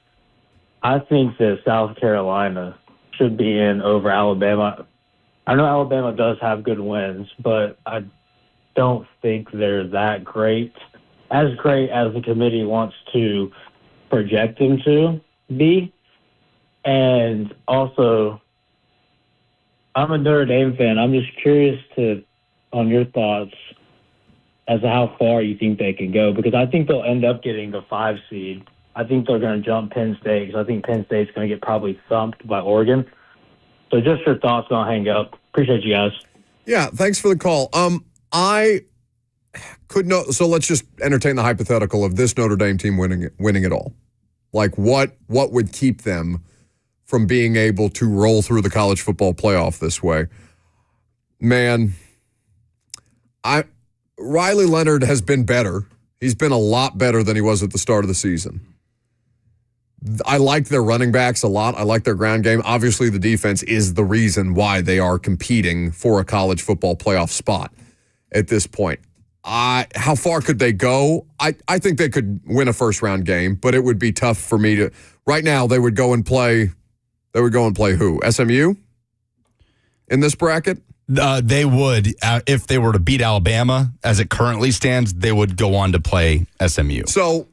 I think that South Carolina should be in over Alabama. I know Alabama does have good wins, but I don't think they're that great as the committee wants to project them to be. And also, I'm a Notre Dame fan. I'm just curious on your thoughts as to how far you think they can go, because I think they'll end up getting the 5 seed. I think they're going to jump Penn State because I think Penn State's going to get probably thumped by Oregon. So just your thoughts, I'll hang up. Appreciate you guys. Yeah, thanks for the call. I could know. So let's just entertain the hypothetical of this Notre Dame team winning it all. Like what would keep them from being able to roll through the college football playoff this way? Man, Riley Leonard has been better. He's been a lot better than he was at the start of the season. I like their running backs a lot. I like their ground game. Obviously, the defense is the reason why they are competing for a college football playoff spot at this point. How far could they go? I think they could win a first-round game, but it would be tough for me to. Right now, they would go and play. They would go and play who? SMU in this bracket? They would, if they were to beat Alabama, as it currently stands, they would go on to play SMU. So,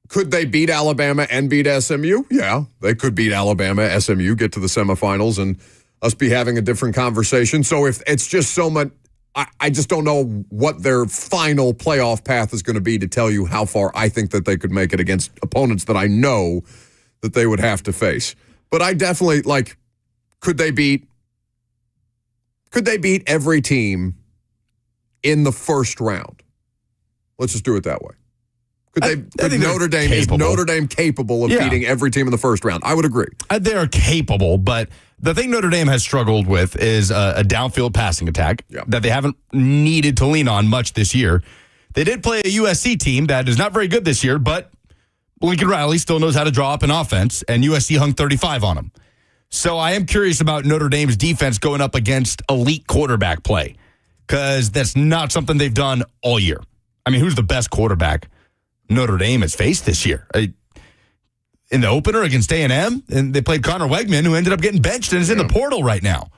could they beat Alabama and beat SMU? Yeah, they could beat Alabama, SMU, get to the semifinals, and us be having a different conversation. So if it's just so much, I just don't know what their final playoff path is going to be to tell you how far I think that they could make it against opponents that I know that they would have to face. But I definitely, could they beat every team in the first round? Let's just do it that way. Is Notre Dame capable of beating every team in the first round? I would agree. They're capable, but the thing Notre Dame has struggled with is a downfield passing attack that they haven't needed to lean on much this year. They did play a USC team that is not very good this year, but Lincoln Riley still knows how to draw up an offense, and USC hung 35 on them. So I am curious about Notre Dame's defense going up against elite quarterback play, because that's not something they've done all year. I mean, who's the best quarterback Notre Dame has faced this year? In the opener against A&M, and they played Connor Wegman, who ended up getting benched and is in the portal right now.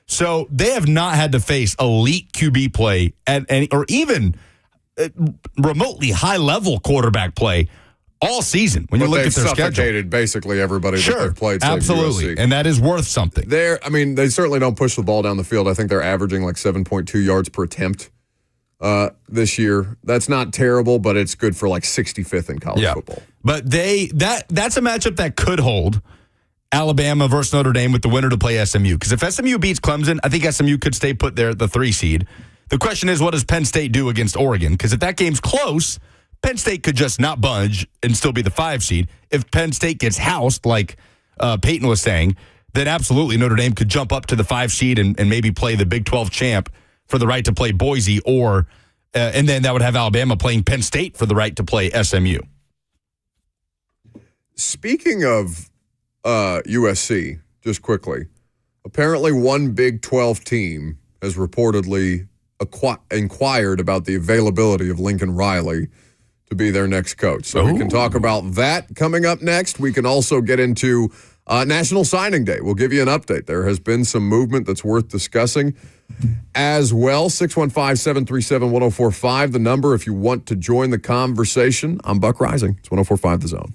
So they have not had to face elite QB play or even remotely high-level quarterback play all season. When you look at their schedule, suffocated basically everybody that they've played. Absolutely, and that is worth something. They certainly don't push the ball down the field. I think they're averaging 7.2 yards per attempt this year. That's not terrible, but it's good for 65th in college football. But that's a matchup that could hold Alabama versus Notre Dame with the winner to play SMU. Because if SMU beats Clemson, I think SMU could stay put there at the 3 seed. The question is, what does Penn State do against Oregon? Because if that game's close, Penn State could just not budge and still be the 5 seed. If Penn State gets housed, like Peyton was saying, then absolutely Notre Dame could jump up to the 5 seed and maybe play the Big 12 champ for the right to play Boise, and then that would have Alabama playing Penn State for the right to play SMU. Speaking of USC, just quickly, apparently one Big 12 team has reportedly inquired about the availability of Lincoln Riley to be their next coach. So we can talk about that coming up next. We can also get into National Signing Day. We'll give you an update. There has been some movement that's worth discussing as well. 615-737-1045, the number if you want to join the conversation. I'm Buck Rising. It's 1045 The Zone.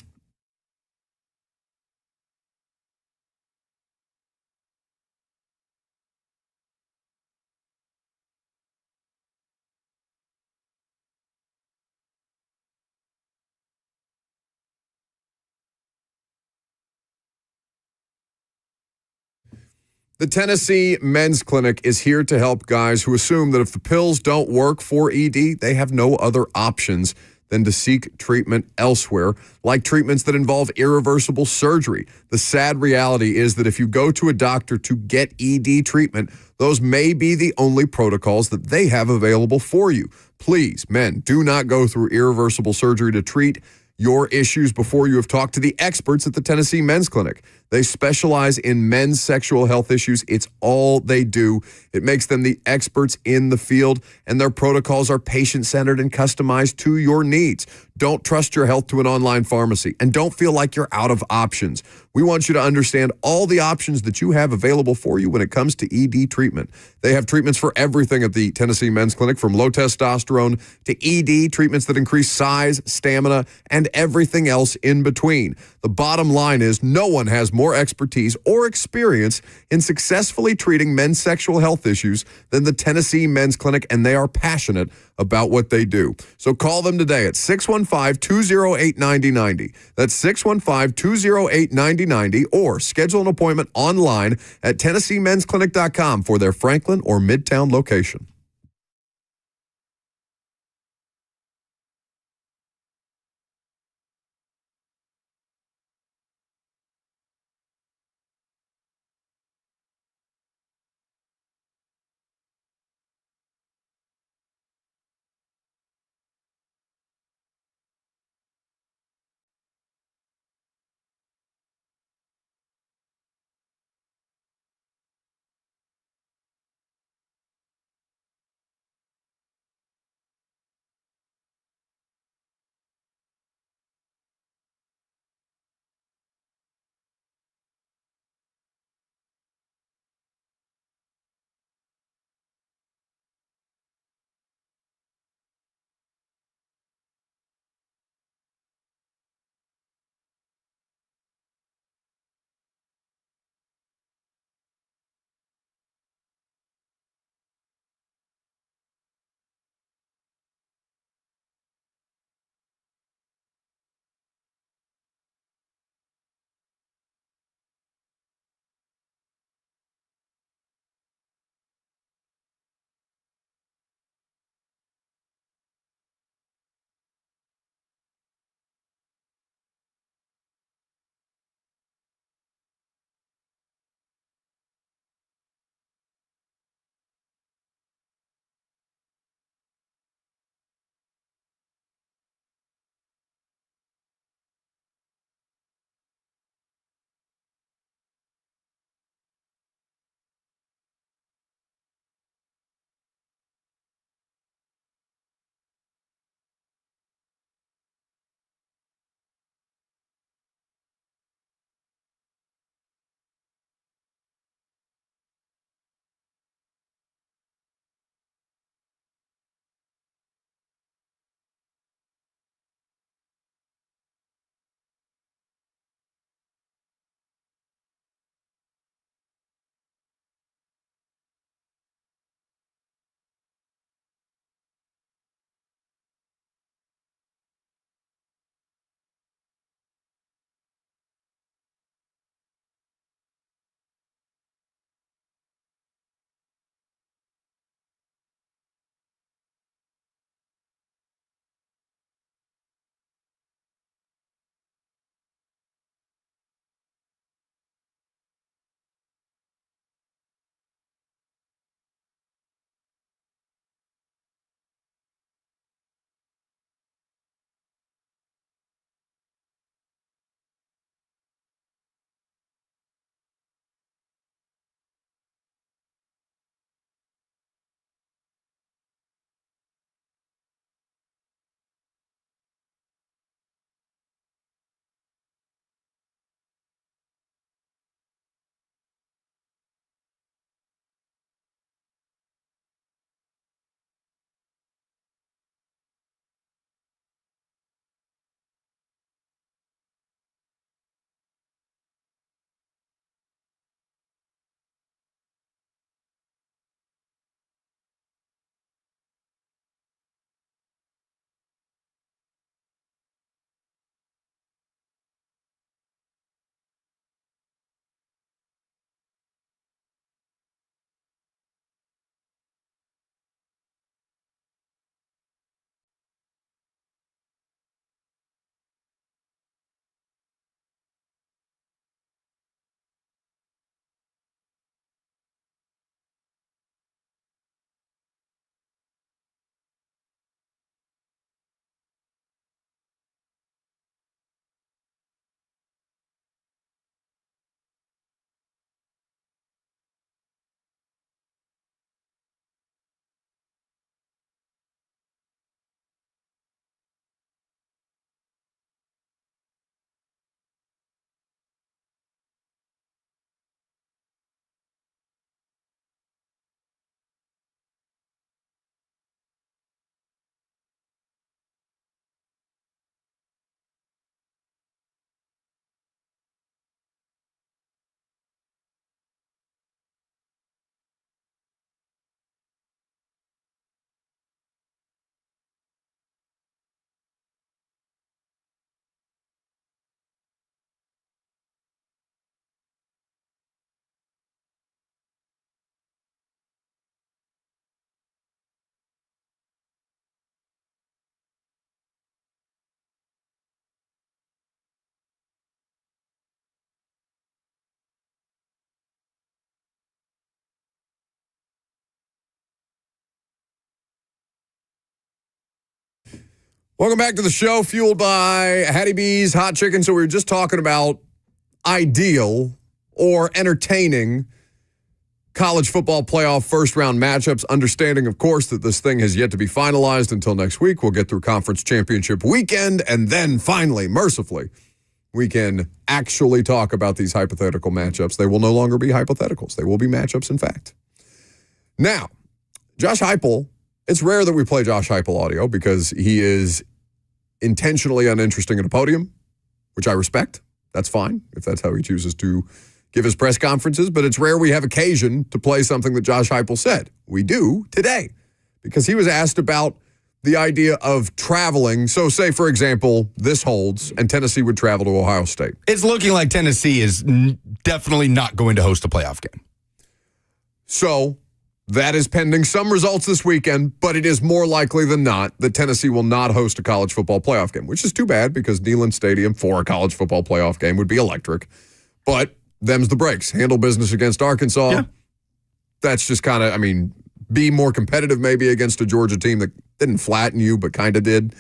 The Tennessee Men's Clinic is here to help guys who assume that if the pills don't work for ED, they have no other options than to seek treatment elsewhere, like treatments that involve irreversible surgery. The sad reality is that if you go to a doctor to get ED treatment, those may be the only protocols that they have available for you. Please, men, do not go through irreversible surgery to treat your issues before you have talked to the experts at the Tennessee Men's Clinic. They specialize in men's sexual health issues. It's all they do. It makes them the experts in the field, and their protocols are patient-centered and customized to your needs. Don't trust your health to an online pharmacy, and don't feel like you're out of options. We want you to understand all the options that you have available for you when it comes to ED treatment. They have treatments for everything at the Tennessee Men's Clinic, from low testosterone to ED, treatments that increase size, stamina, and everything else in between. The bottom line is no one has more expertise or experience in successfully treating men's sexual health issues than the Tennessee Men's Clinic, and they are passionate about what they do. So call them today at 615-208-9090. That's 615-208-9090, or schedule an appointment online at TennesseeMen'sClinic.com for their Franklin or Midtown location. Welcome back to the show, fueled by Hattie B's Hot Chicken. So we were just talking about ideal or entertaining college football playoff first-round matchups, understanding, of course, that this thing has yet to be finalized until next week. We'll get through conference championship weekend, and then finally, mercifully, we can actually talk about these hypothetical matchups. They will no longer be hypotheticals. They will be matchups, in fact. Now, Josh Heupel, it's rare that we play Josh Heupel audio because he is intentionally uninteresting at a podium, which I respect. That's fine if that's how he chooses to give his press conferences, but it's rare we have occasion to play something that Josh Heupel said. We do today because he was asked about the idea of traveling. So say, for example, this holds and Tennessee would travel to Ohio State. It's looking like Tennessee is definitely not going to host a playoff game. So that is pending some results this weekend, but it is more likely than not that Tennessee will not host a college football playoff game, which is too bad because Neyland Stadium for a college football playoff game would be electric. But them's the breaks. Handle business against Arkansas. Yeah. That's just kind of, be more competitive maybe against a Georgia team that didn't flatten you, but kind of did.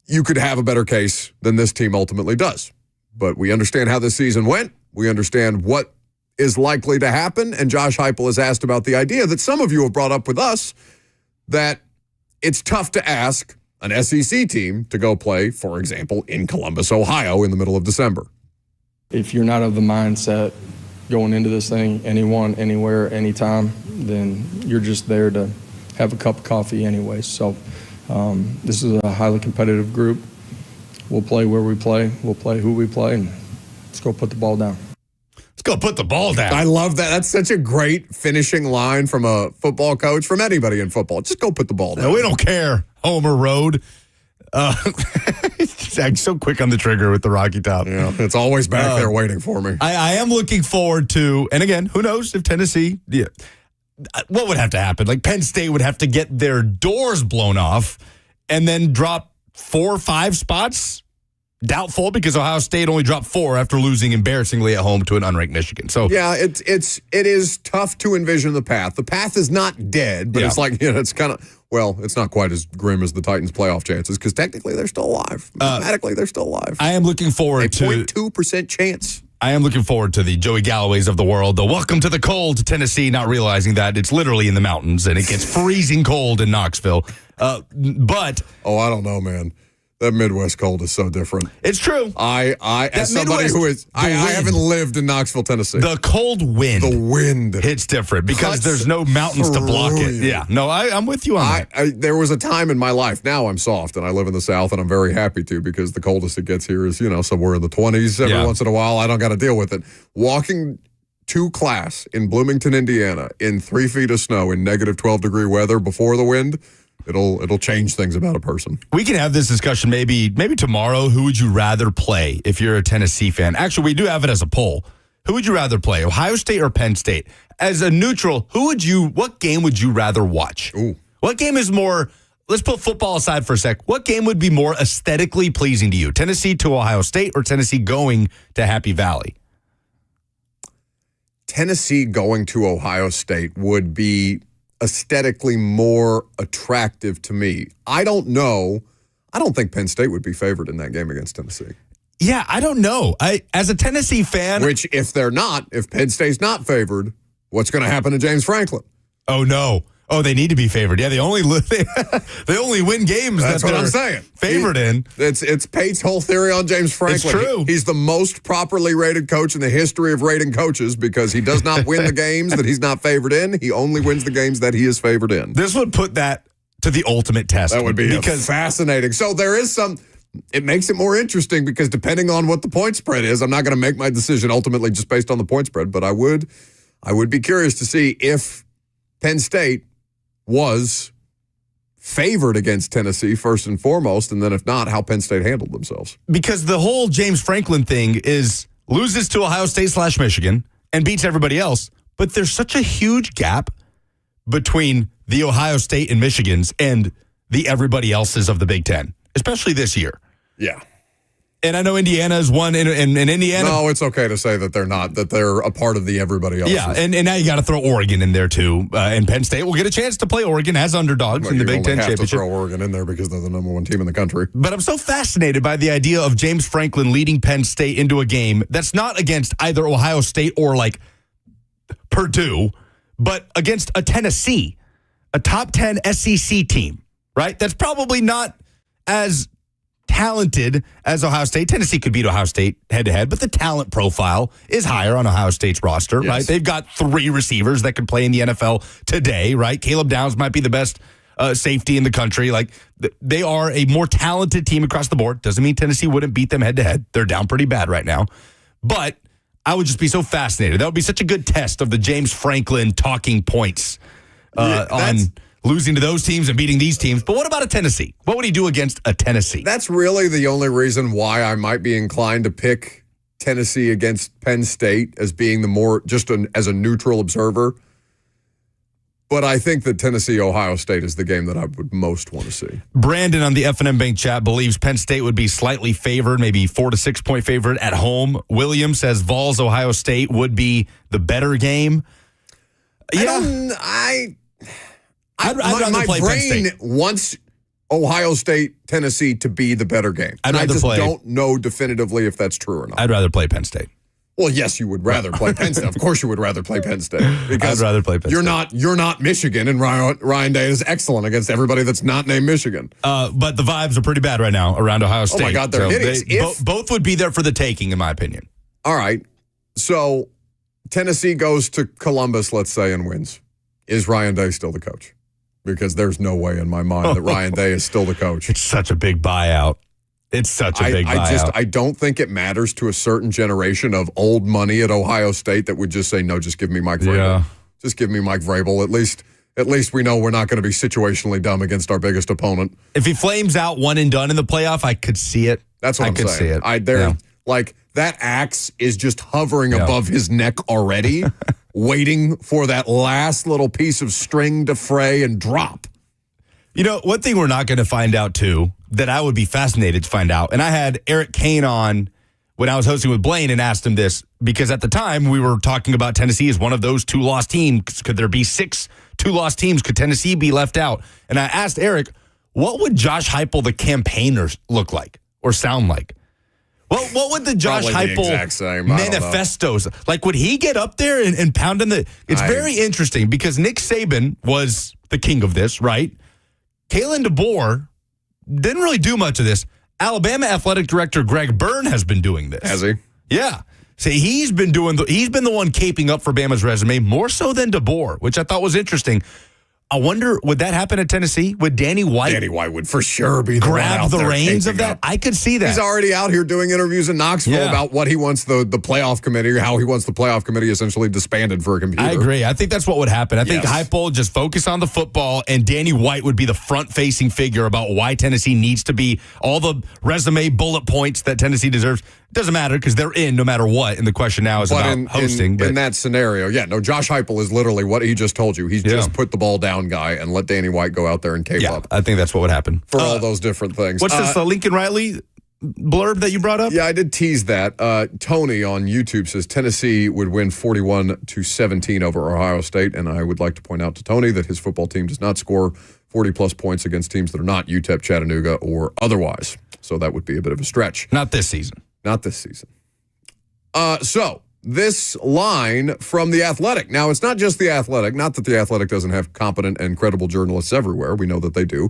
You could have a better case than this team ultimately does. But we understand how this season went. We understand what is likely to happen. And Josh Heupel has asked about the idea that some of you have brought up with us that it's tough to ask an SEC team to go play, for example, in Columbus, Ohio in the middle of December. If you're not of the mindset going into this thing, anyone, anywhere, anytime, then you're just there to have a cup of coffee anyway. So this is a highly competitive group. We'll play where we play. We'll play who we play, and let's go put the ball down. Let's go put the ball down. I love that. That's such a great finishing line from a football coach, from anybody in football. Just go put the ball down. No, we don't care, Homer Road. I'm so quick on the trigger with the Rocky Top. Yeah, it's always back there waiting for me. I am looking forward to, and again, who knows if Tennessee, what would have to happen? Like Penn State would have to get their doors blown off and then drop 4 or 5 spots. Doubtful because Ohio State only dropped 4 after losing embarrassingly at home to an unranked Michigan. So yeah, it is tough to envision the path. The path is not dead, but it's like, it's kind of, it's not quite as grim as the Titans' playoff chances because technically they're still alive. Mathematically, they're still alive. I am looking forward to 0.2% chance. I am looking forward to the Joey Galloways of the world, the welcome to the cold to Tennessee, not realizing that it's literally in the mountains and it gets freezing cold in Knoxville. But I don't know, man. That Midwest cold is so different. It's true. I as somebody Midwest, who is, I haven't lived in Knoxville, Tennessee. The cold wind. The wind. Hits different because there's no mountains to block it. Yeah. No, I'm with you on that. There was a time in my life, now I'm soft and I live in the South and I'm very happy to because the coldest it gets here is, somewhere in the 20s every once in a while. I don't got to deal with it. Walking to class in Bloomington, Indiana in 3 feet of snow in negative 12-degree weather before the wind, It'll change things about a person. We can have this discussion maybe tomorrow. Who would you rather play if you're a Tennessee fan? Actually, we do have it as a poll. Who would you rather play, Ohio State or Penn State? As a neutral, what game would you rather watch? Ooh. What game is more, let's put football aside for a sec. What game would be more aesthetically pleasing to you? Tennessee to Ohio State or Tennessee going to Happy Valley? Tennessee going to Ohio State would be aesthetically more attractive to me. I don't know. I don't think Penn State would be favored in that game against Tennessee. Yeah, I don't know. As a Tennessee fan, which if Penn State's not favored, what's going to happen to James Franklin? Oh no. Oh, they need to be favored. Yeah, they only win games. That's what I'm saying. Favored in. It's Pate's whole theory on James Franklin. It's true. He's the most properly rated coach in the history of rating coaches because he does not win the games that he's not favored in. He only wins the games that he is favored in. This would put that to the ultimate test. That would be fascinating. So there is it makes it more interesting because depending on what the point spread is, I'm not going to make my decision ultimately just based on the point spread, but I would be curious to see if Penn State was favored against Tennessee first and foremost, and then if not, how Penn State handled themselves. Because the whole James Franklin thing is loses to Ohio State / Michigan and beats everybody else, but there's such a huge gap between the Ohio State and Michigans and the everybody else's of the Big Ten, especially this year. Yeah. And I know Indiana is one in Indiana. No, it's okay to say that they're not, that they're a part of the everybody else. Yeah, and now you got to throw Oregon in there too. And Penn State will get a chance to play Oregon as underdogs in the Big Ten Championship. You only have to throw Oregon in there because they're the number one team in the country. But I'm so fascinated by the idea of James Franklin leading Penn State into a game that's not against either Ohio State or like Purdue, but against a Tennessee, a top 10 SEC team, right? That's probably not as talented as Ohio State. Tennessee could beat Ohio State head-to-head, but the talent profile is higher on Ohio State's roster, right? They've got 3 receivers that can play in the NFL today, right? Caleb Downs might be the best safety in the country. Like, they are a more talented team across the board. Doesn't mean Tennessee wouldn't beat them head-to-head. They're down pretty bad right now. But I would just be so fascinated. That would be such a good test of the James Franklin talking points on losing to those teams and beating these teams. But what about a Tennessee? What would he do against a Tennessee? That's really the only reason why I might be inclined to pick Tennessee against Penn State as being the more, just as a neutral observer. But I think that Tennessee-Ohio State is the game that I would most want to see. Brandon on the F&M Bank chat believes Penn State would be slightly favored, maybe 4 to 6 point favorite at home. William says Vols-Ohio State would be the better game. I'd rather play Penn State. Wants Ohio State, Tennessee to be the better game. I just don't know definitively if that's true or not. I'd rather play Penn State. Well, yes, you would rather play Penn State. Of course you would rather play Penn State. Because I'd rather play Penn State. You're not Michigan, and Ryan Day is excellent against everybody that's not named Michigan. But the vibes are pretty bad right now around Ohio State. Oh, my God, they're hideous. Both would be there for the taking, in my opinion. All right. So Tennessee goes to Columbus, let's say, and wins. Is Ryan Day still the coach? Because there's no way in my mind that Ryan Day is still the coach. It's such a big buyout. It's such a big buyout. I don't think it matters to a certain generation of old money at Ohio State that would just say, no, just give me Mike Vrabel. Yeah. Just give me Mike Vrabel. At least we know we're not going to be situationally dumb against our biggest opponent. If he flames out one and done in the playoff, I could see it. That's what I'm saying. I could see it. Like, that axe is just hovering above his neck already, waiting for that last little piece of string to fray and drop. You know, one thing we're not going to find out, too, that I would be fascinated to find out, and I had Eric Kane on when I was hosting with Blaine and asked him this, because at the time we were talking about Tennessee as one of those 2-loss teams. Could there be 6 2-loss teams? Could Tennessee be left out? And I asked Eric, what would Josh Heupel, the campaigners, look like or sound like? What would the Josh Heupel manifestos, like, would he get up there and pound on the... It's very interesting because Nick Saban was the king of this, right? Kalen DeBoer didn't really do much of this. Alabama athletic director Greg Byrne has been doing this. Has he? Yeah. So he's been the one caping up for Bama's resume more so than DeBoer, which I thought was interesting. I wonder, would that happen at Tennessee? Would Danny White would for sure be grab the reins of that? I could see that. He's already out here doing interviews in Knoxville about what he wants the playoff committee, or how he wants the playoff committee essentially disbanded for a computer. I agree. I think that's what would happen. I think Heupel just focus on the football, and Danny White would be the front-facing figure about why Tennessee needs to be all the resume bullet points that Tennessee deserves. It doesn't matter because they're in no matter what. And the question now is about hosting. In that scenario, Josh Heupel is literally what he just told you. He's just put the ball down guy and let Danny White go out there and cape up. I think that's what would happen. For all those different things. What's this Lincoln Riley blurb that you brought up? Yeah, I did tease that. Tony on YouTube says Tennessee would win 41-17 over Ohio State. And I would like to point out to Tony that his football team does not score 40-plus points against teams that are not UTEP, Chattanooga, or otherwise. So that would be a bit of a stretch. Not this season. Not this season. So this line from The Athletic. Now, it's not just The Athletic. Not that The Athletic doesn't have competent and credible journalists everywhere. We know that they do.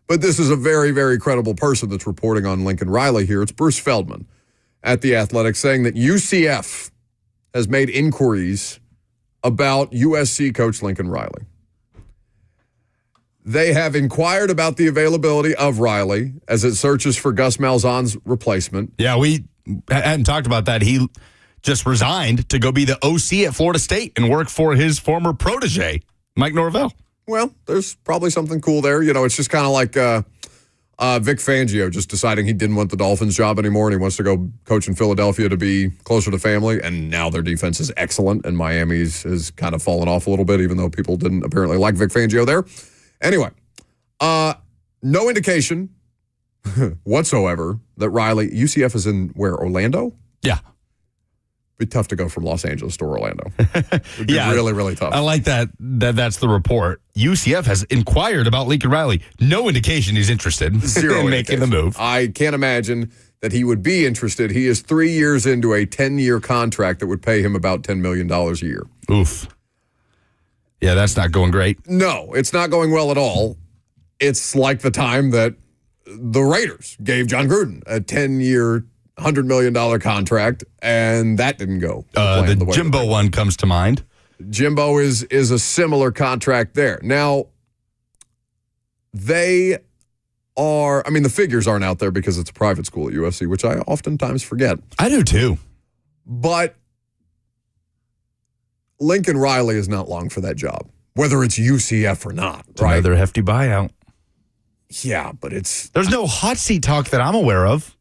But this is a very, very credible person that's reporting on Lincoln Riley here. It's Bruce Feldman at The Athletic saying that UCF has made inquiries about USC coach Lincoln Riley. They have inquired about the availability of Riley as it searches for Gus Malzahn's replacement. Yeah, we hadn't talked about that. He just resigned to go be the OC at Florida State and work for his former protege, Mike Norvell. Well, there's probably something cool there. You know, it's just kind of like Vic Fangio just deciding he didn't want the Dolphins job anymore and he wants to go coach in Philadelphia to be closer to family. And now their defense is excellent and Miami's has kind of fallen off a little bit, even though people didn't apparently like Vic Fangio there. Anyway, no indication whatsoever that UCF is in where, Orlando? Yeah. Be tough to go from Los Angeles to Orlando. It'd be really, really tough. I like that's the report. UCF has inquired about Lincoln Riley. No indication he's interested in making the move. I can't imagine that he would be interested. He is 3 years into a 10-year contract that would pay him about $10 million a year. Oof. Yeah, that's not going great. No, it's not going well at all. It's like the time that the Raiders gave John Gruden a 10-year, $100 million contract, and that didn't go. The Jimbo one comes to mind. Jimbo is a similar contract there. Now, they are, the figures aren't out there because it's a private school at USC, which I oftentimes forget. I do too. But Lincoln Riley is not long for that job, whether it's UCF or not. It's another hefty buyout. Yeah, but there's no hot seat talk that I'm aware of.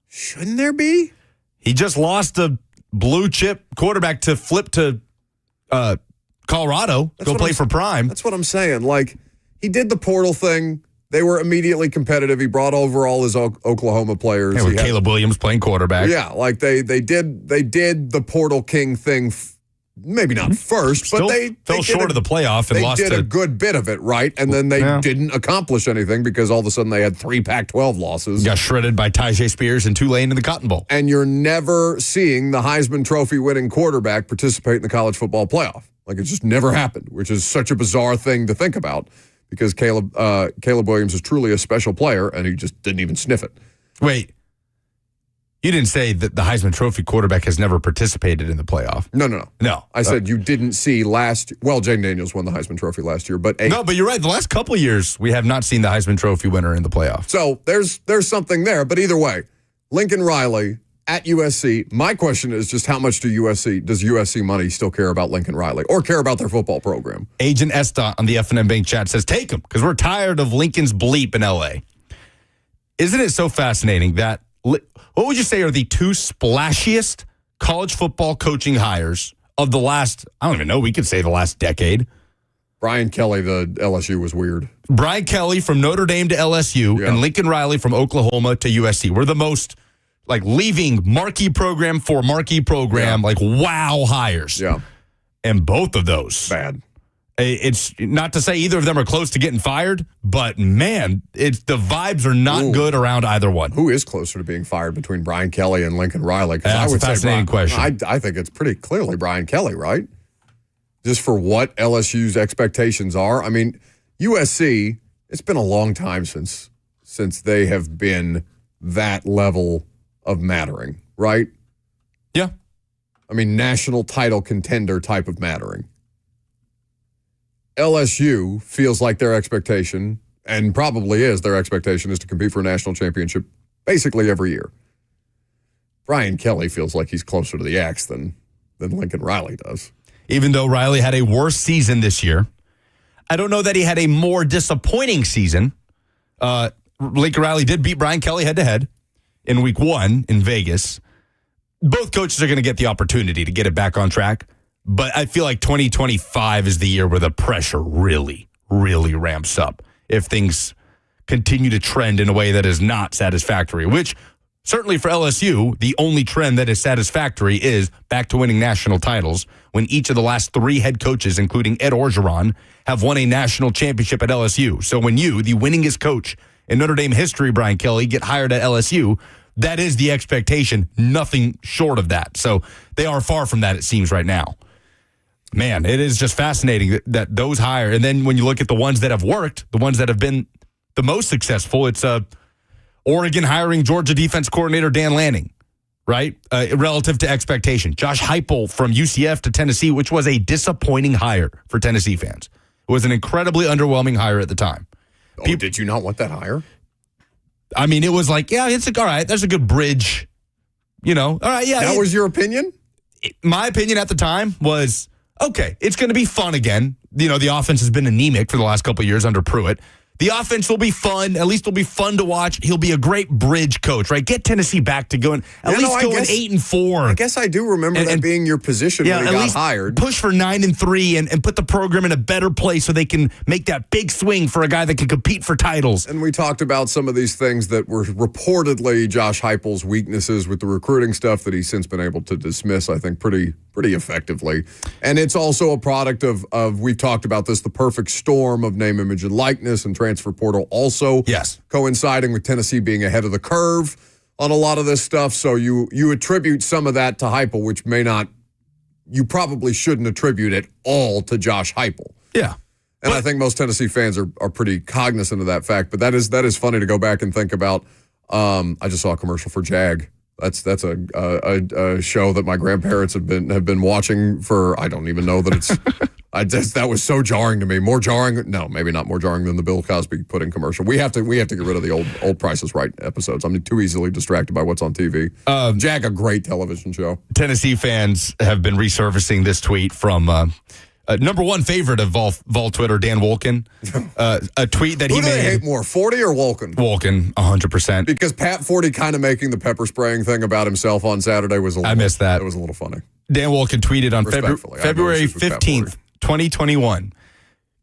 Shouldn't there be? He just lost a blue chip quarterback to flip to Colorado, go play for Prime. That's what I'm saying. Like, he did the portal thing. They were immediately competitive. He brought over all his Oklahoma players. Yeah, with Caleb Williams playing quarterback. Yeah, like they did the portal king thing. Maybe not first, but they fell short of the playoff and lost. They did a good bit of it, right? And then they didn't accomplish anything because all of a sudden they had 3 Pac-12 losses. Got shredded by Tyjae Spears and Tulane in the Cotton Bowl. And you're never seeing the Heisman Trophy winning quarterback participate in the college football playoff. Like, it just never happened, which is such a bizarre thing to think about because Caleb Williams is truly a special player, and he just didn't even sniff it. Wait. You didn't say that the Heisman Trophy quarterback has never participated in the playoff. No. I said you didn't see Jaden Daniels won the Heisman Trophy last year, but no, but you're right. The last couple of years, we have not seen the Heisman Trophy winner in the playoff. So there's something there, but either way, Lincoln Riley at USC. My question is just how much does USC money still care about Lincoln Riley or care about their football program? Agent Estot on the F&M Bank chat says, take him because we're tired of Lincoln's bleep in L.A. Isn't it so fascinating that what would you say are the 2 splashiest college football coaching hires of the last, I don't even know, we could say the last decade? Brian Kelly, the LSU was weird. Brian Kelly from Notre Dame to LSU and Lincoln Riley from Oklahoma to USC were the most, leaving marquee program for marquee program, wow hires. Yeah. And both of those. Bad. It's not to say either of them are close to getting fired, but man, the vibes are not good around either one. Who is closer to being fired between Brian Kelly and Lincoln Riley? That's a fascinating question. I think it's pretty clearly Brian Kelly, right? Just for what LSU's expectations are. USC, it's been a long time since they have been that level of mattering, right? Yeah. National title contender type of mattering. LSU feels like their expectation, and probably is their expectation, is to compete for a national championship basically every year. Brian Kelly feels like he's closer to the X than Lincoln Riley does. Even though Riley had a worse season this year, I don't know that he had a more disappointing season. Lincoln Riley did beat Brian Kelly head-to-head in week 1 in Vegas. Both coaches are going to get the opportunity to get it back on track. But I feel like 2025 is the year where the pressure really, really ramps up if things continue to trend in a way that is not satisfactory, which certainly for LSU, the only trend that is satisfactory is back to winning national titles when each of the last 3 head coaches, including Ed Orgeron, have won a national championship at LSU. So when you, the winningest coach in Notre Dame history, Brian Kelly, get hired at LSU, that is the expectation, nothing short of that. So they are far from that, it seems, right now. Man, it is just fascinating that those hire. And then when you look at the ones that have worked, the ones that have been the most successful, it's Oregon hiring Georgia defense coordinator Dan Lanning, right? Relative to expectation. Josh Heupel from UCF to Tennessee, which was a disappointing hire for Tennessee fans. It was an incredibly underwhelming hire at the time. Did you not want that hire? It was like, yeah, it's all right. There's a good bridge. All right, yeah. That was your opinion? My opinion at the time was, okay, it's going to be fun again. The offense has been anemic for the last couple of years under Pruitt. The offense will be fun. At least it'll be fun to watch. He'll be a great bridge coach, right? Get Tennessee back to going, at least going 8-4. I guess I do remember that being your position when he got hired. Push for 9-3 and put the program in a better place so they can make that big swing for a guy that can compete for titles. And we talked about some of these things that were reportedly Josh Heupel's weaknesses with the recruiting stuff that he's since been able to dismiss, I think, pretty effectively. And it's also a product of we've talked about this, the perfect storm of name, image, and likeness and transfer portal also coinciding with Tennessee being ahead of the curve on a lot of this stuff. So you attribute some of that to Heupel, which you probably shouldn't attribute it all to Josh Heupel. Yeah. And I think most Tennessee fans are pretty cognizant of that fact. But that is funny to go back and think about. I just saw a commercial for Jag. That's a show that my grandparents have been watching for. I don't even know that it's. That was so jarring to me. More jarring? No, maybe not more jarring than the Bill Cosby pudding commercial. We have to get rid of the old Price is Right episodes. I'm too easily distracted by what's on TV. Jag, a great television show. Tennessee fans have been resurfacing this tweet from number one favorite of Vol Twitter, Dan Wolken. A tweet that he made. Who do they hate more, 40 or Wolken? Wolken, 100%. Because Pat 40 kind of making the pepper spraying thing about himself on Saturday was a little. I missed that. It was a little funny. Dan Wolken tweeted on February 15th, 2021.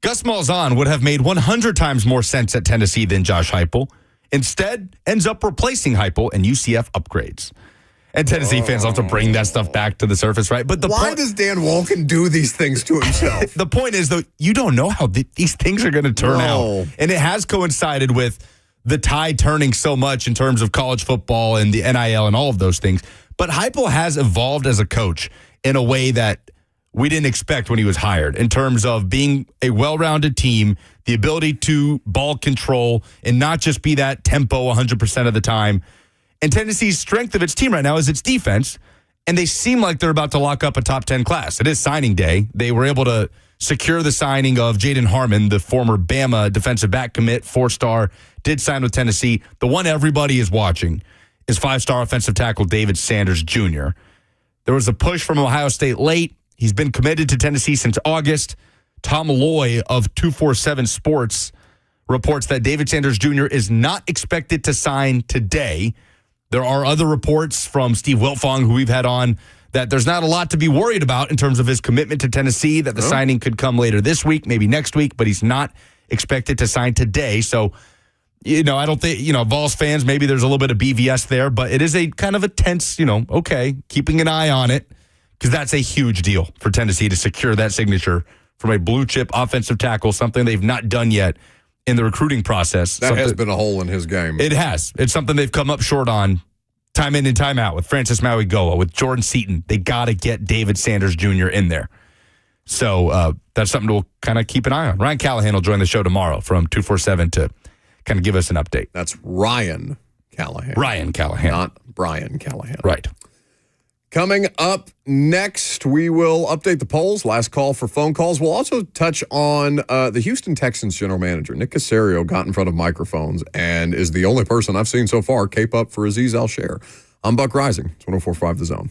Gus Malzahn would have made 100 times more sense at Tennessee than Josh Heupel. Instead, ends up replacing Heupel and UCF upgrades. And Tennessee fans have to bring that stuff back to the surface, right? But why does Dan Wolken do these things to himself? The point is, though, you don't know how these things are going to turn out. And it has coincided with the tide turning so much in terms of college football and the NIL and all of those things. But Heupel has evolved as a coach in a way that we didn't expect when he was hired, in terms of being a well-rounded team, the ability to ball control and not just be that tempo 100% of the time. And Tennessee's strength of its team right now is its defense, and they seem like they're about to lock up a top 10 class. It is signing day. They were able to secure the signing of Jaden Harmon, the former Bama defensive back commit, 4-star, did sign with Tennessee. The one everybody is watching is 5-star offensive tackle David Sanders Jr. There was a push from Ohio State late. He's been committed to Tennessee since August. Tom Loy of 247 Sports reports that David Sanders Jr. is not expected to sign today. There are other reports from Steve Wiltfong, who we've had on, that there's not a lot to be worried about in terms of his commitment to Tennessee, that the signing could come later this week, maybe next week, but he's not expected to sign today. So, I don't think, Vols fans, maybe there's a little bit of BVS there, but it is a kind of a tense, keeping an eye on it, because that's a huge deal for Tennessee to secure that signature from a blue chip offensive tackle, something they've not done yet in the recruiting process. That has been a hole in his game. It has. It's something they've come up short on time in and time out with Francis Maui-Goa, with Jordan Seaton. They got to get David Sanders Jr. in there. So that's something we'll kind of keep an eye on. Ryan Callahan will join the show tomorrow from 247 to kind of give us an update. That's Ryan Callahan. Ryan Callahan. Not Brian Callahan. Right. Coming up next, we will update the polls. Last call for phone calls. We'll also touch on the Houston Texans general manager, Nick Caserio, got in front of microphones and is the only person I've seen so far cape up for Aziz Al-Sher. I'm Buck Rising. It's 104.5 The Zone.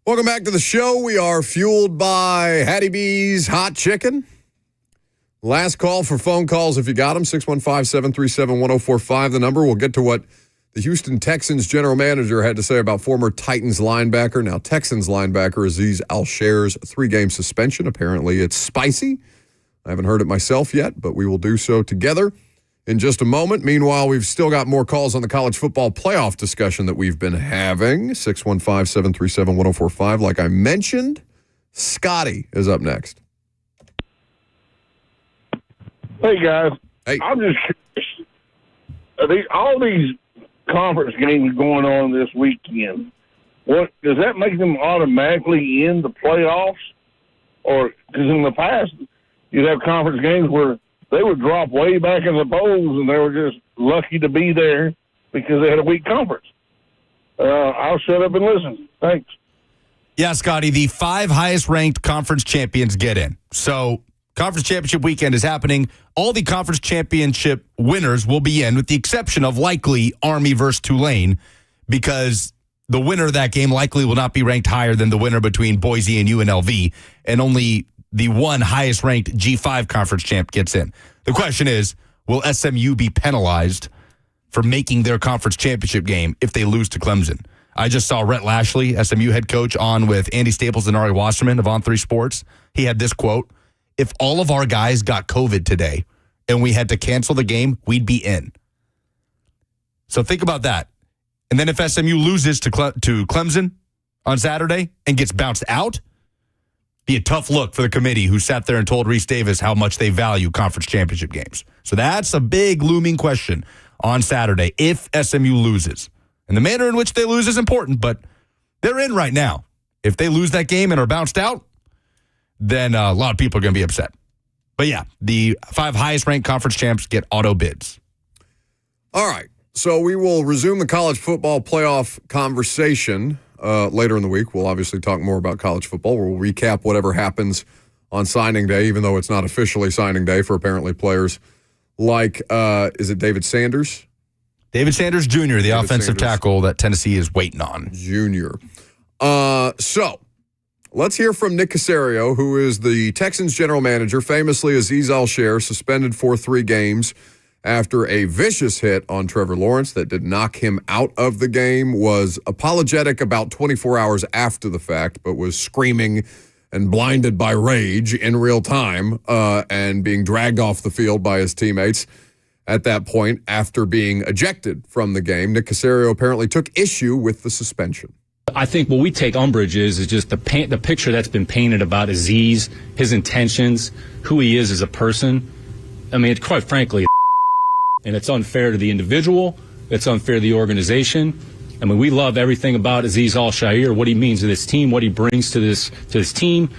Welcome back to the show. We are fueled by Hattie B's Hot Chicken. Last call for phone calls if you got them, 615-737-1045, the number. We'll get to what the Houston Texans general manager had to say about former Titans linebacker, now Texans linebacker Azeez Al-Sher's 3-game suspension. Apparently it's spicy. I haven't heard it myself yet, but we will do so together in just a moment. Meanwhile, we've still got more calls on the college football playoff discussion that we've been having. 615-737-1045. Like I mentioned, Scotty is up next. Hey, guys. Hey. I'm just curious. All these conference games going on this weekend, what does that make them automatically in the playoffs? Or, because in the past, you'd have conference games where they would drop way back in the bowls, and they were just lucky to be there because they had a weak conference. I'll shut up and listen. Thanks. Yeah, Scotty, the 5 highest-ranked conference champions get in. So conference championship weekend is happening. All the conference championship winners will be in, with the exception of likely Army versus Tulane, because the winner of that game likely will not be ranked higher than the winner between Boise and UNLV, and only the one highest-ranked G5 conference champ gets in. The question is, will SMU be penalized for making their conference championship game if they lose to Clemson? I just saw Rhett Lashley, SMU head coach, on with Andy Staples and Ari Wasserman of On3 Sports. He had this quote: "If all of our guys got COVID today and we had to cancel the game, we'd be in." So think about that. And then if SMU loses to Clemson on Saturday and gets bounced out, be a tough look for the committee who sat there and told Reese Davis how much they value conference championship games. So that's a big looming question on Saturday if SMU loses. And the manner in which they lose is important, but they're in right now. If they lose that game and are bounced out, then a lot of people are going to be upset. But yeah, the 5 highest-ranked conference champs get auto bids. All right, so we will resume the college football playoff conversation later in the week. We'll obviously talk more about college football. We'll recap whatever happens on signing day, even though it's not officially signing day for apparently players like, is it David Sanders? David Sanders Jr., the offensive tackle that Tennessee is waiting on. Junior. So let's hear from Nick Caserio, who is the Texans general manager. Famously, Azeez Al-Sher suspended for 3 games after a vicious hit on Trevor Lawrence that did knock him out of the game, was apologetic about 24 hours after the fact, but was screaming and blinded by rage in real time and being dragged off the field by his teammates at that point after being ejected from the game. Nick Caserio apparently took issue with the suspension. I think what we take umbrage is just the picture that's been painted about Azeez, his intentions, who he is as a person. I mean, quite frankly, and it's unfair to the individual. It's unfair to the organization. I mean, we love everything about Azeez Al-Sher, what he means to this team, what he brings to this team.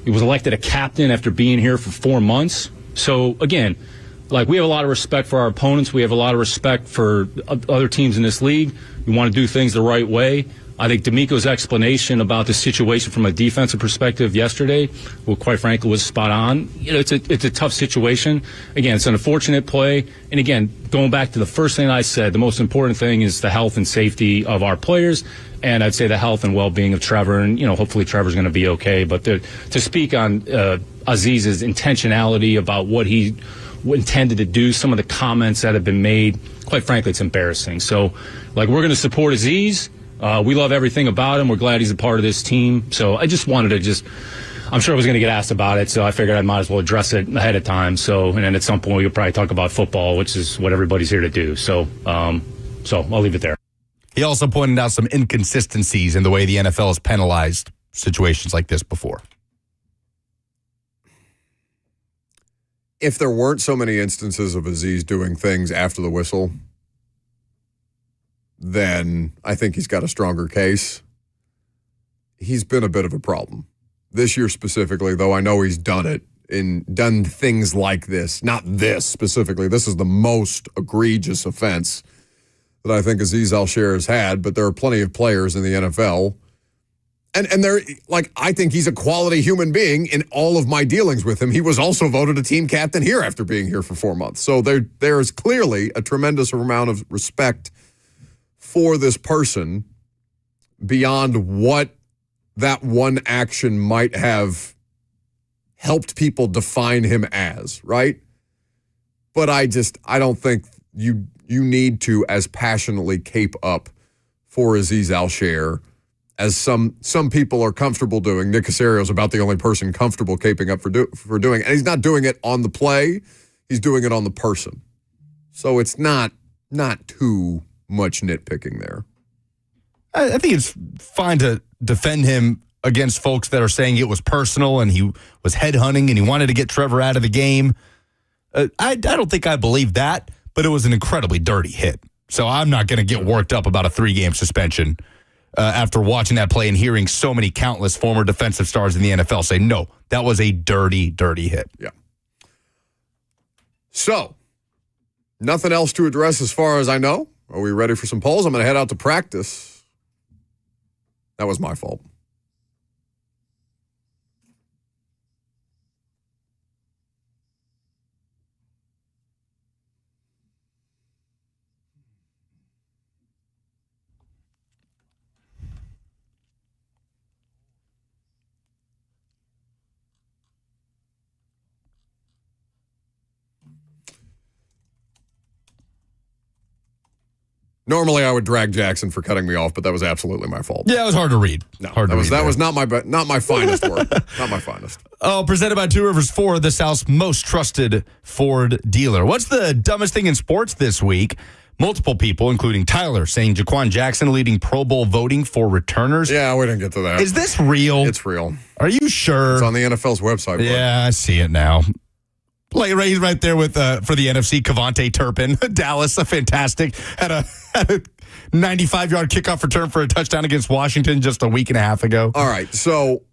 He was elected a captain after being here for 4 months. So, again, like, we have a lot of respect for our opponents. We have a lot of respect for other teams in this league. We want to do things the right way. I think D'Amico's explanation about the situation from a defensive perspective yesterday, well, quite frankly, was spot on. You know, it's a tough situation. Again, it's an unfortunate play. And again, going back to the first thing I said, the most important thing is the health and safety of our players. And I'd say the health and well-being of Trevor. And, you know, hopefully Trevor's going to be okay. But to speak on Azeez's intentionality about what he intended to do, some of the comments that have been made, quite frankly, it's embarrassing. So, like, we're going to support Azeez. We love everything about him. We're glad he's a part of this team. So I just wanted to I'm sure I was going to get asked about it, so I figured I might as well address it ahead of time. So, and then at some point we'll probably talk about football, which is what everybody's here to do. So I'll leave it there. He also pointed out some inconsistencies in the way the NFL has penalized situations like this before. If there weren't so many instances of Azeez doing things after the whistle, then I think he's got a stronger case. He's been a bit of a problem. This year specifically, though, I know he's done things like this. Not this specifically. This is the most egregious offense that I think Azeez Al-Sher has had, but there are plenty of players in the NFL. And they're like, I think he's a quality human being in all of my dealings with him. He was also voted a team captain here after being here for 4 months. So there is clearly a tremendous amount of respect for this person beyond what that one action might have helped people define him as, right? But I don't think you need to as passionately cape up for Azeez Al-Shaair as some people are comfortable doing. Nick Caserio's about the only person comfortable caping up for doing, and he's not doing it on the play. He's doing it on the person. So it's not too much nitpicking there. I think it's fine to defend him against folks that are saying it was personal and he was headhunting and he wanted to get Trevor out of the game. I don't think I believe that, but it was an incredibly dirty hit. So I'm not going to get worked up about a 3-game suspension after watching that play and hearing so many countless former defensive stars in the NFL say, no, that was a dirty, dirty hit. Yeah. So, nothing else to address as far as I know. Are we ready for some polls? I'm going to head out to practice. That was my fault. Normally, I would drag Jackson for cutting me off, but that was absolutely my fault. Yeah, it was hard to read. No, that was not my finest work. Not my finest. Oh, presented by Two Rivers Ford, the South's most trusted Ford dealer. What's the dumbest thing in sports this week? Multiple people, including Tyler, saying Jaquan Jackson leading Pro Bowl voting for returners. Yeah, we didn't get to that. Is this real? It's real. Are you sure? It's on the NFL's website. Bud. Yeah, I see it now. Like right there with for the NFC, Kevontae Turpin, Dallas, a fantastic had a 95-yard kickoff return for a touchdown against Washington just a week and a half ago. All right, so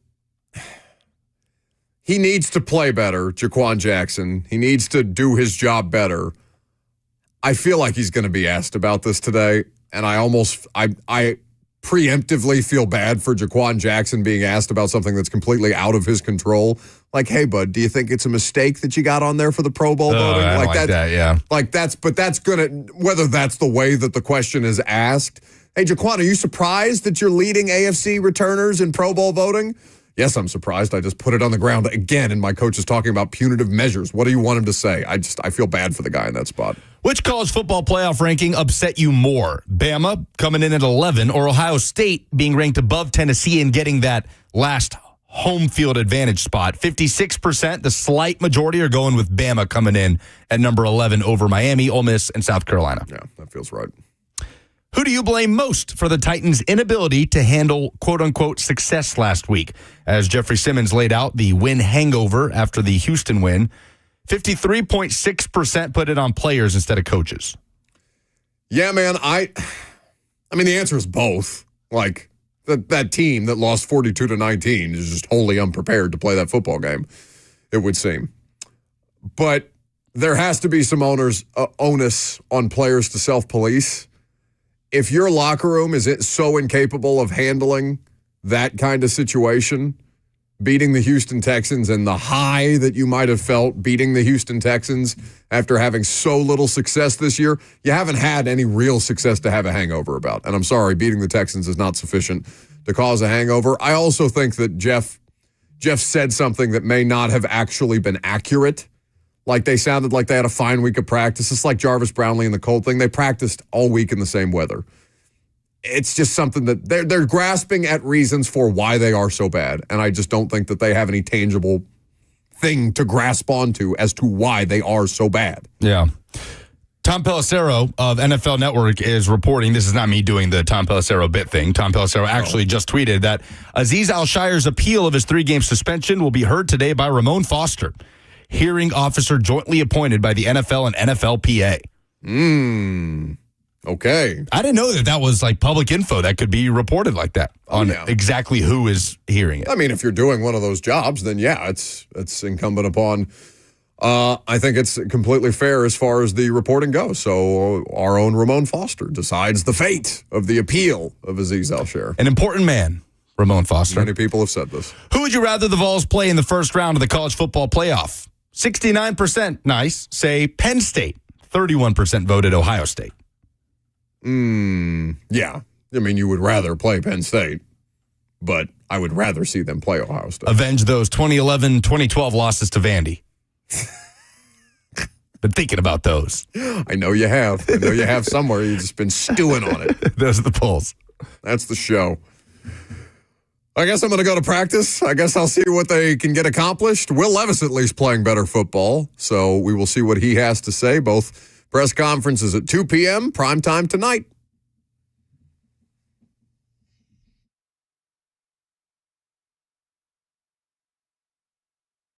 he needs to play better, Jaquan Jackson. He needs to do his job better. I feel like he's going to be asked about this today, and I preemptively feel bad for Jaquan Jackson being asked about something that's completely out of his control. Like, hey, bud, do you think it's a mistake that you got on there for the Pro Bowl voting? I like that, yeah. But that's gonna, whether that's the way that the question is asked. Hey, Jaquan, are you surprised that you're leading AFC returners in Pro Bowl voting? Yes, I'm surprised. I just put it on the ground again, and my coach is talking about punitive measures. What do you want him to say? I feel bad for the guy in that spot. Which college football playoff ranking upset you more? Bama coming in at 11 or Ohio State being ranked above Tennessee and getting that last home field advantage spot? 56%, the slight majority are going with Bama coming in at number 11 over Miami, Ole Miss, and South Carolina. Yeah, that feels right. Who do you blame most for the Titans' inability to handle quote-unquote success last week? As Jeffrey Simmons laid out the win hangover after the Houston win, 53.6% put it on players instead of coaches. Yeah, man, I mean, the answer is both. Like, that team that lost 42-19 is just wholly unprepared to play that football game, it would seem. But there has to be some onus on players to self-police. If your locker room is so incapable of handling that kind of situation, beating the Houston Texans and the high that you might have felt beating the Houston Texans after having so little success this year, you haven't had any real success to have a hangover about. And I'm sorry, beating the Texans is not sufficient to cause a hangover. I also think that Jeff said something that may not have actually been accurate. Like, they sounded like they had a fine week of practice. It's like Jarvis Brownlee and the Colt thing. They practiced all week in the same weather. It's just something that they're grasping at reasons for why they are so bad. And I just don't think that they have any tangible thing to grasp onto as to why they are so bad. Yeah. Tom Pelissero of NFL Network is reporting, this is not me doing the Tom Pelissero bit thing. Tom Pelissero actually just tweeted that Azeez Al-Shaair's appeal of his 3-game suspension will be heard today by Ramon Foster, hearing officer jointly appointed by the NFL and NFLPA. Okay. I didn't know that was like public info that could be reported like that on exactly who is hearing it. I mean, if you're doing one of those jobs, then yeah, it's incumbent upon. I think it's completely fair as far as the reporting goes. So our own Ramon Foster decides the fate of the appeal of Azeez Al-Shaair. An important man, Ramon Foster. Many people have said this. Who would you rather the Vols play in the first round of the college football playoff? 69%, nice, say Penn State. 31% voted Ohio State. Yeah. I mean, you would rather play Penn State. but I would rather see them play Ohio State. Avenge those 2011, 2012 losses to Vandy. Been thinking about those. I know you have. I know you have somewhere. You've just been stewing on it. Those are the polls. That's the show. I guess I'm going to go to practice. I guess I'll see what they can get accomplished. Will Levis at least playing better football, so we will see what he has to say. Both press conferences at 2 p.m., prime time tonight.